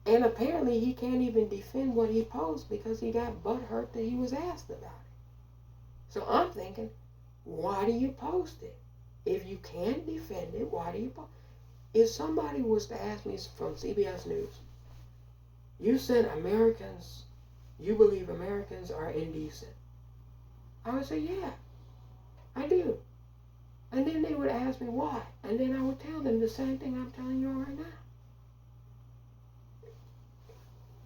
And apparently he can't even defend what he posts because he got butthurt that he was asked about it. So I'm thinking, why do you post it? If you can't defend it, why do you post it? If somebody was to ask me from CBS News, you said Americans, you believe Americans are indecent. I would say, yeah, I do. And then they would ask me why. And then I would tell them the same thing I'm telling you right now.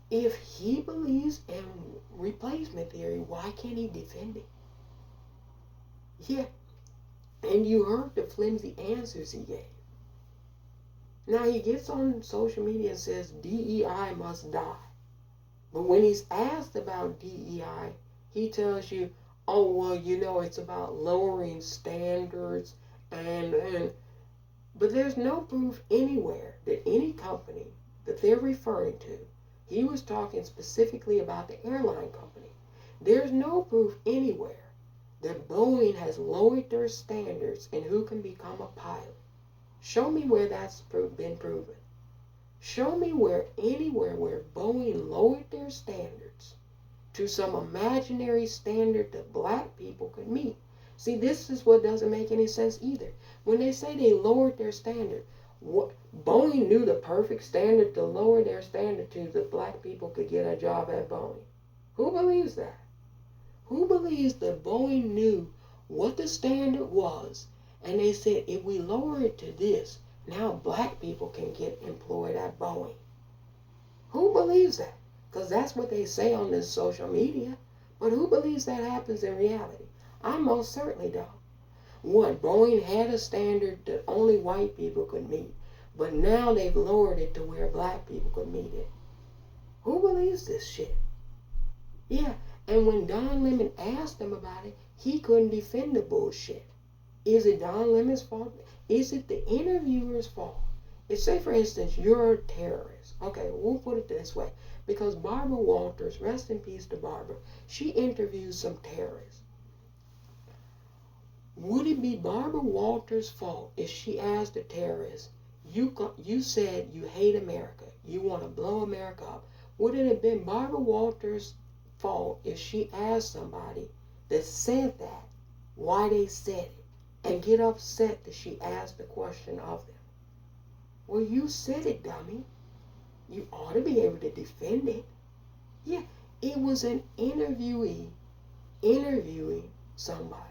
If he believes in replacement theory, why can't he defend it? Yeah. And you heard the flimsy answers he gave. Now he gets on social media and says DEI must die. But when he's asked about DEI, he tells you, oh, well, you know, it's about lowering standards and But there's no proof anywhere that any company that they're referring to, he was talking specifically about the airline company. There's no proof anywhere that Boeing has lowered their standards in who can become a pilot. Show me where that's been proven. Show me where anywhere where Boeing lowered their standards to some imaginary standard that black people could meet. See, this is what doesn't make any sense either. When they say they lowered their standard, what, Boeing knew the perfect standard to lower their standard to that black people could get a job at Boeing. Who believes that? Who believes that Boeing knew what the standard was and they said if we lower it to this, now black people can get employed at Boeing? Who believes that? Because that's what they say on this social media. But who believes that happens in reality? I most certainly don't. What, Boeing had a standard that only white people could meet, but now they've lowered it to where black people could meet it. Who believes this shit? Yeah, and when Don Lemon asked him about it, he couldn't defend the bullshit. Is it Don Lemon's fault? Is it the interviewer's fault? If, say, for instance, you're a terrorist. Okay, we'll put it this way. Because Barbara Walters, rest in peace to Barbara, she interviewed some terrorists. Would it be Barbara Walters' fault if she asked the terrorist, you said you hate America, you want to blow America up? Would it have been Barbara Walters' fault if she asked somebody that said that, why they said it, and get upset that she asked the question of them? Well, you said it, dummy. You ought to be able to defend it. Yeah, it was an interviewee interviewing somebody.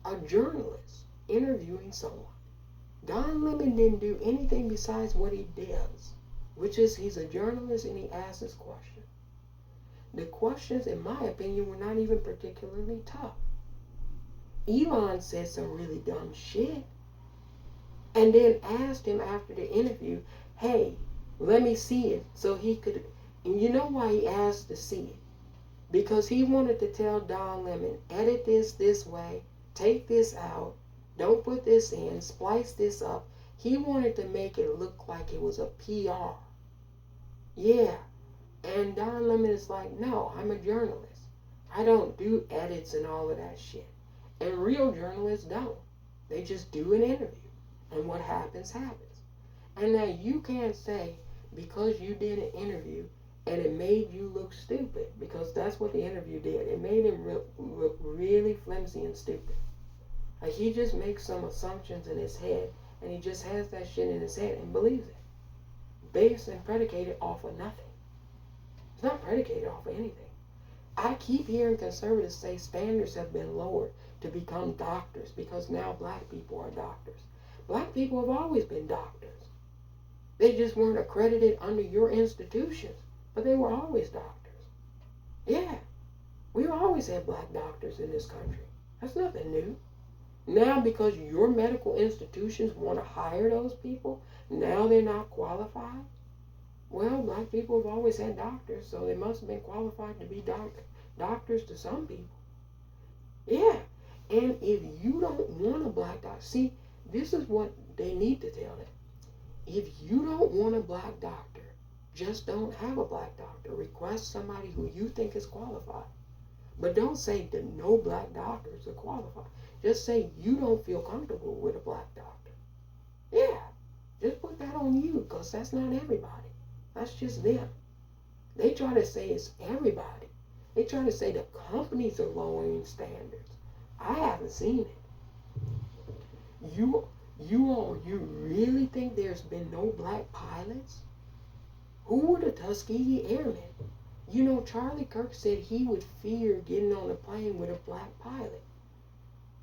A journalist interviewing someone. Don Lemon didn't do anything besides what he does, which is he's a journalist and he asks his question. The questions, in my opinion, were not even particularly tough. Elon said some really dumb shit and then asked him after the interview, hey, let me see it so he could, and you know why he asked to see it? Because he wanted to tell Don Lemon, edit this way, take this out, don't put this in, splice this up. He wanted to make it look like it was a PR. Yeah. And Don Lemon is like, no, I'm a journalist. I don't do edits and all of that shit. And real journalists don't. They just do an interview. And what happens, happens. And now you can't say, because you did an interview and it made you look stupid, because that's what the interview did. It made him look really flimsy and stupid. Like he just makes some assumptions in his head and he just has that shit in his head and believes it. Based and predicated off of nothing. It's not predicated off of anything. I keep hearing conservatives say standards have been lowered to become doctors because now black people are doctors. Black people have always been doctors. They just weren't accredited under your institutions, but they were always doctors. Yeah, we always had black doctors in this country. That's nothing new. Now because your medical institutions want to hire those people, now they're not qualified? Well, black people have always had doctors, so they must have been qualified to be doctors to some people. Yeah, and if you don't want a black doctor, see, this is what they need to tell them. If you don't want a black doctor, just don't have a black doctor. Request somebody who you think is qualified. But don't say that no black doctors are qualified. Just say you don't feel comfortable with a black doctor. Yeah, just put that on you, because that's not everybody. That's just them. They try to say it's everybody. They try to say the companies are lowering standards. I haven't seen it. You really think there's been no black pilots? Who were the Tuskegee Airmen? You know, Charlie Kirk said he would fear getting on a plane with a black pilot.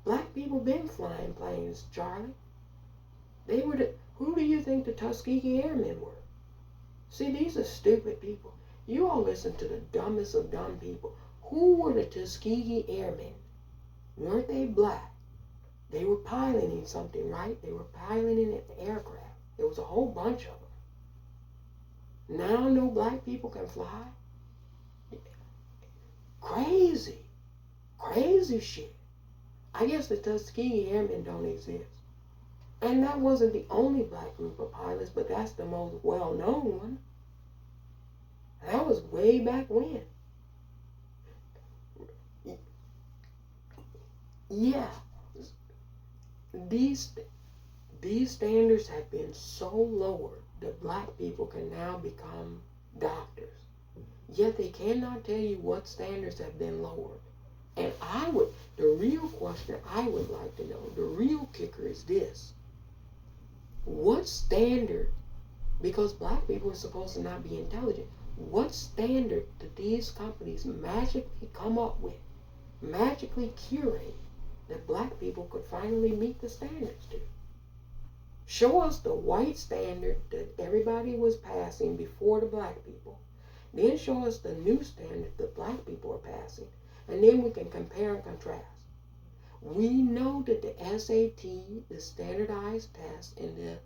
Black people been flying planes, Charlie. Who do you think the Tuskegee Airmen were? See, these are stupid people. You all listen to the dumbest of dumb people. Who were the Tuskegee Airmen? Weren't they black? They were piloting something, right? They were piloting an aircraft. There was a whole bunch of them. Now no black people can fly? Crazy. Crazy shit. I guess the Tuskegee Airmen don't exist. And that wasn't the only black group of pilots, but that's the most well-known one. And that was way back when. Yeah, these standards have been so lowered that black people can now become doctors. Yet they cannot tell you what standards have been lowered. And the real question I would like to know, the real kicker is this. What standard, because black people are supposed to not be intelligent, what standard did these companies magically come up with, magically curate, that black people could finally meet the standards to? Show us the white standard that everybody was passing before the black people. Then show us the new standard that black people are passing. And then we can compare and contrast. We know that the SAT, the standardized test, and the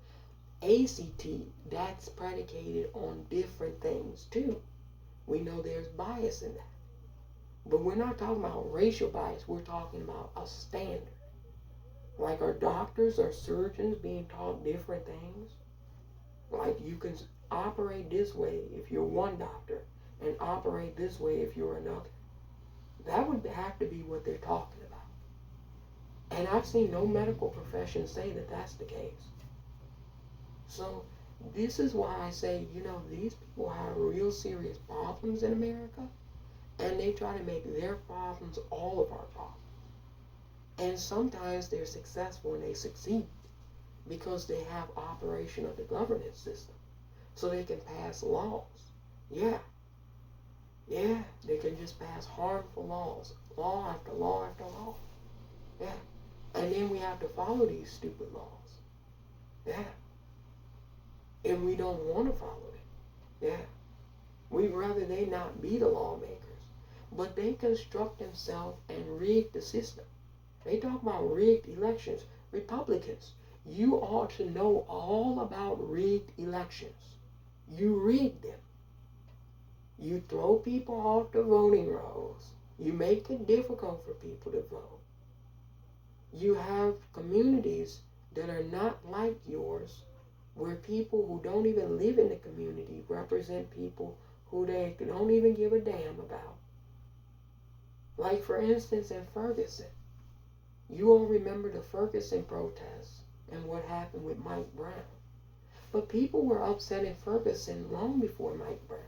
ACT, that's predicated on different things too. We know there's bias in that. But we're not talking about racial bias. We're talking about a standard. Like, are doctors or surgeons being taught different things? Like, you can operate this way if you're one doctor and operate this way if you're another. That would have to be what they're talking about. And I've seen no medical profession say that that's the case. So this is why I say, these people have real serious problems in America, and they try to make their problems all of our problems. And sometimes they're successful and they succeed because they have operation of the governance system. So they can pass laws. Yeah, they can just pass harmful laws. Law after law after law. Yeah. And then we have to follow these stupid laws. Yeah. And we don't want to follow it. Yeah. We'd rather they not be the lawmakers. But they construct themselves and rig the system. They talk about rigged elections. Republicans, you ought to know all about rigged elections. You rig them. You throw people off the voting rolls. You make it difficult for people to vote. You have communities that are not like yours, where people who don't even live in the community represent people who they don't even give a damn about. Like, for instance, in Ferguson. You all remember the Ferguson protests and what happened with Mike Brown. But people were upset in Ferguson long before Mike Brown.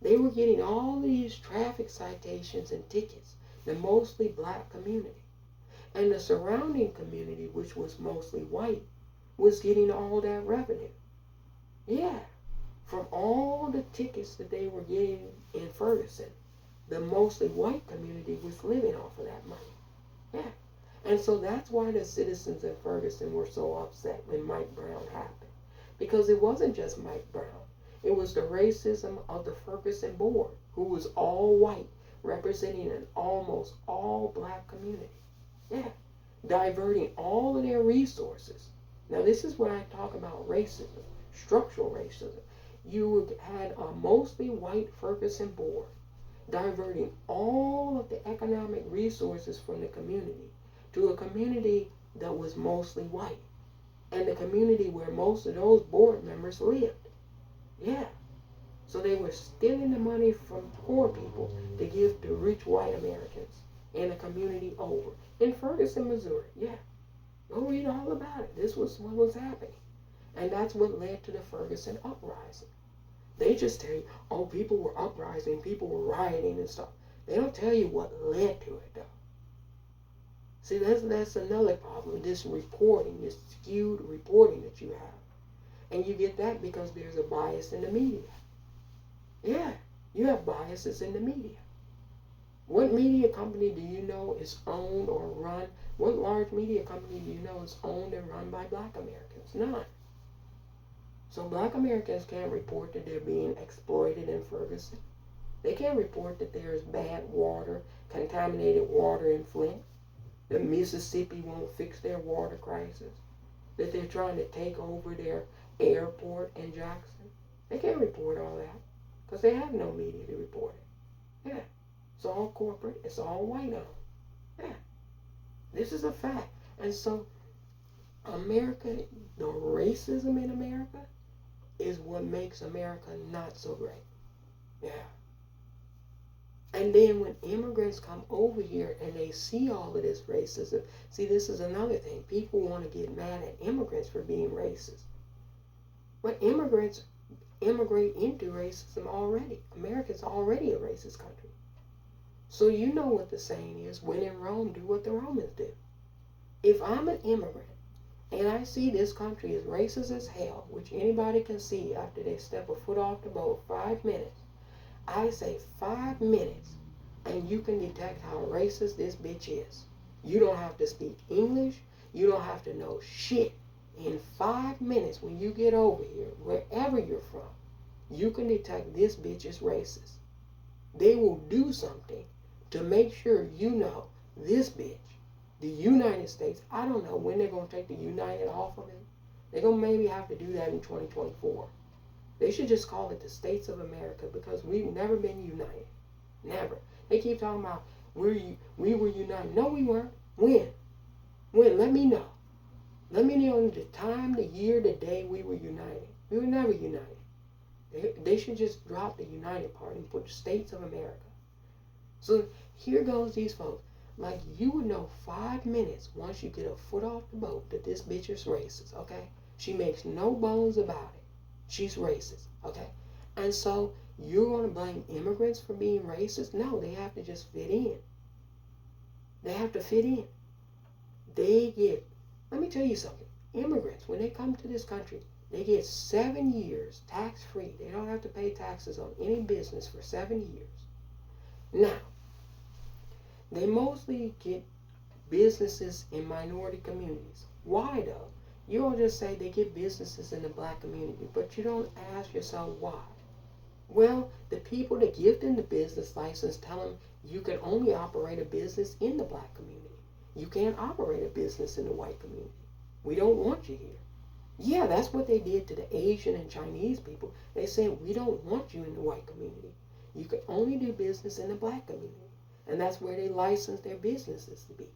They were getting all these traffic citations and tickets, the mostly black community. And the surrounding community, which was mostly white, was getting all that revenue. Yeah, from all the tickets that they were getting in Ferguson, the mostly white community was living off of that money. Yeah. And so that's why the citizens in Ferguson were so upset when Mike Brown happened. Because it wasn't just Mike Brown. It was the racism of the Ferguson board, who was all white, representing an almost all black community. Yeah. Diverting all of their resources. Now, this is when I talk about racism, structural racism. You had a mostly white Ferguson board diverting all of the economic resources from the community to a community that was mostly white, and the community where most of those board members lived. Yeah. So they were stealing the money from poor people to give to rich white Americans in a community over. In Ferguson, Missouri. Yeah. Go read all about it. This was what was happening. And that's what led to the Ferguson uprising. They just tell you, oh, people were uprising, people were rioting and stuff. They don't tell you what led to it, though. See, that's another problem, this reporting, this skewed reporting that you have. And you get that because there's a bias in the media. Yeah, you have biases in the media. What media company do you know is owned or run? What large media company do you know is owned and run by black Americans? None. So black Americans can't report that they're being exploited in Ferguson. They can't report that there's bad water, contaminated water in Flint. That Mississippi won't fix their water crisis. That they're trying to take over their airport in Jackson. They can't report all that because they have no media to report it. Yeah. It's all corporate. It's all white owned. Yeah. This is a fact. And so America, the racism in America is what makes America not so great. Yeah. And then when immigrants come over here and they see all of this racism, see, this is another thing. People want to get mad at immigrants for being racist. But immigrants immigrate into racism already. America's already a racist country. So you know what the saying is, when in Rome, do what the Romans do. If I'm an immigrant and I see this country is racist as hell, which anybody can see after they step a foot off the boat, 5 minutes, I say 5 minutes and you can detect how racist this bitch is. You don't have to speak English. You don't have to know shit. In 5 minutes when you get over here, wherever you're from, you can detect this bitch is racist. They will do something to make sure you know this bitch, the United States, I don't know when they're going to take the United off of it. They're going to maybe have to do that in 2024. They should just call it the States of America because we've never been united. Never. They keep talking about we were united. No, we weren't. When? When? Let me know. Let me know the time, the year, the day we were united. We were never united. They should just drop the united part and put the States of America. So here goes these folks. Like you would know 5 minutes once you get a foot off the boat that this bitch is racist, okay? She makes no bones about it. She's racist, okay? And so you're going to blame immigrants for being racist? No, they have to just fit in. They have to fit in. Let me tell you something. Immigrants, when they come to this country, they get 7 years tax-free. They don't have to pay taxes on any business for 7 years. Now, they mostly get businesses in minority communities. Why, though? You don't just say they get businesses in the black community, but you don't ask yourself why. Well, the people that give them the business license tell them you can only operate a business in the black community. You can't operate a business in the white community. We don't want you here. Yeah, that's what they did to the Asian and Chinese people. They said, we don't want you in the white community. You can only do business in the black community. And that's where they licensed their businesses to be.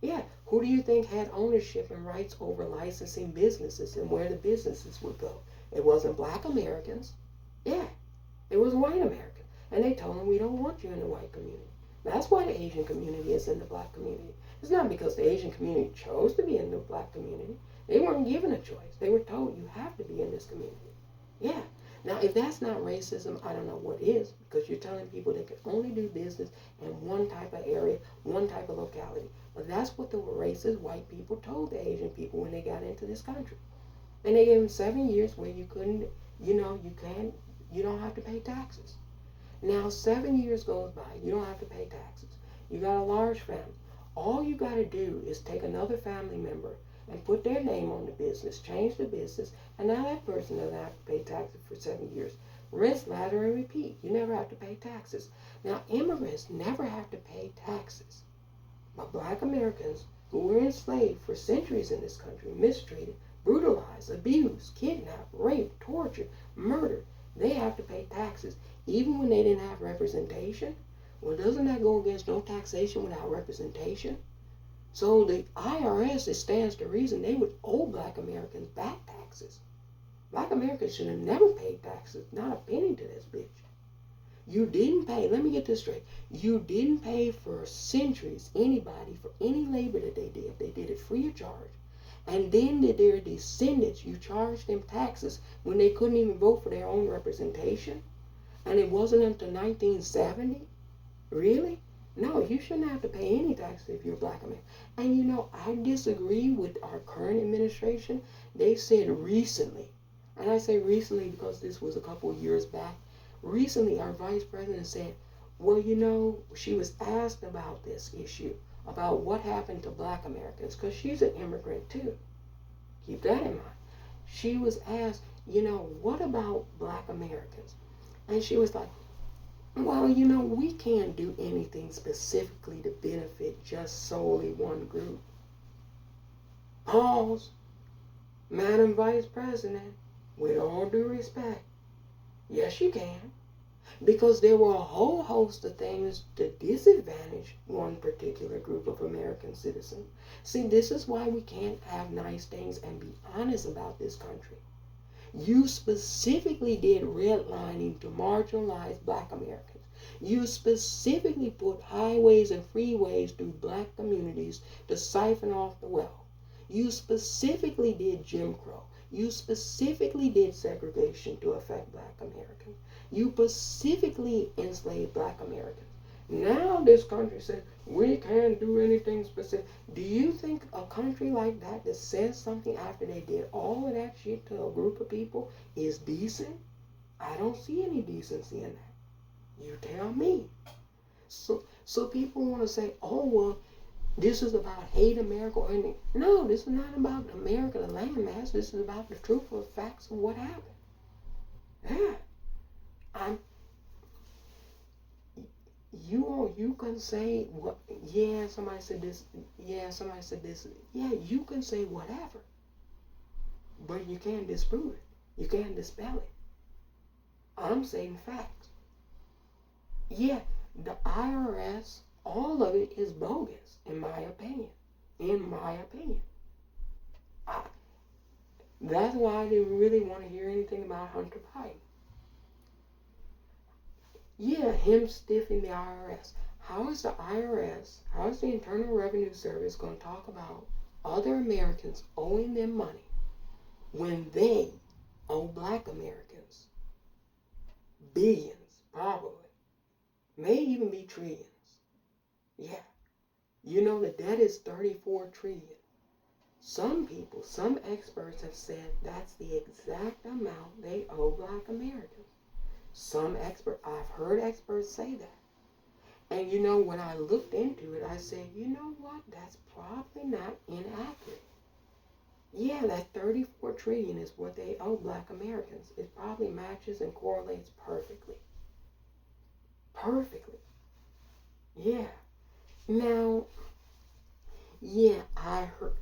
Yeah, who do you think had ownership and rights over licensing businesses and where the businesses would go? It wasn't black Americans. Yeah, it was white Americans. And they told them, we don't want you in the white community. That's why the Asian community is in the black community. It's not because the Asian community chose to be in the black community. They weren't given a choice. They were told, you have to be in this community. Yeah. Now, if that's not racism, I don't know what is, because you're telling people they can only do business in one type of area, one type of locality. But that's what the racist white people told the Asian people when they got into this country. And they gave them 7 years where you couldn't, you don't have to pay taxes. Now, 7 years goes by, you don't have to pay taxes. You got a large family. All you got to do is take another family member and put their name on the business, change the business, and now that person doesn't have to pay taxes for 7 years. Rinse, lather, and repeat. You never have to pay taxes. Now, immigrants never have to pay taxes. But black Americans who were enslaved for centuries in this country, mistreated, brutalized, abused, kidnapped, raped, tortured, murdered, they have to pay taxes, even when they didn't have representation. Well, doesn't that go against no taxation without representation? So the IRS, it stands to reason they would owe black Americans back taxes. Black Americans should have never paid taxes, not a penny to this bitch. You didn't pay, let me get this straight, you didn't pay for centuries anybody for any labor that they did. They did it free of charge. And then to their descendants, you charged them taxes when they couldn't even vote for their own representation. And it wasn't until 1970? Really? No, you shouldn't have to pay any taxes if you're black American. And I disagree with our current administration. They said recently, and I say recently because this was a couple of years back, recently our vice president said, well, she was asked about this issue, about what happened to black Americans, because she's an immigrant too. Keep that in mind. She was asked, what about black Americans? And she was like, well, we can't do anything specifically to benefit just solely one group. Pause. Madam Vice President, with all due respect, yes, you can. because there were a whole host of things to disadvantage one particular group of American citizens. See, this is why we can't have nice things and be honest about this country. You specifically did redlining to marginalize black Americans. You specifically put highways and freeways through black communities to siphon off the wealth. You specifically did Jim Crow. You specifically did segregation to affect black Americans. You specifically enslaved black Americans. Now this country says we can't do anything specific. Do you think a country like that says something after they did all of that shit to a group of people is decent? I don't see any decency in that. You tell me. So people want to say, oh, well, this is about hate America or anything. No, this is not about America, the landmass. This is about the truthful facts of what happened. Yeah. You can say what, yeah, somebody said this, yeah, somebody said this. Yeah, you can say whatever. But you can't disprove it. You can't dispel it. I'm saying facts. Yeah, the IRS, all of it is bogus, in my opinion. In my opinion. That's why I didn't really want to hear anything about Hunter Biden. Yeah, him stiffing the IRS. How is the IRS, how is the Internal Revenue Service going to talk about other Americans owing them money when they owe black Americans billions, probably, may even be trillions? Yeah. You know, the debt is 34 trillion. Some people, some experts have said that's the exact amount they owe black Americans. I've heard experts say that. And you know, when I looked into it, I said, you know what? That's probably not inaccurate. Yeah, that 34 trillion is what they owe black Americans. It probably matches and correlates perfectly. Perfectly. Yeah. Now, yeah, I heard,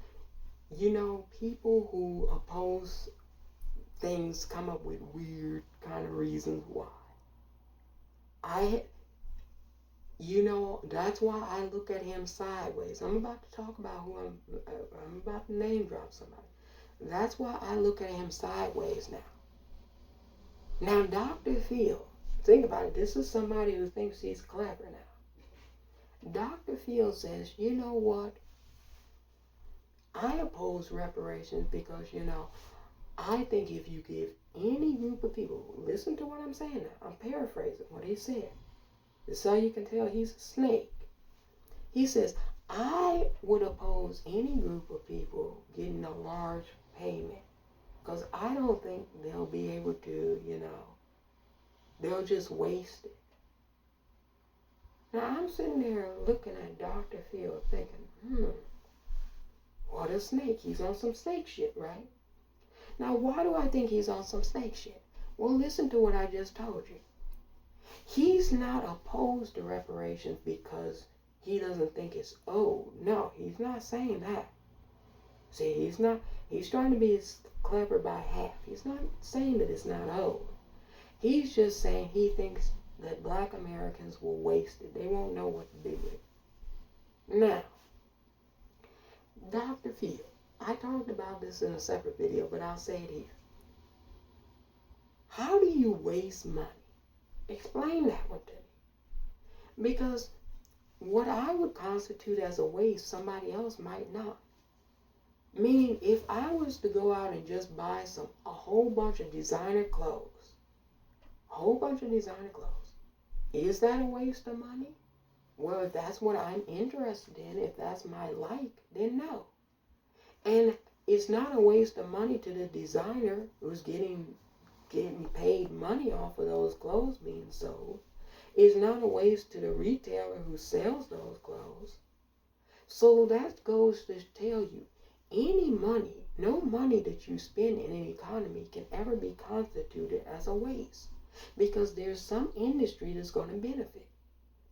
you know, people who oppose things come up with weird kind of reasons why. You know, that's why I look at him sideways. I'm about to talk about I'm about to name drop somebody. That's why I look at him sideways now. Now, Dr. Phil, think about it. This is somebody who thinks he's clever now. Dr. Phil says, you know what? I oppose reparations because, you know, I think if you give any group of people, listen to what I'm saying now. I'm paraphrasing what he said. So you can tell he's a snake. He says, I would oppose any group of people getting a large payment because I don't think they'll be able to, you know, they'll just waste it. Now I'm sitting there looking at Dr. Phil thinking, what a snake. He's on some snake shit, right? Now why do I think he's on some snake shit? Well, listen to what I just told you. He's not opposed to reparations because he doesn't think it's owed. No, he's not saying that. See, he's trying to be clever by half. He's not saying that it's not owed. He's just saying he thinks that black Americans will waste it. They won't know what to do with it. Now, Dr. Phil, I talked about this in a separate video, but I'll say it here. How do you waste money? Explain that one to me. Because what I would constitute as a waste, somebody else might not. Meaning, if I was to go out and just buy a whole bunch of designer clothes, is that a waste of money? Well, if that's what I'm interested in, if that's my like, then no. And it's not a waste of money to the designer who's getting paid money off of those clothes being sold. It's not a waste to the retailer who sells those clothes. So that goes to tell you, no money that you spend in an economy can ever be constituted as a waste. Because there's some industry that's going to benefit.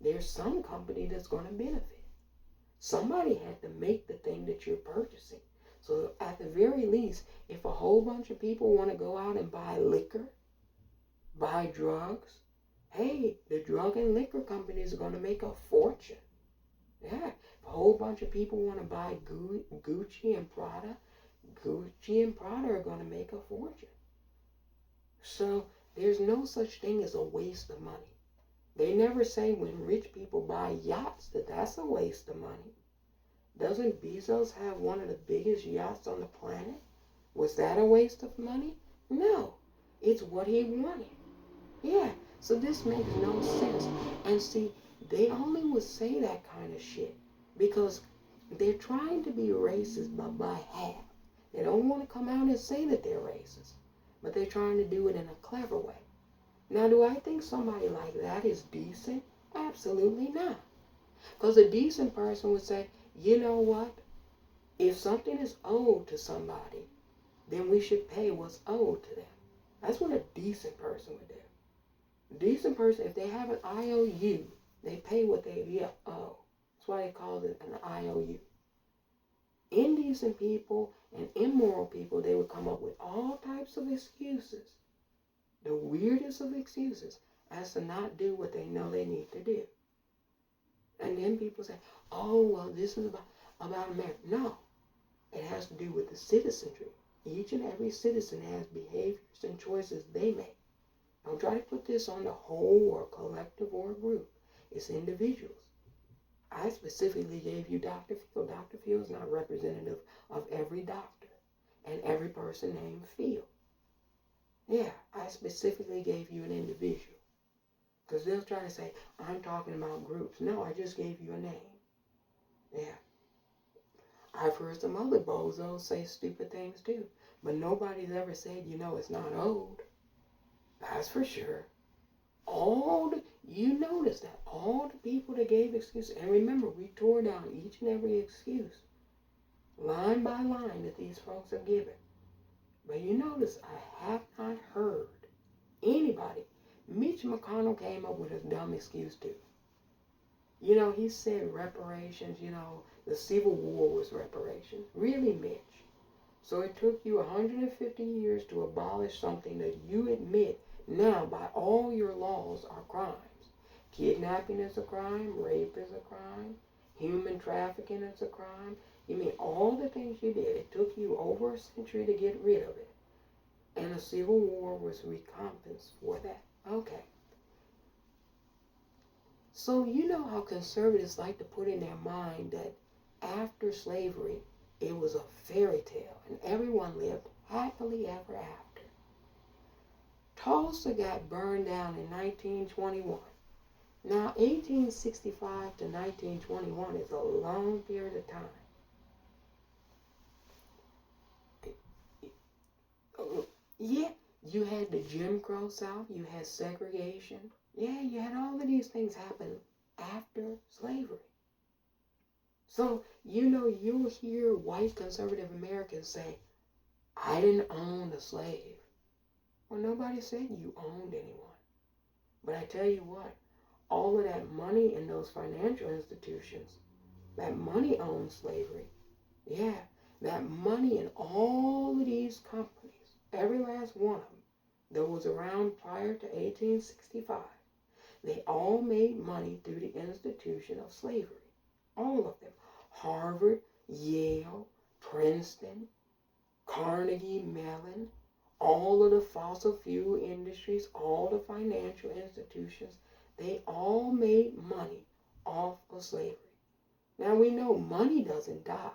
There's some company that's going to benefit. Somebody had to make the thing that you're purchasing. So at the very least, if a whole bunch of people want to go out and buy liquor, buy drugs, hey, the drug and liquor companies are going to make a fortune. Yeah, a whole bunch of people want to buy Gucci and Prada. Gucci and Prada are going to make a fortune. So there's no such thing as a waste of money. They never say when rich people buy yachts that that's a waste of money. Doesn't Bezos have one of the biggest yachts on the planet? Was that a waste of money? No. It's what he wanted. Yeah. So this makes no sense. And see, they only would say that kind of shit because they're trying to be racist by half. They don't want to come out and say that they're racist, but they're trying to do it in a clever way. Now, do I think somebody like that is decent? Absolutely not. Because a decent person would say, you know what? If something is owed to somebody, then we should pay what's owed to them. That's what a decent person would do. A decent person, if they have an IOU, they pay what they owe. That's why they call it an IOU. Indecent people and immoral people, they would come up with all types of excuses, the weirdest of excuses, as to not do what they know they need to do. And then people say, oh, well, this is about America. No, it has to do with the citizenry. Each and every citizen has behaviors and choices they make. Don't try to put this on the whole or collective or a group. It's individuals. I specifically gave you Dr. Phil. Dr. Phil is not representative of every doctor and every person named Phil. Yeah, I specifically gave you an individual. Because they'll try to say, I'm talking about groups. No, I just gave you a name. Yeah. I've heard some other bozos say stupid things too. But nobody's ever said, it's not old. That's for sure. You notice that all the people that gave excuses, and remember, we tore down each and every excuse, line by line, that these folks have given. But you notice, I have not heard anybody. Mitch McConnell came up with a dumb excuse too. He said reparations, the Civil War was reparations. Really, Mitch? So it took you 150 years to abolish something that you admit now by all your laws are crimes. Kidnapping is a crime, rape is a crime, human trafficking is a crime. You mean all the things you did, it took you over a century to get rid of it. And the Civil War was recompense for that. Okay. So you know how conservatives like to put in their mind that after slavery, it was a fairy tale and everyone lived happily ever after. Tulsa got burned down in 1921. Now, 1865 to 1921 is a long period of time. Yeah, you had the Jim Crow South, you had segregation. Yeah, you had all of these things happen after slavery. So, you'll hear white conservative Americans say, I didn't own a slave. Well, nobody said you owned anyone. But I tell you what, all of that money in those financial institutions, that money owned slavery. Yeah, that money in all of these companies, every last one of them that was around prior to 1865, they all made money through the institution of slavery. All of them. Harvard, Yale, Princeton, Carnegie Mellon, all of the fossil fuel industries, all the financial institutions, they all made money off of slavery. Now we know money doesn't die.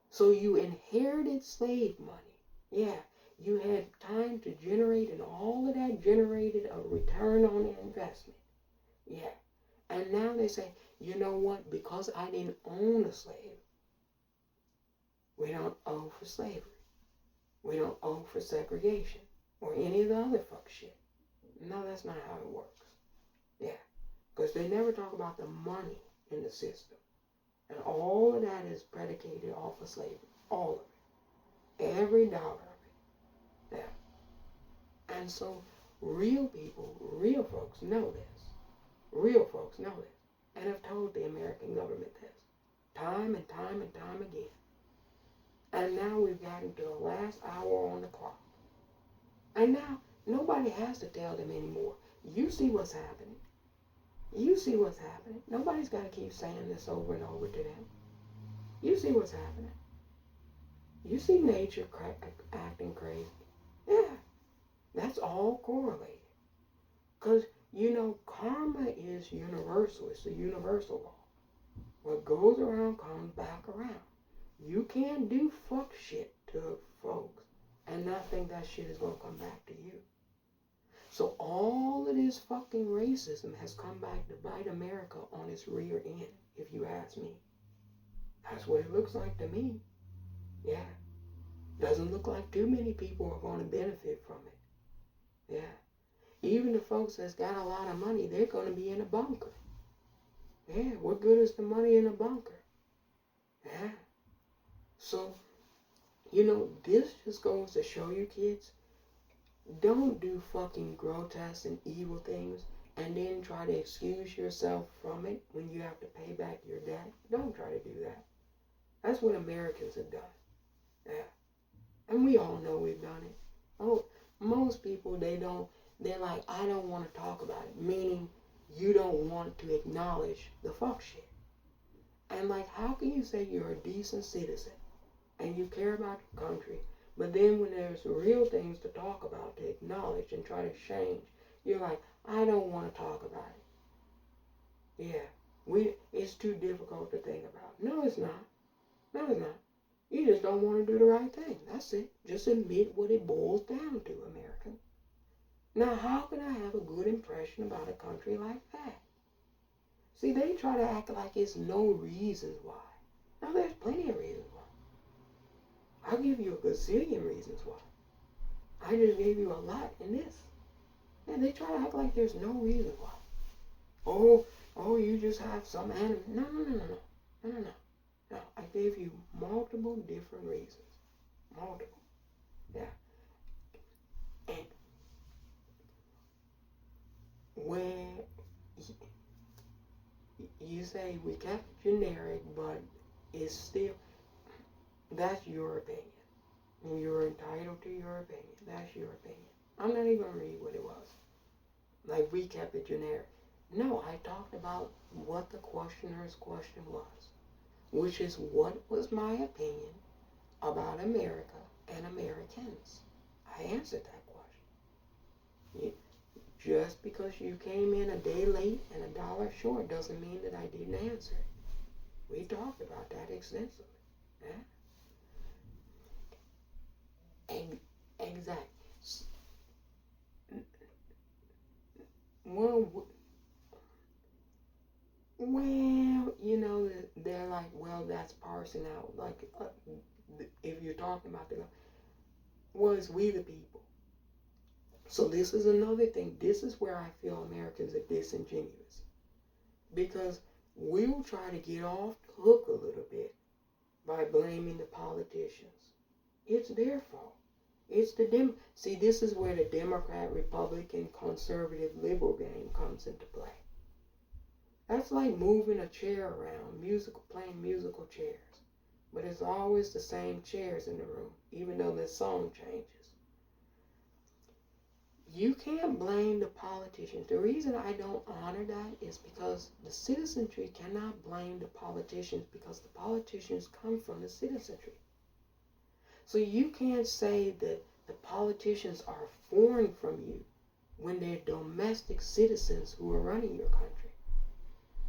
So you inherited slave money. Yeah, you had time to generate, and all of that generated a return on investment. Yeah. And now they say, you know what? Because I didn't own a slave, we don't owe for slavery. We don't owe for segregation or any of the other fuck shit. No, that's not how it works. Yeah. Because they never talk about the money in the system. And all of that is predicated off of slavery. All of it. Every dollar of it. Yeah. And so real people, real folks know this. Real folks know this. And have told the American government this. Time and time and time again. And now we've gotten to the last hour on the clock. And now nobody has to tell them anymore. You see what's happening. You see what's happening. Nobody's got to keep saying this over and over to them. You see what's happening. You see nature acting crazy. Yeah, that's all correlated. Because, karma is universal. It's a universal law. What goes around comes back around. You can't do fuck shit to folks and not think that shit is going to come back to you. So all of this fucking racism has come back to bite America on its rear end, if you ask me. That's what it looks like to me. Yeah. Doesn't look like too many people are going to benefit from it. Yeah. Even the folks that's got a lot of money, they're going to be in a bunker. Yeah. What good is the money in a bunker? Yeah. So, this just goes to show you kids, don't do fucking grotesque and evil things and then try to excuse yourself from it when you have to pay back your debt. Don't try to do that. That's what Americans have done. Yeah. And we all know we've done it. Oh, most people, they're like, I don't want to talk about it. Meaning, you don't want to acknowledge the fuck shit. And like, how can you say you're a decent citizen and you care about your country, but then when there's real things to talk about, to acknowledge and try to change, you're like, I don't want to talk about it. Yeah, it's too difficult to think about. No, it's not. No, it's not. You just don't want to do the right thing. That's it. Just admit what it boils down to, American. Now, how can I have a good impression about a country like that? See, they try to act like it's no reasons why. Now, there's plenty of reasons why. I'll give you a gazillion reasons why. I just gave you a lot in this. And they try to act like there's no reason why. Oh, you just have some anime. No. No, I gave you multiple different reasons. Multiple. Yeah. And when you say we kept generic, but it's still, that's your opinion. And you're entitled to your opinion. That's your opinion. I'm not even going to read what it was. Like, we kept it generic. No, I talked about what the questioner's question was, which is, what was my opinion about America and Americans? I answered that question. Just because you came in a day late and $1 short doesn't mean that I didn't answer it. We talked about that extensively. Yeah? Exactly. Well, they're like, well, that's parsing out. Like, if you're talking about it's we the people. So this is another thing. This is where I feel Americans are disingenuous. Because we'll try to get off the hook a little bit by blaming the politicians. It's their fault. It's See, this is where the Democrat, Republican, conservative, liberal game comes into play. That's like moving a chair around, playing musical chairs. But it's always the same chairs in the room, even though the song changes. You can't blame the politicians. The reason I don't honor that is because the citizenry cannot blame the politicians, because the politicians come from the citizenry. So you can't say that the politicians are foreign from you when they're domestic citizens who are running your country.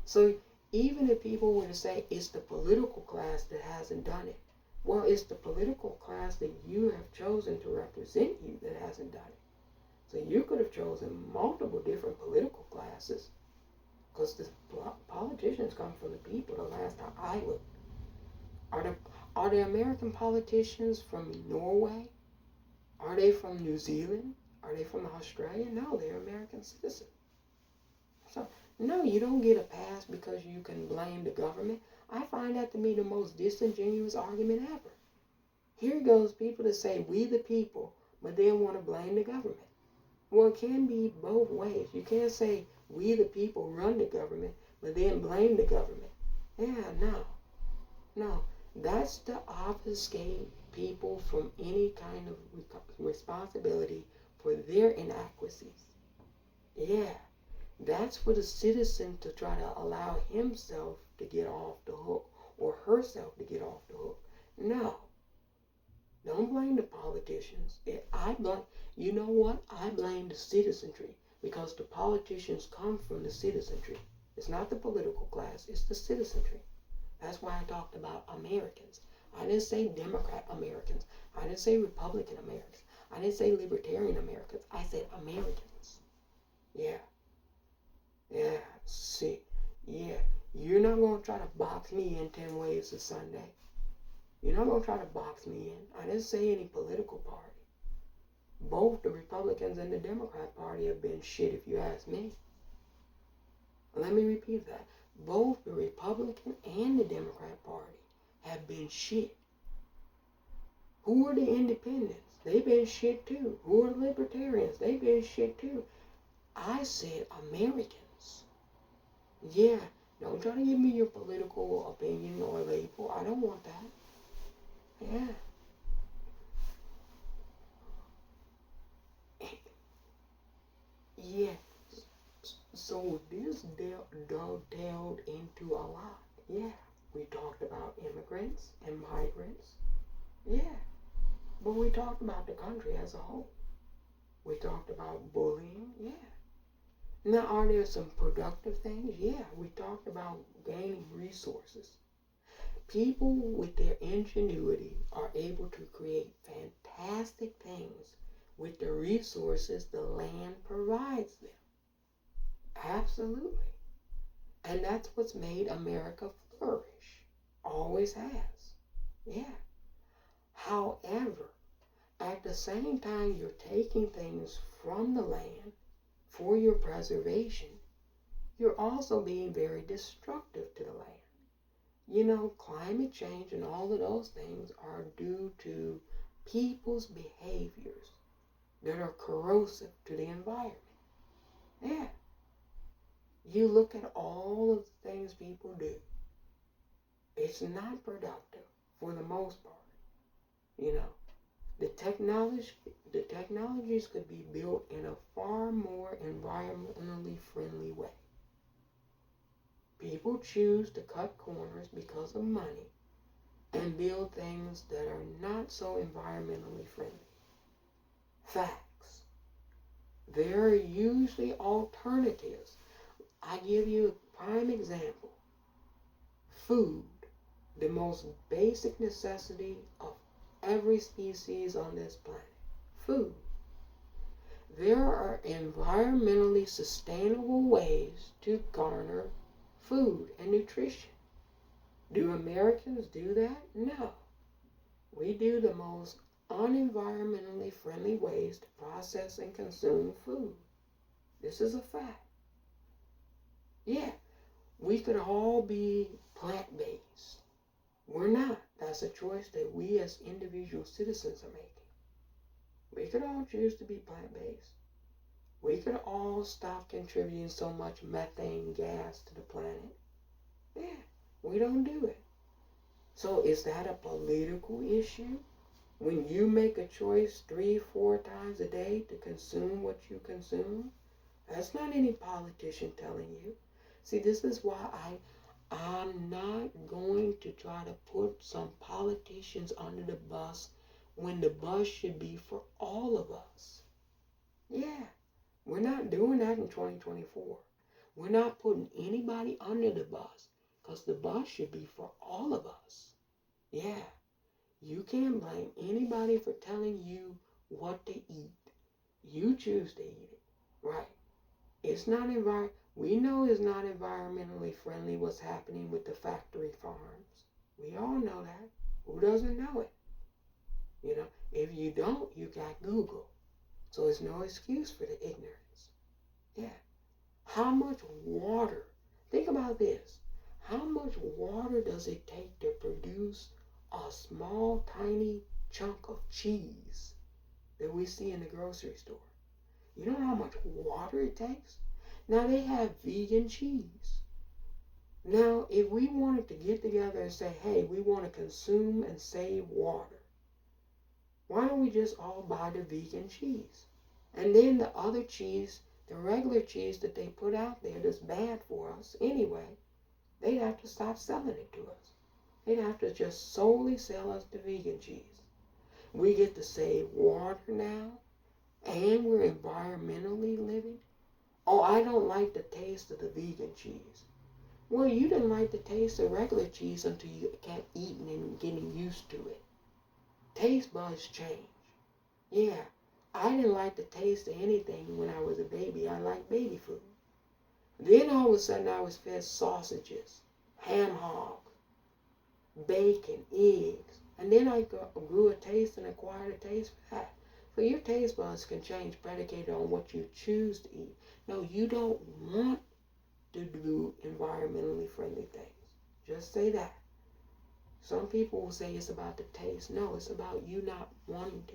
So even if people were to say it's the political class that hasn't done it, well, it's the political class that you have chosen to represent you that hasn't done it. So you could have chosen multiple different political classes, because the politicians come from the people. The last time I looked, are the American politicians from Norway? Are they from New Zealand? Are they from Australia? No, they're American citizens. So no, you don't get a pass because you can blame the government. I find that to be the most disingenuous argument ever. Here goes people that say we the people, but then want to blame the government. Well, it can be both ways. You can't say we the people run the government, but then blame the government. Yeah, no. That's to obfuscate people from any kind of responsibility for their inadequacies. Yeah. That's for the citizen to try to allow himself to get off the hook or herself to get off the hook. No. Don't blame the politicians. You know what? I blame the citizenry because the politicians come from the citizenry. It's not the political class, it's the citizenry. That's why I talked about Americans. I didn't say Democrat Americans. I didn't say Republican Americans. I didn't say Libertarian Americans. I said Americans. Yeah, yeah, see, yeah. You're not going to try to box me in 10 ways to Sunday. You're not going to try to box me in. I didn't say any political party. Both the Republicans and the Democrat Party have been shit, if you ask me. Let me repeat that. Both the Republican and the Democrat Party have been shit. Who are the independents? They've been shit too. Who are the libertarians? They've been shit too. I said Americans. Yeah, don't try to give me your political opinion or label. I don't want that. Yeah. Yeah. So this dovetailed into a lot. Yeah. We talked about immigrants and migrants. Yeah. But we talked about the country as a whole. We talked about bullying. Yeah. Now, are there some productive things? Yeah. We talked about gaining resources. People with their ingenuity are able to create fantastic things with the resources the land provides them. Absolutely. And that's what's made America flourish. Always has. Yeah. However, at the same time you're taking things from the land for your preservation, you're also being very destructive to the land. You know, climate change and all of those things are due to people's behaviors that are corrosive to the environment. Yeah. You look at all of the things people do, it's not productive for the most part. You know, the technologies could be built in a far more environmentally friendly way. People choose to cut corners because of money and build things that are not so environmentally friendly. Facts. There are usually alternatives. I give you a prime example. Food, the most basic necessity of every species on this planet. Food. There are environmentally sustainable ways to garner food and nutrition. Do Americans do that? No. We do the most unenvironmentally friendly ways to process and consume food. This is a fact. Yeah, we could all be plant-based. We're not. That's a choice that we as individual citizens are making. We could all choose to be plant-based. We could all stop contributing so much methane gas to the planet. Yeah, we don't do it. So is that a political issue? When you make a choice 3-4 times a day to consume what you consume, that's not any politician telling you. See, this is why I'm not going to try to put some politicians under the bus when the bus should be for all of us. Yeah, we're not doing that in 2024. We're not putting anybody under the bus because the bus should be for all of us. Yeah, you can't blame anybody for telling you what to eat. You choose to eat it, right? It's not we know it's not environmentally friendly what's happening with the factory farms. We all know that. Who doesn't know it? You know, if you don't, you got Google. So it's no excuse for the ignorance. Yeah. How much water? Think about this. How much water does it take to produce a small, tiny chunk of cheese that we see in the grocery store? You know how much water it takes? Now they have vegan cheese. Now, if we wanted to get together and say, hey, we want to consume and save water, why don't we just all buy the vegan cheese? And then the other cheese the regular cheese that they put out there that's bad for us anyway, they'd have to stop selling it to us. They'd have to just solely sell us the vegan cheese. We get to save water now, and we're environmentally living. Oh, I don't like the taste of the vegan cheese. Well, you didn't like the taste of regular cheese until you kept eating and getting used to it. Taste buds change. Yeah, I didn't like the taste of anything when I was a baby. I liked baby food. Then all of a sudden I was fed sausages, ham hocks, bacon, eggs. And then I grew a taste and acquired a taste for that. So your taste buds can change predicated on what you choose to eat. No, you don't want to do environmentally friendly things. Just say that. Some people will say it's about the taste. No, it's about you not wanting to.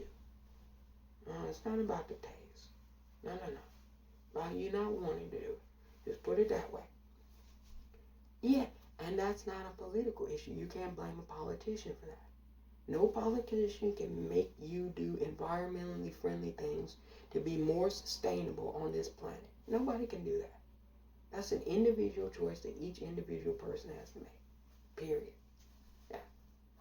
No, it's not about the taste. No. About you not wanting to do it. Just put it that way. Yeah, and that's not a political issue. You can't blame a politician for that. No politician can make you do environmentally friendly things to be more sustainable on this planet. Nobody can do that. That's an individual choice that each individual person has to make. Period. Yeah.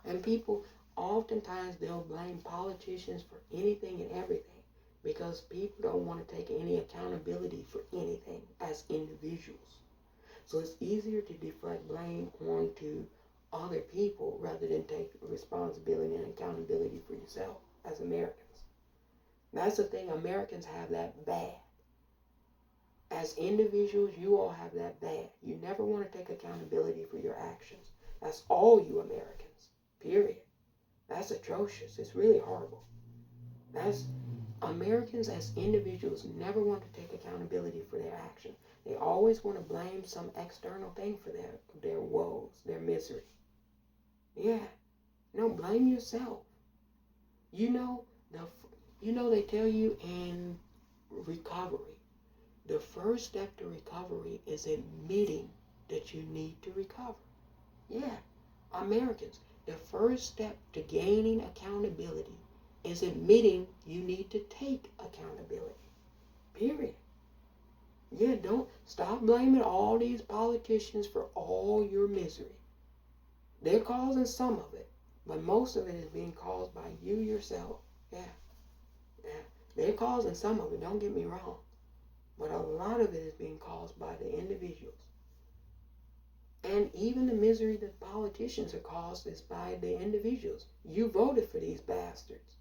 And people, oftentimes, they'll blame politicians for anything and everything because people don't want to take any accountability for anything as individuals. So it's easier to deflect blame onto other people rather than take responsibility and accountability for yourself as Americans. That's the thing, Americans have that bad. As individuals, you all have that bad. You never want to take accountability for your actions. That's all you Americans, period. That's atrocious. It's really horrible. Americans as individuals never want to take accountability for their action. They always want to blame some external thing for their woes, their misery. Yeah. No, blame yourself. You know, they tell you in recovery, the first step to recovery is admitting that you need to recover. Yeah. Americans, the first step to gaining accountability is admitting you need to take accountability. Period. Yeah, don't stop blaming all these politicians for all your misery. They're causing some of it, but most of it is being caused by you yourself. Yeah. They're causing some of it, don't get me wrong. But a lot of it is being caused by the individuals. And even the misery that politicians are caused is by the individuals. You voted for these bastards.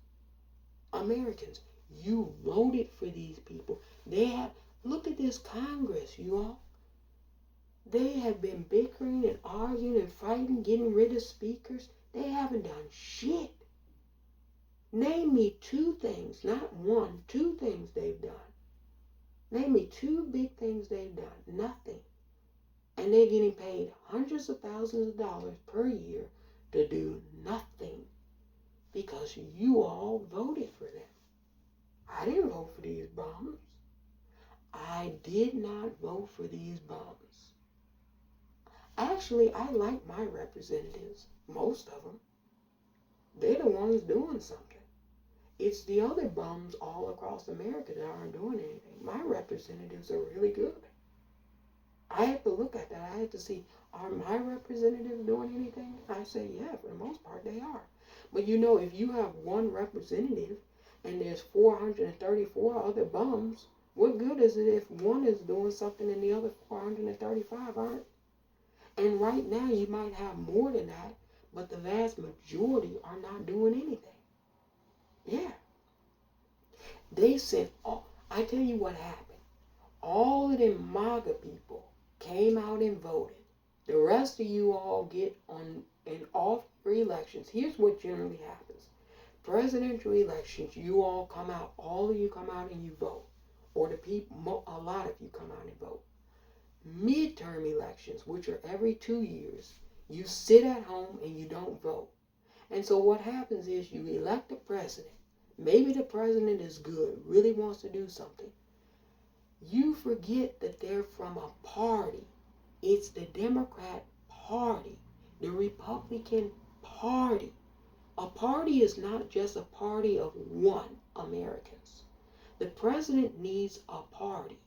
Americans, you voted for these people. Look at this Congress, you all. They have been bickering and arguing and fighting, getting rid of speakers. They haven't done shit. Name me two things, not one, two things they've done. Name me two big things they've done. Nothing. And they're getting paid hundreds of thousands of dollars per year to do nothing because you all voted for them. I didn't vote for these bums. I did not vote for these bums. Actually, I like my representatives, most of them. They're the ones doing something. It's the other bums all across America that aren't doing anything. My representatives are really good. I had to look at that. I had to see, are my representatives doing anything? I say, yeah, for the most part they are. But you know, if you have one representative and there's 434 other bums, what good is it if one is doing something and the other 435 aren't? And right now you might have more than that, but the vast majority are not doing anything. Yeah. They sent I tell you what happened. All of them MAGA people came out and voted. The rest of you all get on in all three elections. Here's what generally happens. Presidential elections, you all come out, all of you come out and you vote. Or a lot of you come out and vote. Midterm elections, which are every 2 years, you sit at home and you don't vote. And so what happens is you elect a president. Maybe the president is good, really wants to do something. You forget that they're from a party. It's the Democrat Party, the Republican Party. A party is not just a party of one Americans. The president needs a party.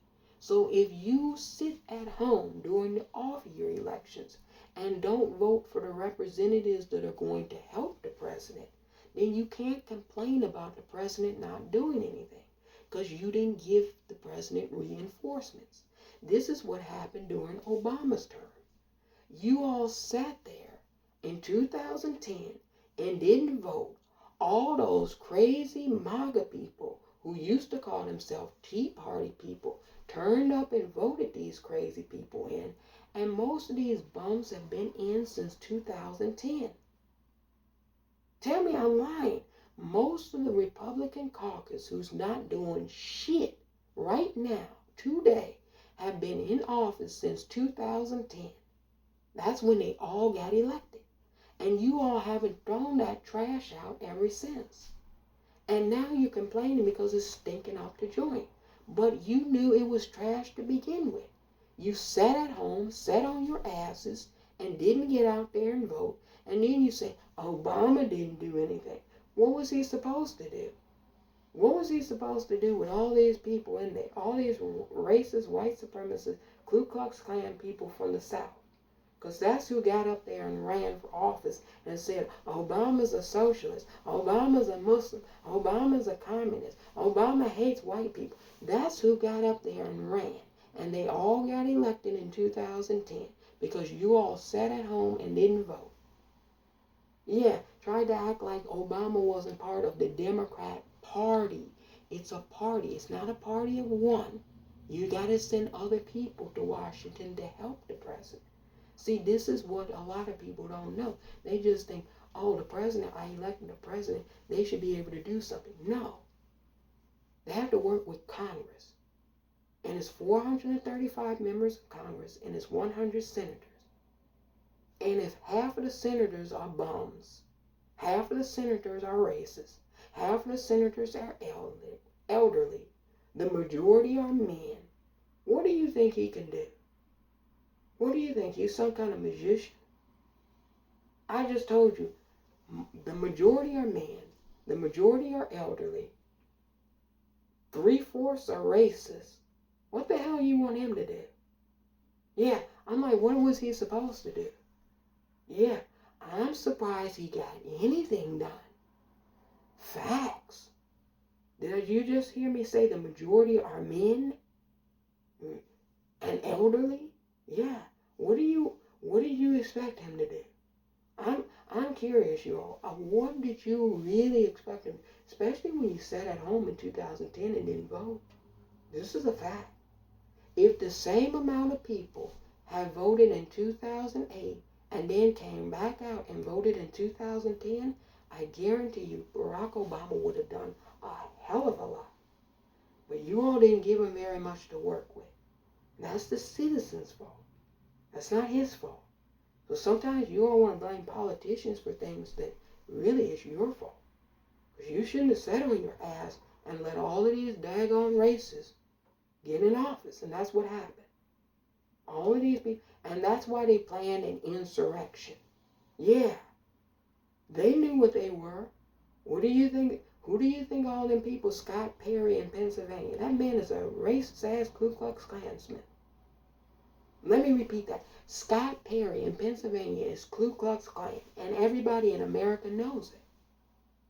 So if you sit at home during the off-year elections and don't vote for the representatives that are going to help the president, then you can't complain about the president not doing anything because you didn't give the president reinforcements. This is what happened during Obama's term. You all sat there in 2010 and didn't vote. All those crazy MAGA people who used to call themselves Tea Party people turned up and voted these crazy people in, and most of these bums have been in since 2010. Tell me I'm lying. Most of the Republican caucus who's not doing shit right now, today, have been in office since 2010. That's when they all got elected. And you all haven't thrown that trash out ever since. And now you're complaining because it's stinking up the joint. But you knew it was trash to begin with. You sat at home, sat on your asses, and didn't get out there and vote. And then you say, Obama didn't do anything. What was he supposed to do? What was he supposed to do with all these people in there? All these racist, white supremacist, Ku Klux Klan people from the South. Because that's who got up there and ran for office and said, Obama's a socialist, Obama's a Muslim, Obama's a communist, Obama hates white people. That's who got up there and ran. And they all got elected in 2010 because you all sat at home and didn't vote. Yeah, tried to act like Obama wasn't part of the Democrat Party. It's a party. It's not a party of one. You got to send other people to Washington to help the president. See, this is what a lot of people don't know. They just think, oh, the president, I elected the president, they should be able to do something. No. They have to work with Congress. And it's 435 members of Congress, and it's 100 senators. And if half of the senators are bums, half of the senators are racist, half of the senators are elderly, the majority are men, what do you think he can do? What do you think? He's some kind of magician? I just told you, the majority are men, the majority are elderly, 3/4 are racist. What the hell you want him to do? Yeah, I'm like, what was he supposed to do? Yeah, I'm surprised he got anything done. Facts. Did you just hear me say the majority are men and elderly? Yeah. What do you expect him to do? I'm curious, y'all. What did you really expect him? Especially when you sat at home in 2010 and didn't vote. This is a fact. If the same amount of people have voted in 2008 and then came back out and voted in 2010, I guarantee you Barack Obama would have done a hell of a lot. But you all didn't give him very much to work with. That's the citizens' fault. That's not his fault. So sometimes you all want to blame politicians for things that really is your fault. Because you shouldn't have sat on your ass and let all of these daggone racists get in office. And that's what happened. All of these people. And that's why they planned an insurrection. Yeah. They knew what they were. What do you think? Who do you think all them people, Scott Perry in Pennsylvania? That man is a racist-ass Ku Klux Klansman. Let me repeat that. Scott Perry in Pennsylvania is Ku Klux Klan, and everybody in America knows it.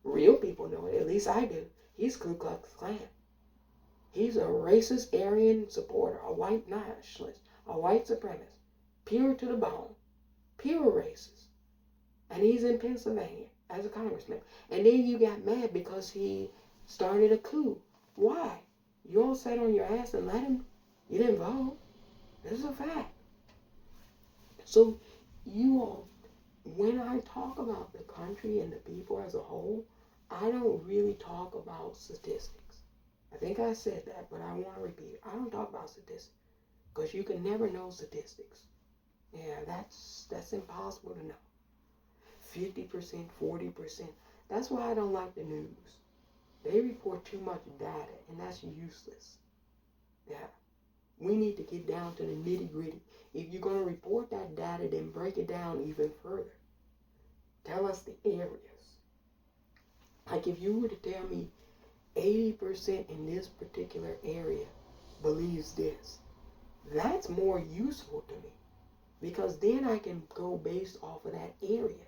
Real people know it, at least I do. He's Ku Klux Klan. He's a racist Aryan supporter, a white nationalist, a white supremacist, pure to the bone, pure racist. And he's in Pennsylvania as a congressman. And then you got mad because he started a coup. Why? You all sat on your ass and let him. You didn't vote. This is a fact. So you all, when I talk about the country and the people as a whole, I don't really talk about statistics. I think I said that, but I want to repeat it. I don't talk about statistics because you can never know statistics. Yeah, that's impossible to know. 50%, 40%. That's why I don't like the news. They report too much data, and that's useless. Yeah. We need to get down to the nitty-gritty. If you're going to report that data, then break it down even further. Tell us the areas. Like if you were to tell me 80% in this particular area believes this. That's more useful to me because then I can go based off of that area.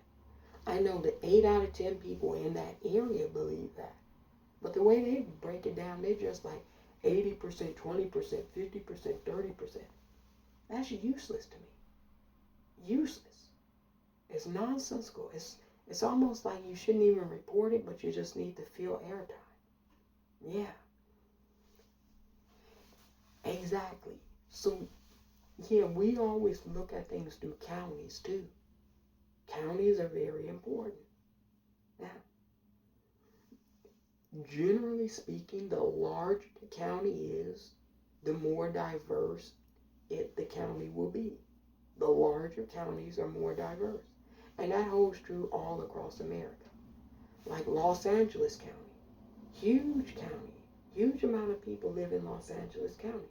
I know that 8 out of 10 people in that area believe that. But the way they break it down, they're just like 80%, 20%, 50%, 30%. That's useless to me. Useless. It's nonsensical. It's almost like you shouldn't even report it, but you just need to fill airtime. Yeah. Exactly. So, yeah, we always look at things through counties too. Counties are very important. Now, generally speaking, the larger the county is, the more diverse the county will be. The larger counties are more diverse. And that holds true all across America. Like Los Angeles County, huge county, huge amount of people live in Los Angeles County.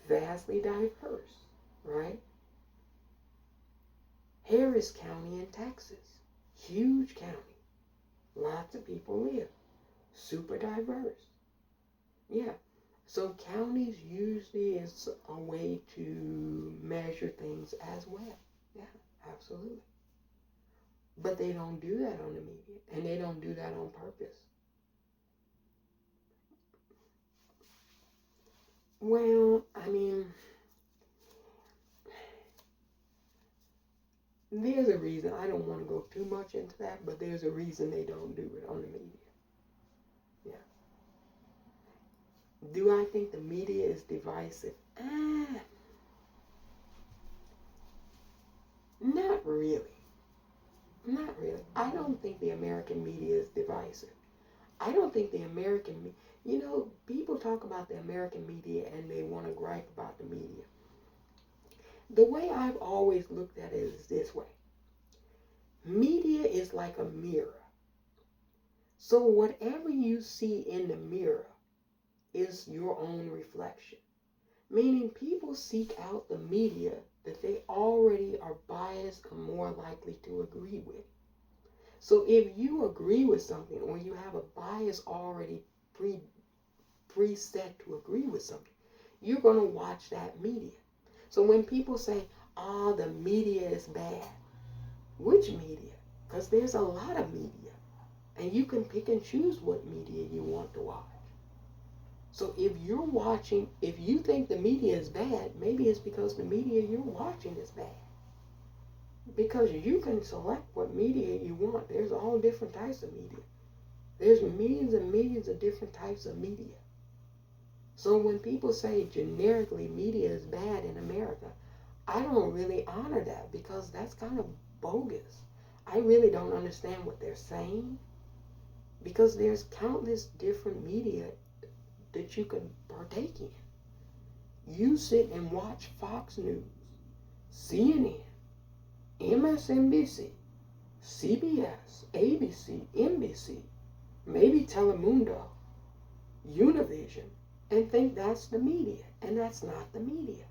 Vastly diverse, right? Harris County in Texas, huge county. Lots of people live. Super diverse. Yeah. So counties usually is a way to measure things as well. Yeah, absolutely. But they don't do that on the media, and they don't do that on purpose. Well, I mean, there's a reason. I don't want to go too much into that, but there's a reason they don't do it on the media. Yeah. Do I think the media is divisive? Not really. Not really. I don't think the American media is divisive. I don't think the American, people talk about the American media and they want to gripe about the media. The way I've always looked at it is this way. Media is like a mirror. So whatever you see in the mirror is your own reflection. Meaning people seek out the media that they already are biased or more likely to agree with. So if you agree with something or you have a bias already preset to agree with something, you're going to watch that media. So when people say, the media is bad, which media? Because there's a lot of media. And you can pick and choose what media you want to watch. So if you think the media is bad, maybe it's because the media you're watching is bad. Because you can select what media you want. There's all different types of media. There's millions and millions of different types of media. So when people say generically media is bad in America, I don't really honor that because that's kind of bogus. I really don't understand what they're saying because there's countless different media that you can partake in. You sit and watch Fox News, CNN, MSNBC, CBS, ABC, NBC, maybe Telemundo, Univision, and think that's the media. And that's not the media.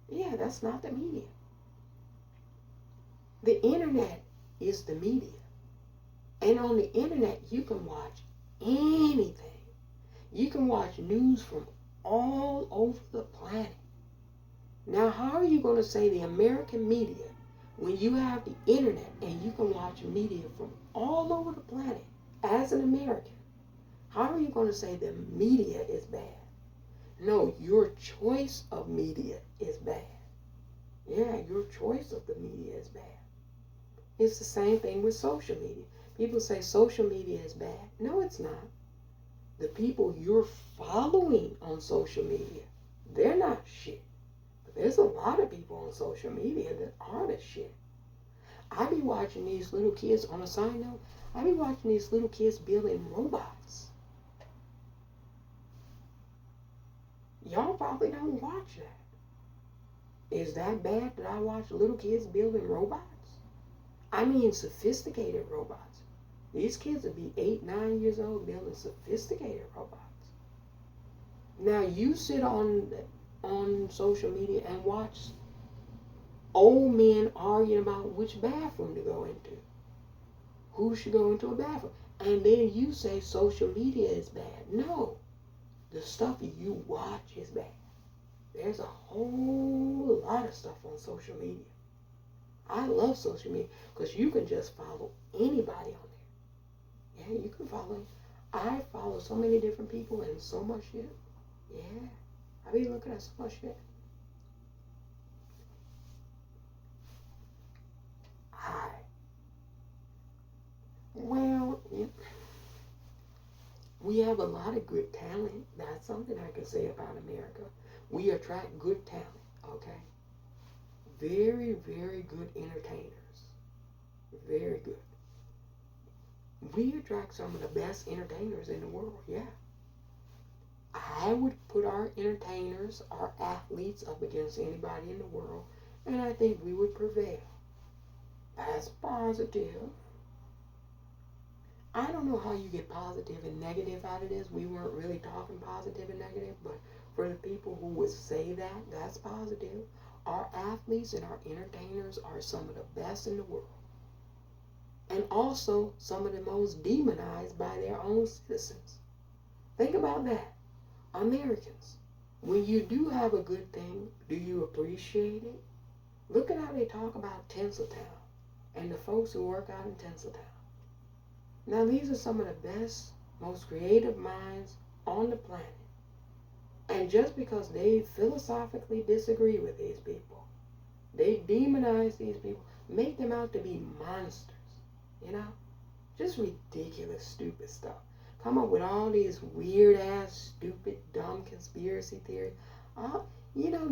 Yeah, that's not the media. The internet is the media. And on the internet, you can watch anything. You can watch news from all over the planet. Now, how are you going to say the American media when you have the internet and you can watch media from all over the planet as an American? How are you going to say the media is bad? No, your choice of media is bad. Yeah, your choice of the media is bad. It's the same thing with social media. People say social media is bad. No, it's not. The people you're following on social media, they're not shit. But there's a lot of people on social media that are the shit. I be watching these little kids, on a side note, I be watching these little kids building robots. Y'all probably don't watch that. Is that bad that I watch little kids building robots? I mean sophisticated robots. These kids would be 8, 9 years old building sophisticated robots. Now you sit on social media and watch old men arguing about which bathroom to go into. Who should go into a bathroom? And then you say social media is bad. No. the stuff you watch is bad. There's a whole lot of stuff on social media. I love social media because you can just follow anybody on there. Yeah, you can follow. I follow so many different people and so much shit. Yeah, I be looking at so much shit. I well, we have a lot of good talent. That's something I can say about America. We attract good talent. Okay, very, very good entertainers. Very good. We attract some of the best entertainers in the world. Yeah. I would put our entertainers, our athletes up against anybody in the world, and I think we would prevail. That's positive. I don't know how you get positive and negative out of this. We weren't really talking positive and negative, but for the people who would say that, that's positive. Our athletes and our entertainers are some of the best in the world. And also some of the most demonized by their own citizens. Think about that. Americans, when you do have a good thing, do you appreciate it? Look at how they talk about Tinseltown and the folks who work out in Tinseltown. Now, these are some of the best, most creative minds on the planet. And just because they philosophically disagree with these people, they demonize these people, make them out to be monsters. You know? Just ridiculous, stupid stuff. Come up with all these weird-ass, stupid, dumb conspiracy theories.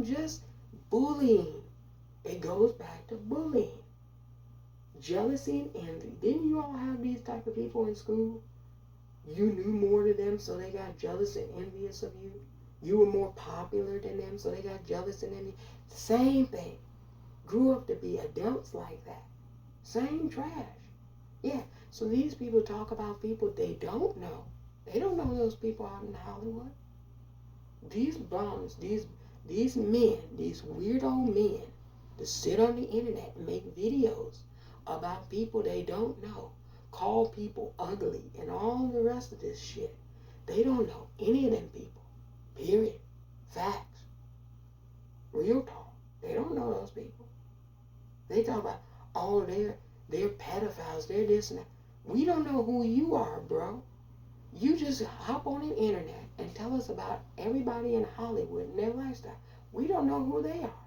Just bullying. It goes back to bullying. Jealousy and envy. Didn't you all have these type of people in school? You knew more than them, so they got jealous and envious of you. You were more popular than them, so they got jealous and envious. Same thing. Grew up to be adults like that. Same trash. Yeah, so these people talk about people they don't know. They don't know those people out in Hollywood. These bums, these men, these weirdo men, to sit on the internet and make videos about people they don't know, call people ugly, and all the rest of this shit. They don't know any of them people. Period. Facts. Real talk. They don't know those people. They talk about, oh, they're pedophiles, they're this and that. We don't know who you are, bro. You just hop on the internet and tell us about everybody in Hollywood and their lifestyle. We don't know who they are.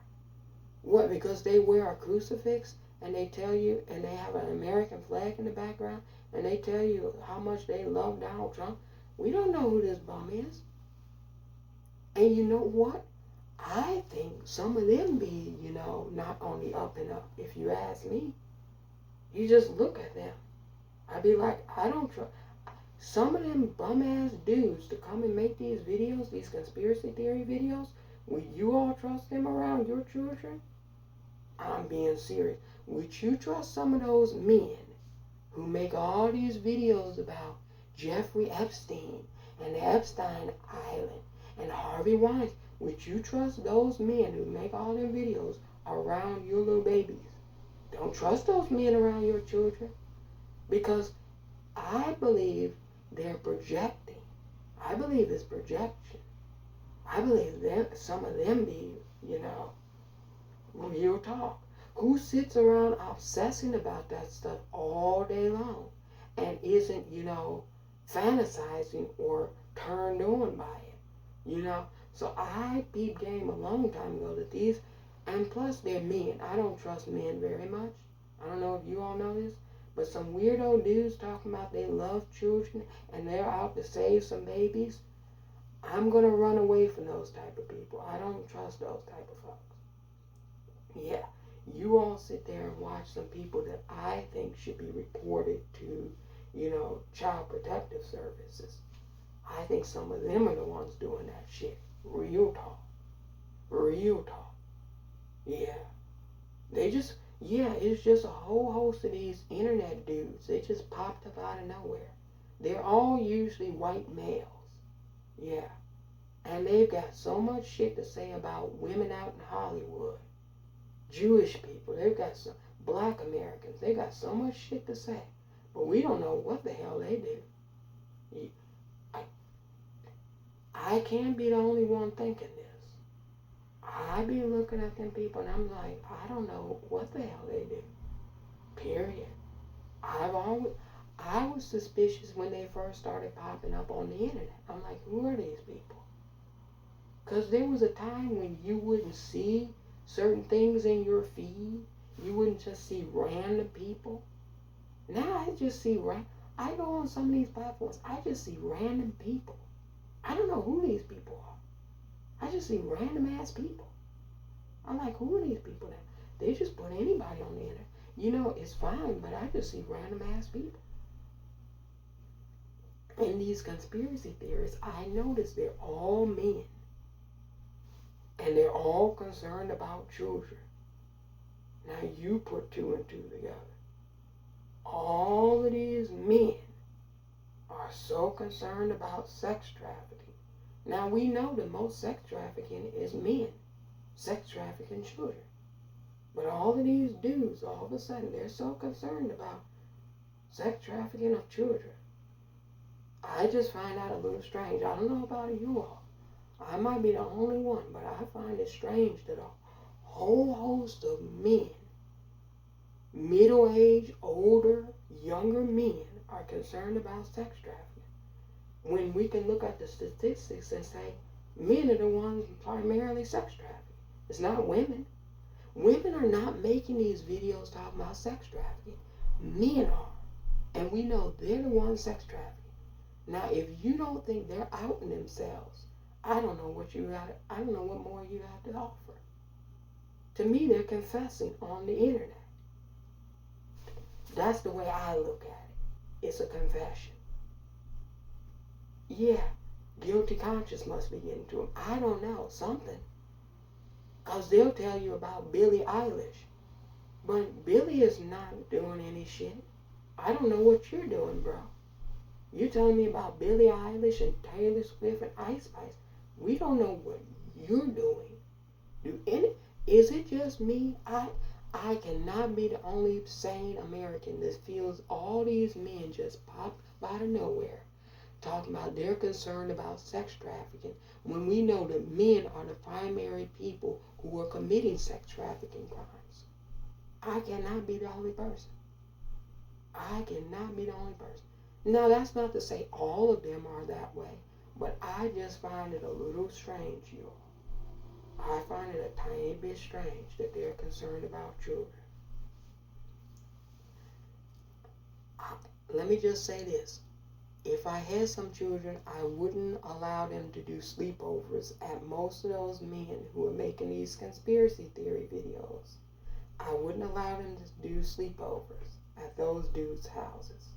What, because they wear a crucifix and they tell you, and they have an American flag in the background, and they tell you how much they love Donald Trump? We don't know who this bum is. And you know what? I think some of them be, not on the up and up, if you ask me. You just look at them. I'd be like, I don't trust. Some of them bum-ass dudes to come and make these videos, these conspiracy theory videos, will you all trust them around your children? I'm being serious. Would you trust some of those men who make all these videos about Jeffrey Epstein and the Epstein Island and Harvey Weinstein? Would you trust those men who make all their videos around your little babies? Don't trust those men around your children, because I believe they're projecting. I believe it's projection. I believe some of them be, real talk. Who sits around obsessing about that stuff all day long and isn't, fantasizing or turned on by it, So I peeped game a long time ago that these, and plus they're men. I don't trust men very much. I don't know if you all know this, but some weirdo dudes talking about they love children and they're out to save some babies. I'm going to run away from those type of people. I don't trust those type of folks. Yeah, you all sit there and watch some people that I think should be reported to, Child Protective Services. I think some of them are the ones doing that shit. Real talk. Real talk. Yeah. It's just a whole host of these internet dudes. They just popped up out of nowhere. They're all usually white males. Yeah. And they've got so much shit to say about women out in Hollywood. Jewish people. They've got some black Americans. They got so much shit to say. But we don't know what the hell they do. I can't be the only one thinking this. I be looking at them people and I'm like, I don't know what the hell they do. Period. I was suspicious when they first started popping up on the internet. I'm like, who are these people? Because there was a time when you wouldn't see certain things in your feed. You wouldn't just see random people. Now I just see, I go on some of these platforms, I just see random people. I don't know who these people are. I just see random ass people. I'm like, who are these people now? They just put anybody on the internet. You know, it's fine, but I just see random ass people. And these conspiracy theorists, I notice they're all men. And they're all concerned about children. Now you put two and two together. All of these men are so concerned about sex trafficking. Now we know that most sex trafficking is men. Sex trafficking children. But all of these dudes, all of a sudden, they're so concerned about sex trafficking of children. I just find that a little strange. I don't know about you all. I might be the only one, but I find it strange that a whole host of men, middle-aged, older, younger men, are concerned about sex trafficking. When we can look at the statistics and say, men are the ones primarily sex trafficking. It's not women. Women are not making these videos talking about sex trafficking. Men are. And we know they're the ones sex trafficking. Now, if you don't think they're outing themselves, I don't know what more you have to offer. To me, they're confessing on the internet. That's the way I look at it. It's a confession. Yeah, guilty conscience must be getting to them. I don't know, something. Because they'll tell you about Billie Eilish. But Billie is not doing any shit. I don't know what you're doing, bro. You're telling me about Billie Eilish and Taylor Swift and Ice Spice. We don't know what you're doing. Is it just me? I cannot be the only sane American that feels all these men just pop out of nowhere talking about they're concerned about sex trafficking when we know that men are the primary people who are committing sex trafficking crimes. I cannot be the only person. I cannot be the only person. Now, that's not to say all of them are that way, but I just find it a little strange, you all. I find it a tiny bit strange that they're concerned about children. Let me just say this. If I had some children, I wouldn't allow them to do sleepovers at most of those men who are making these conspiracy theory videos. I wouldn't allow them to do sleepovers at those dudes' houses.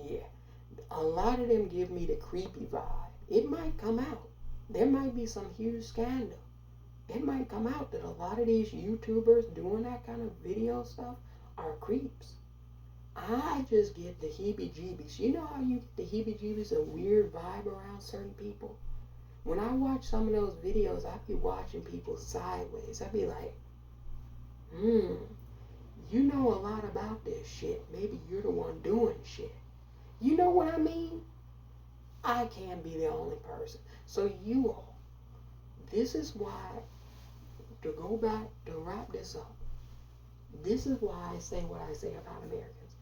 Yeah, a lot of them give me the creepy vibe. It might come out. There might be some huge scandal. It might come out that a lot of these YouTubers doing that kind of video stuff are creeps. I just get the heebie-jeebies. You know how you get the heebie-jeebies, a weird vibe around certain people? When I watch some of those videos, I be watching people sideways. I be like, you know a lot about this shit. Maybe you're the one doing shit. You know what I mean? I can't be the only person. So you all, this is why, to go back, to wrap this up, this is why I say what I say about Americans.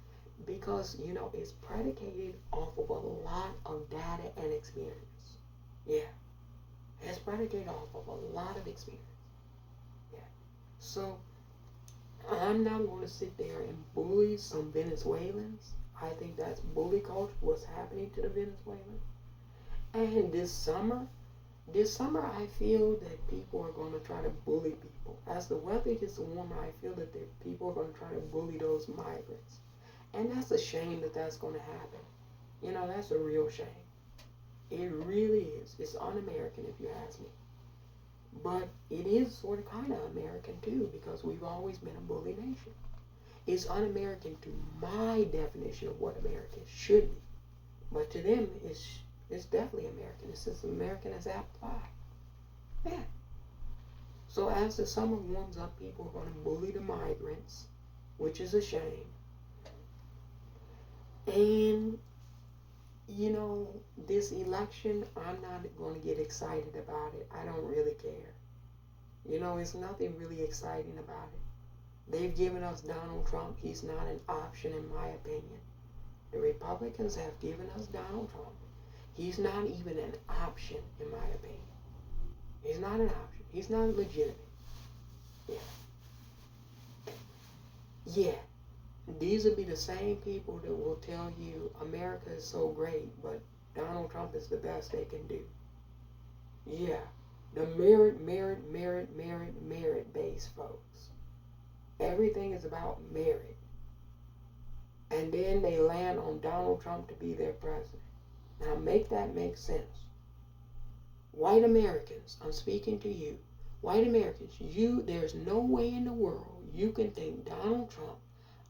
Because, you know, it's predicated off of a lot of data and experience. Yeah. It's predicated off of a lot of experience. Yeah. So, I'm not going to sit there and bully some Venezuelans. I think that's bully culture, what's happening to the Venezuelans. And this summer, I feel that people are going to try to bully people. As the weather gets warmer, I feel that people are going to try to bully those migrants. And that's a shame that that's going to happen. You know, that's a real shame. It really is. It's un-American if you ask me. But it is sort of kind of American too, because we've always been a bully nation. It's un-American to my definition of what Americans should be. But to them, it's definitely American. It's as American as apple pie. Yeah. So as the summer warms up, people are going to bully the migrants, which is a shame. And You know, this election, I'm not going to get excited about it. I don't really care. You know, it's nothing really exciting about it. They've given us Donald Trump. He's not an option, in my opinion. The Republicans have given us Donald Trump. He's not even an option, in my opinion. He's not an option. He's not legitimate. Yeah. Yeah. These will be the same people that will tell you America is so great, but Donald Trump is the best they can do. Yeah. The merit based folks. Everything is about merit. And then they land on Donald Trump to be their president. Now make that make sense. White Americans, I'm speaking to you. White Americans, there's no way in the world you can think Donald Trump,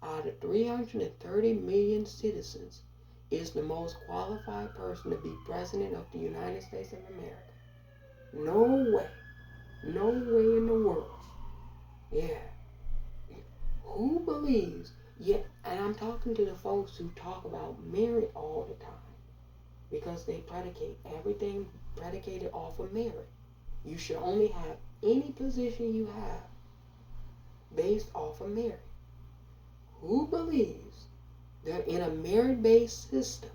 out of 330 million citizens, is the most qualified person to be president of the United States of America. No way. No way in the world. Yeah. Who believes? Yeah, and I'm talking to the folks who talk about merit all the time. Because they predicate everything predicated off of merit. You should only have any position you have based off of merit. Who believes that in a merit-based system,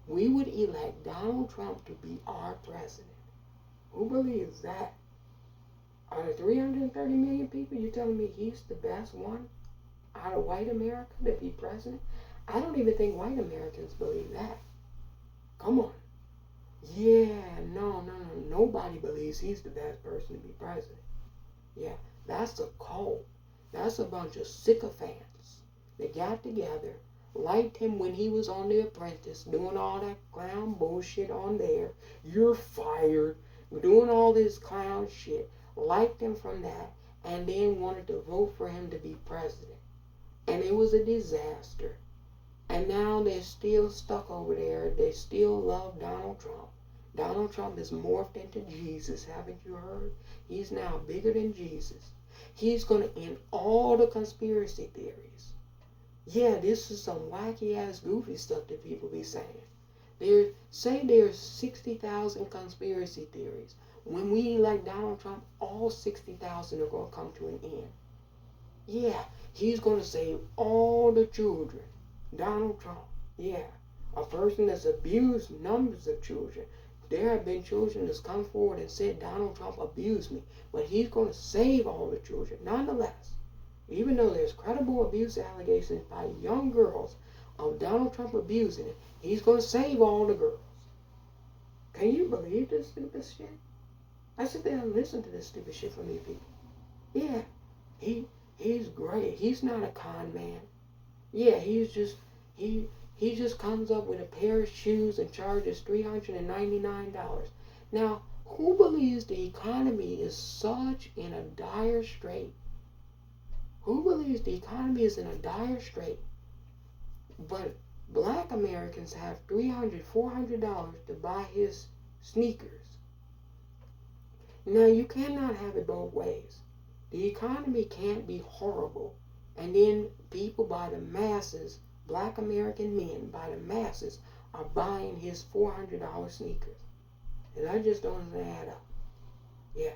we would elect Donald Trump to be our president? Who believes that? Out of 330 million people, you're telling me he's the best one out of white America to be president? I don't even think white Americans believe that. Come on. Yeah, no. Nobody believes he's the best person to be president. Yeah, that's a cult. That's a bunch of sycophants that got together, liked him when he was on The Apprentice, doing all that clown bullshit on there. You're fired. Doing all this clown shit. Liked him from that, and then wanted to vote for him to be president. And it was a disaster. And now they're still stuck over there. They still love Donald Trump. Donald Trump is morphed into Jesus, haven't you heard? He's now bigger than Jesus. He's going to end all the conspiracy theories. Yeah, this is some wacky-ass, goofy stuff that people be saying. There's 60,000 conspiracy theories. When we elect Donald Trump, all 60,000 are going to come to an end. Yeah, he's going to save all the children. Donald Trump, yeah, a person that's abused numbers of children. There have been children that's come forward and said Donald Trump abused me, but he's going to save all the children. Nonetheless, even though there's credible abuse allegations by young girls of Donald Trump abusing it, he's going to save all the girls. Can you believe this stupid shit? I sit there and listen to this stupid shit from these people. Yeah, he's great. He's not a con man. Yeah, he just comes up with a pair of shoes and charges $399. Now, who believes the economy is such in a dire strait? Who believes the economy is in a dire strait? But black Americans have $300, $400 to buy his sneakers. Now, you cannot have it both ways. The economy can't be horrible, and then people by the masses, black American men by the masses, are buying his $400 sneakers. And that just doesn't add up. Yeah.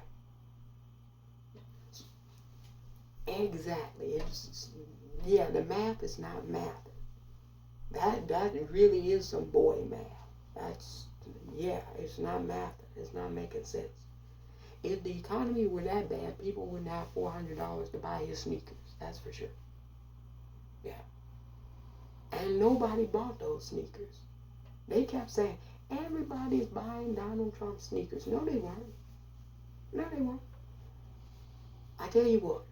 Exactly. The math is not math. That really is some boy math. It's not math. It's not making sense. If the economy were that bad, people wouldn't have $400 to buy his sneakers. That's for sure. Yeah. And nobody bought those sneakers. They kept saying, everybody's buying Donald Trump sneakers. No, they weren't. No, they weren't. I tell you what.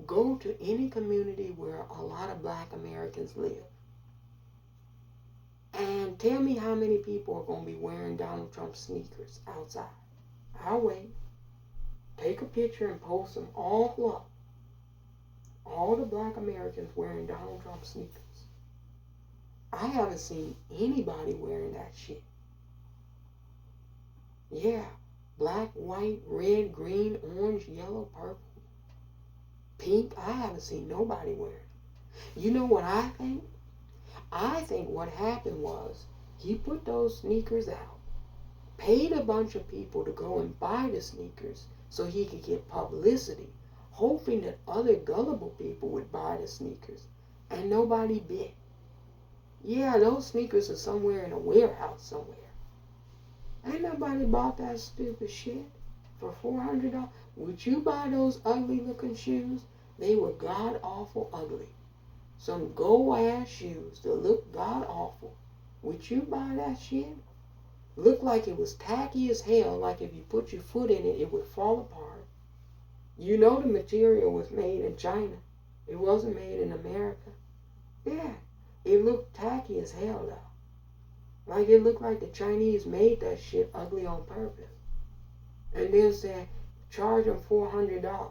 Go to any community where a lot of black Americans live. And tell me how many people are going to be wearing Donald Trump sneakers outside. I'll wait. Take a picture and post them all up. All the black Americans wearing Donald Trump sneakers. I haven't seen anybody wearing that shit. Yeah. Black, white, red, green, orange, yellow, purple, pink. I haven't seen nobody wearing it. You know what I think? I think what happened was He put those sneakers out, paid a bunch of people to go and buy the sneakers so he could get publicity, hoping that other gullible people would buy the sneakers, and nobody bit. Yeah, those sneakers are somewhere in a warehouse somewhere. Ain't nobody bought that stupid shit for $400. Would you buy those ugly looking shoes? They were god awful ugly. Some gold ass shoes that look god awful. Would you buy that shit? Looked like it was tacky as hell, like if you put your foot in it, it would fall apart. You know the material was made in China. It wasn't made in America. Yeah, it looked tacky as hell though. Like it looked like the Chinese made that shit ugly on purpose. And then said, charge them $400.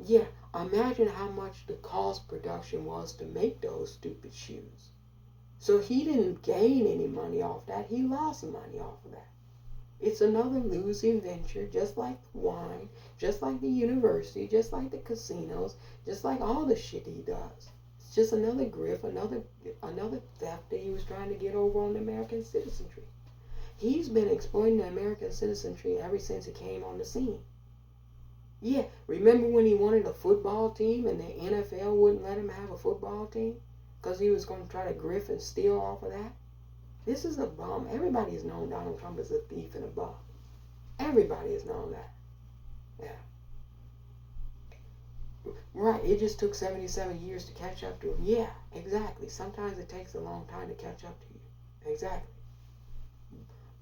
Yeah, imagine how much the cost production was to make those stupid shoes. So he didn't gain any money off that. He lost money off of that. It's another losing venture, just like the wine, just like the university, just like the casinos, just like all the shit he does. It's just another grift, another theft that he was trying to get over on the American citizenry. He's been exploiting the American citizenry ever since he came on the scene. Yeah, remember when he wanted a football team and the NFL wouldn't let him have a football team? Because he was going to try to grift and steal off of that? This is a bum. Everybody has known Donald Trump is a thief and a bum. Everybody has known that. Yeah. Right, it just took 77 years to catch up to him. Yeah, exactly. Sometimes it takes a long time to catch up to you. Exactly.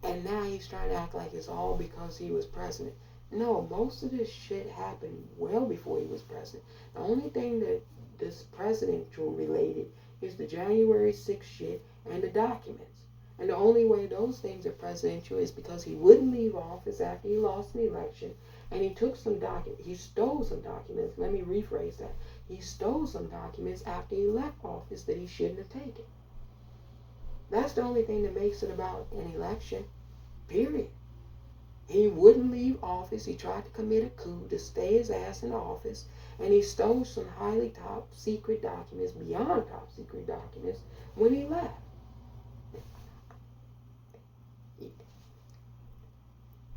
And now he's trying to act like it's all because he was president. No, most of this shit happened well before he was president. The only thing that this presidential related is the January 6th shit and the documents. And the only way those things are presidential is because he wouldn't leave office after he lost an election, and he took some documents. He stole some documents. Let me rephrase that. He stole some documents after he left office that he shouldn't have taken. That's the only thing that makes it about an election, period. He wouldn't leave office. He tried to commit a coup to stay his ass in office, and he stole some highly top secret documents, beyond top secret documents, when he left.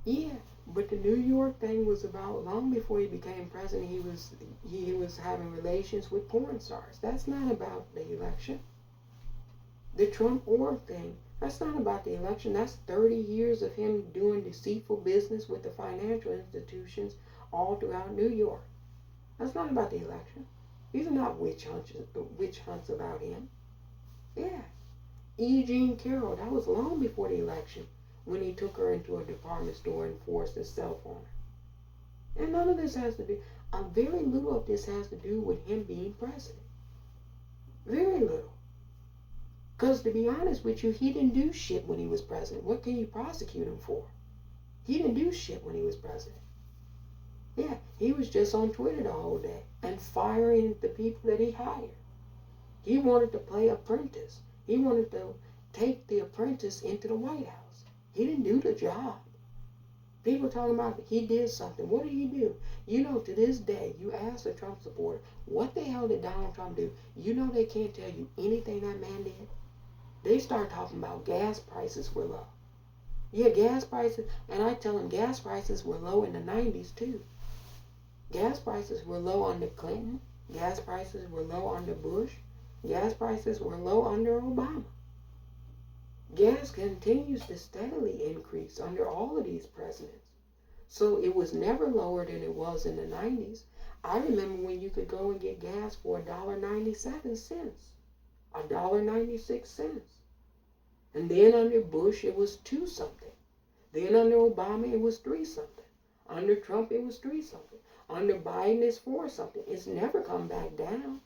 Yeah, but the New York thing was about long before he became president. He was having relations with porn stars. That's not about the election. The Trump org thing, that's not about the election. That's 30 years of him doing deceitful business with the financial institutions all throughout New York. That's not about the election. These are not witch hunts about him. Yeah. E. Jean Carroll, that was long before the election when he took her into a department store and forced himself on her. And none of this has to do, very little of this has to do with him being president. Very little. Because to be honest with you, he didn't do shit when he was president. What can you prosecute him for? He didn't do shit when he was president. Yeah, he was just on Twitter the whole day and firing the people that he hired. He wanted to play apprentice. He wanted to take the apprentice into the White House. He didn't do the job. People talking about he did something. What did he do? You know, to this day, you ask a Trump supporter, what the hell did Donald Trump do? You know they can't tell you anything that man did. They start talking about gas prices were low. Yeah, gas prices, and I tell them gas prices were low in the 90s too. Gas prices were low under Clinton. Gas prices were low under Bush. Gas prices were low under Obama. Gas continues to steadily increase under all of these presidents. So it was never lower than it was in the 90s. I remember when you could go and get gas for $1.97, $1.96. And then under Bush, it was 2 something. Then under Obama, it was 3 something. Under Trump, it was 3 something. Under Biden, it's 4 something. It's never come back down.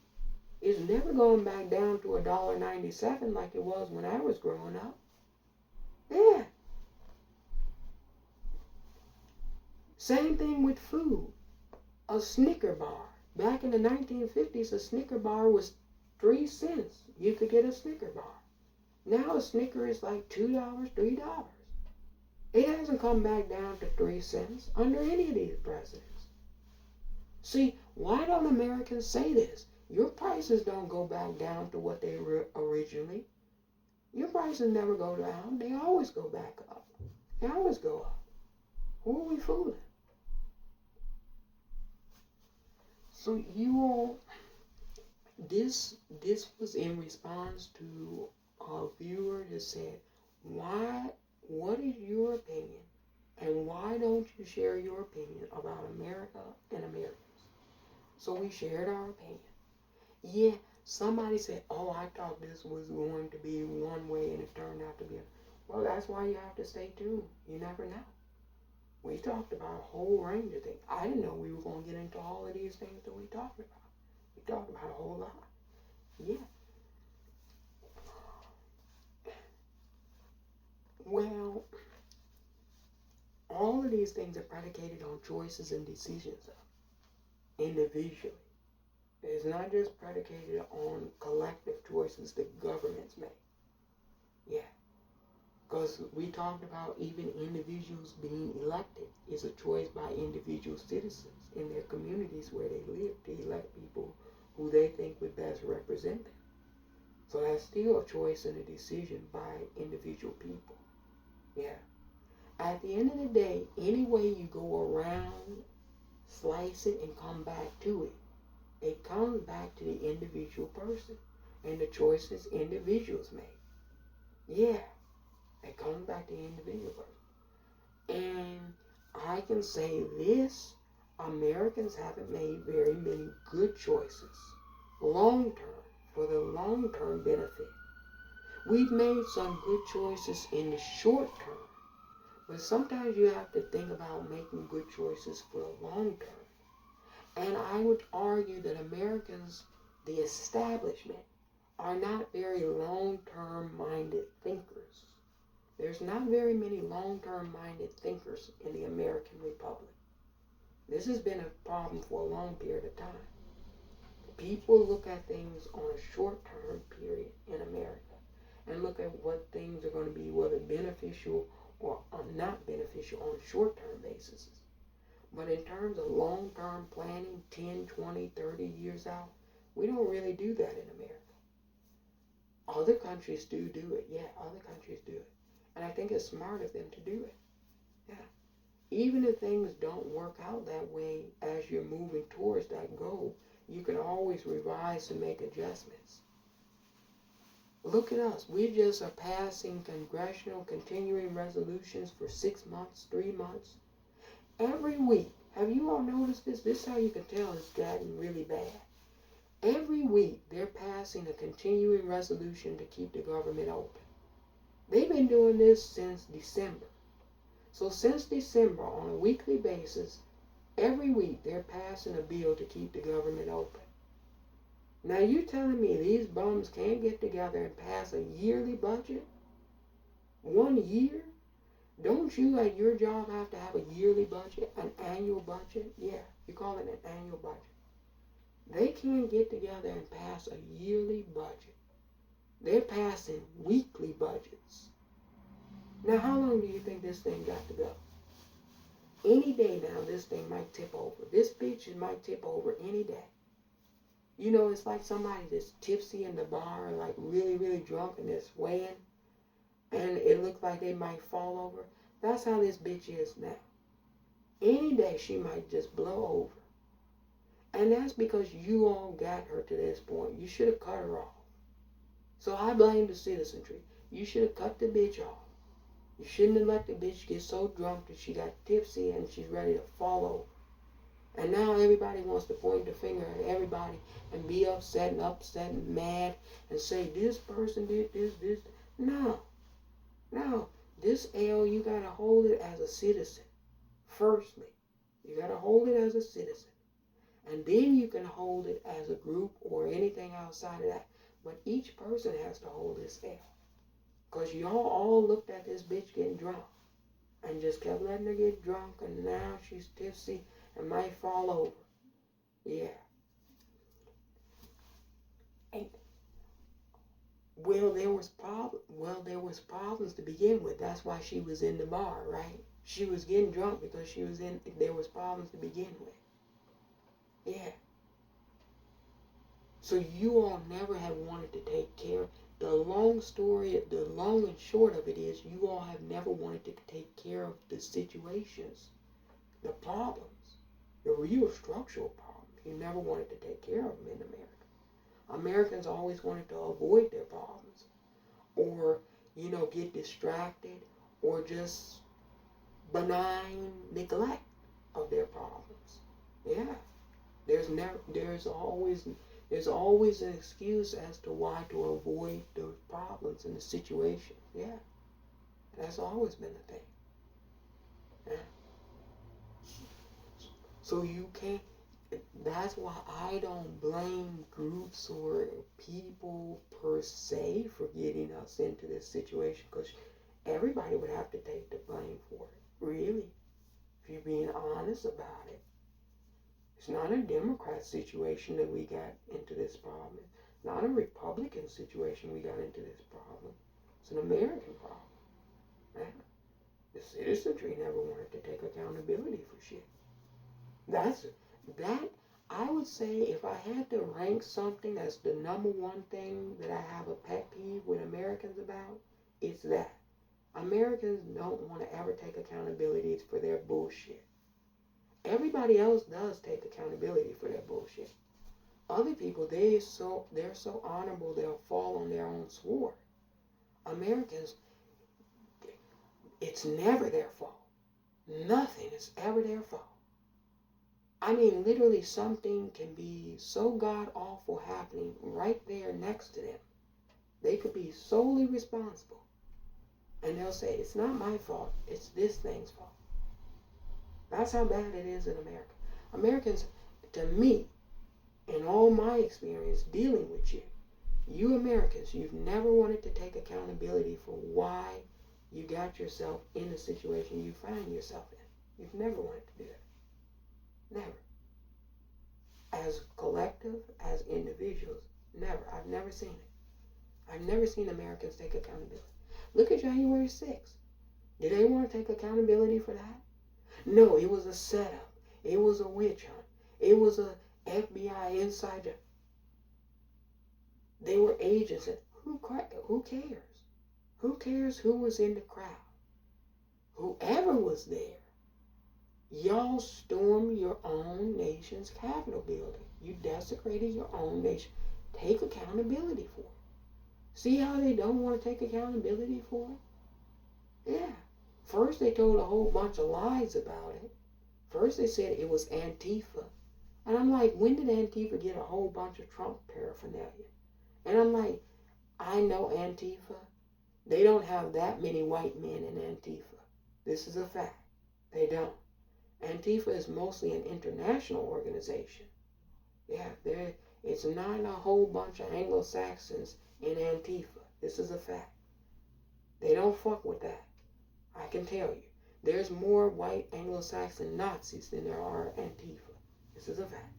It's never going back down to $1.97 like it was when I was growing up. Yeah. Same thing with food. A Snicker bar. Back in the 1950s, a Snicker bar was 3 cents. You could get a Snicker bar. Now a Snicker is like $2, $3. It hasn't come back down to 3 cents under any of these presidents. See, why don't Americans say this? Your prices don't go back down to what they were originally. Your prices never go down. They always go back up. They always go up. Who are we fooling? So you all, this was in response to a viewer that said, "Why? What is your opinion, and why don't you share your opinion about America and Americans?" So we shared our opinion. Yeah, somebody said, "Oh, I thought this was going to be one way and it turned out to be a..." Well, that's why you have to stay tuned. You never know. We talked about a whole range of things. I didn't know we were going to get into all of these things that we talked about. We talked about a whole lot. Yeah. Well, all of these things are predicated on choices and decisions individually. It's not just predicated on collective choices that governments make. Yeah. Because we talked about even individuals being elected is a choice by individual citizens in their communities where they live to elect people who they think would best represent them. So that's still a choice and a decision by individual people. Yeah. At the end of the day, any way you go around, slice it, and come back to it, it comes back to the individual person and the choices individuals make. Yeah. It comes back to the individual person. And I can say this, Americans haven't made very many good choices long term, for the long term benefit. We've made some good choices in the short term, but sometimes you have to think about making good choices for the long term. And I would argue that Americans, the establishment, are not very long term minded thinkers. There's not very many long-term minded thinkers in the American Republic. This has been a problem for a long period of time. People look at things on a short-term period in America and look at what things are going to be, whether beneficial or not beneficial on a short-term basis. But in terms of long-term planning, 10, 20, 30 years out, we don't really do that in America. Other countries do it. Yeah, other countries do it. And I think it's smart of them to do it. Yeah. Even if things don't work out that way as you're moving towards that goal, you can always revise and make adjustments. Look at us. We just are passing congressional continuing resolutions for 6 months, 3 months. Every week. Have you all noticed this? This is how you can tell it's gotten really bad. Every week they're passing a continuing resolution to keep the government open. They've been doing this since December. So since December, on a weekly basis, every week they're passing a bill to keep the government open. Now you telling me these bums can't get together and pass a yearly budget? 1 year? Don't you at your job have to have a yearly budget, an annual budget? Yeah, you call it an annual budget. They can't get together and pass a yearly budget. They're passing weekly budgets. Now, how long do you think this thing got to go? Any day now, this thing might tip over. This bitch might tip over any day. You know, it's like somebody that's tipsy in the bar, like really, really drunk, and they're swaying, and it looks like they might fall over. That's how this bitch is now. Any day, she might just blow over. And that's because you all got her to this point. You should have cut her off. So I blame the citizenry. You should have cut the bitch off. You shouldn't have let the bitch get so drunk that she got tipsy and she's ready to fall over. And now everybody wants to point the finger at everybody and be upset and mad and say, this person did this. No. This L, you got to hold it as a citizen. Firstly, you got to hold it as a citizen. And then you can hold it as a group or anything outside of that. But each person has to hold this L. Because y'all all looked at this bitch getting drunk and just kept letting her get drunk, and now she's tipsy and might fall over. Yeah. And, there was problems to begin with. That's why she was in the bar, right? She was getting drunk because there was problems to begin with. Yeah. So you all never have wanted to take care. The long and short of it is you all have never wanted to take care of the situations, the problems, the real structural problems. You never wanted to take care of them in America. Americans always wanted to avoid their problems or, get distracted or just benign neglect of their problems. Yeah. There's always an excuse as to why to avoid the problems and the situation. Yeah. That's always been the thing. Yeah. So you can't that's why I don't blame groups or people per se for getting us into this situation, because everybody would have to take the blame for it. Really. If you're being honest about it. It's not a Democrat situation that we got into this problem. It's not a Republican situation we got into this problem. It's an American problem. Man, the citizenry never wanted to take accountability for shit. That I would say, if I had to rank something as the number one thing that I have a pet peeve with Americans about, it's that. Americans don't want to ever take accountability for their bullshit. Everybody else does take accountability for their bullshit. Other people, they're so honorable they'll fall on their own sword. Americans, it's never their fault. Nothing is ever their fault. I mean, literally something can be so god awful happening right there next to them. They could be solely responsible. And they'll say, it's not my fault, it's this thing's fault. That's how bad it is in America. Americans, to me, in all my experience dealing with you Americans, you've never wanted to take accountability for why you got yourself in the situation you find yourself in. You've never wanted to do that. Never. As collective, as individuals, never. I've never seen it. I've never seen Americans take accountability. Look at January 6th. Did they want to take accountability for that? No, it was a setup. It was a witch hunt. It was a FBI insider. They were agents. Who cares? Who cares who was in the crowd? Whoever was there, y'all stormed your own nation's Capitol building. You desecrated your own nation. Take accountability for it. See how they don't want to take accountability for it? Yeah. First they told a whole bunch of lies about it. First they said it was Antifa. And I'm like, when did Antifa get a whole bunch of Trump paraphernalia? And I'm like, I know Antifa. They don't have that many white men in Antifa. This is a fact. They don't. Antifa is mostly an international organization. Yeah, it's not a whole bunch of Anglo-Saxons in Antifa. This is a fact. They don't fuck with that. I can tell you. There's more white Anglo-Saxon Nazis than there are Antifa. This is a fact.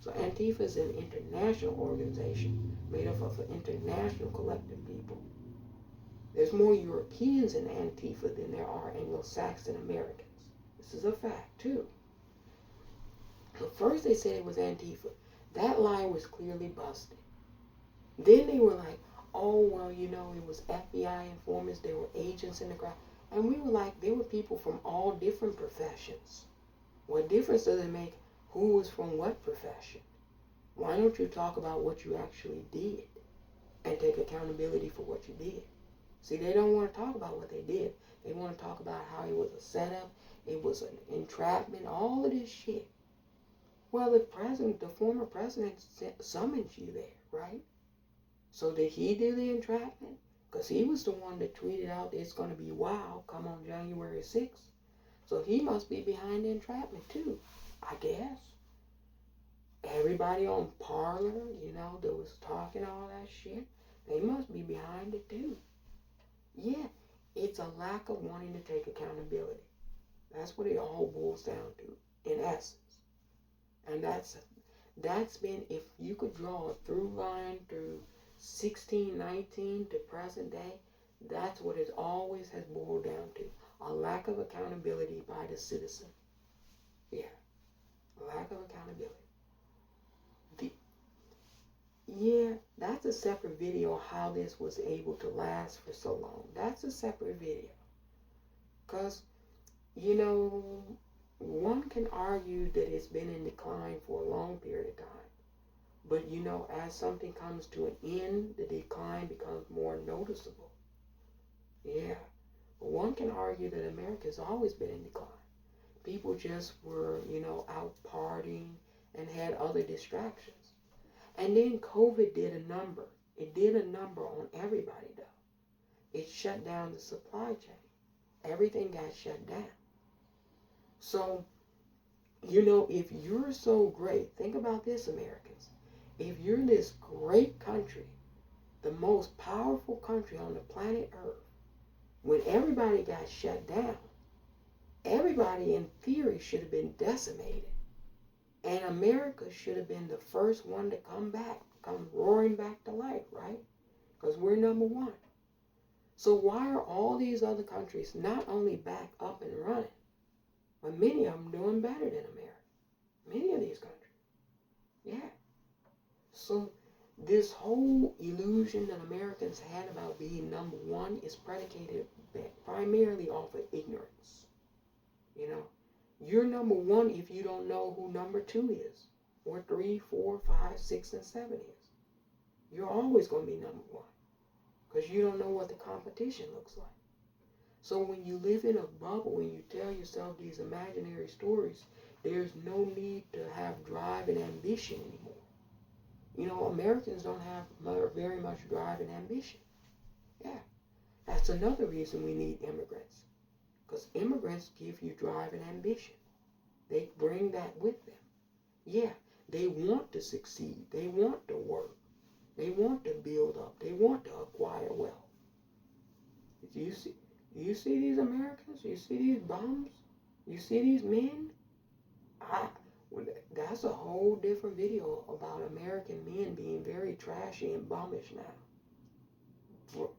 So Antifa is an international organization made up of an international collective people. There's more Europeans in Antifa than there are Anglo-Saxon Americans. This is a fact, too. So first they said it was Antifa. That lie was clearly busted. Then they were like, oh, well, it was FBI informants. There were agents in the crowd. And we were like, there were people from all different professions. What difference does it make who was from what profession? Why don't you talk about what you actually did and take accountability for what you did? See, they don't want to talk about what they did. They want to talk about how it was a setup, it was an entrapment, all of this shit. Well, the former president summoned you there, right? So did he do the entrapment? Because he was the one that tweeted out it's going to be wild come on January 6th. So he must be behind the entrapment too, I guess. Everybody on Parler, that was talking all that shit, they must be behind it too. Yeah, it's a lack of wanting to take accountability. That's what it all boils down to, in essence. And that's been, if you could draw a through line through 1619 to present day, that's what it always has boiled down to. A lack of accountability by the citizen. Yeah. A lack of accountability. Yeah, that's a separate video how this was able to last for so long. That's a separate video. Because, you know, one can argue that it's been in decline for a long period of time. But, you know, as something comes to an end, the decline becomes more noticeable. Yeah. But one can argue that America's always been in decline. People just were, you know, out partying and had other distractions. And then COVID did a number. It did a number on everybody, though. It shut down the supply chain. Everything got shut down. So, you know, if you're so great, think about this, Americans. If you're this great country, the most powerful country on the planet Earth, when everybody got shut down, everybody in theory should have been decimated. And America should have been the first one to come back, come roaring back to life, right? Because we're number one. So why are all these other countries not only back up and running, but many of them doing better than America? Many of these countries. Yeah. So this whole illusion that Americans had about being number one is predicated primarily off of ignorance. You know, you're number one if you don't know who number two is, or 3, 4, 5, 6, and 7 is. You're always going to be number one because you don't know what the competition looks like. So when you live in a bubble and you tell yourself these imaginary stories, there's no need to have drive and ambition anymore. You know, Americans don't have very much drive and ambition. Yeah, that's another reason we need immigrants. Because immigrants give you drive and ambition. They bring that with them. Yeah, they want to succeed. They want to work. They want to build up. They want to acquire wealth. Do you see these Americans? You see these bums? You see these men? That's a whole different video about American men being very trashy and bummish now.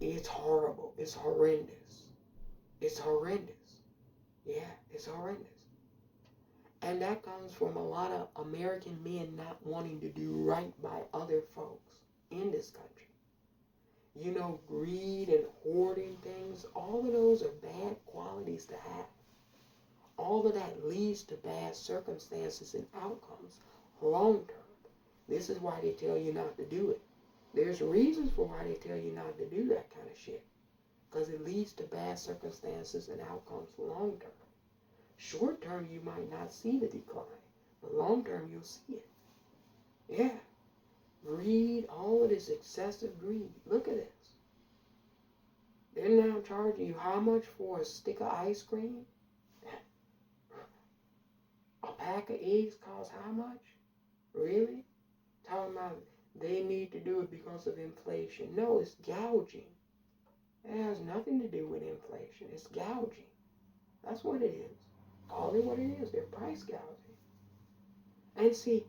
It's horrible. It's horrendous. It's horrendous. Yeah, it's horrendous. And that comes from a lot of American men not wanting to do right by other folks in this country. You know, greed and hoarding things, all of those are bad qualities to have. All of that leads to bad circumstances and outcomes long term. This is why they tell you not to do it. There's reasons for why they tell you not to do that kind of shit. Because it leads to bad circumstances and outcomes long term. Short term, you might not see the decline, but long term, you'll see it. Yeah. Greed, all of this excessive greed. Look at this. They're now charging you how much for a stick of ice cream? A pack of eggs costs how much? Really? Talking about they need to do it because of inflation. No, it's gouging. It has nothing to do with inflation. It's gouging. That's what it is. Call it what it is. They're price gouging. And see,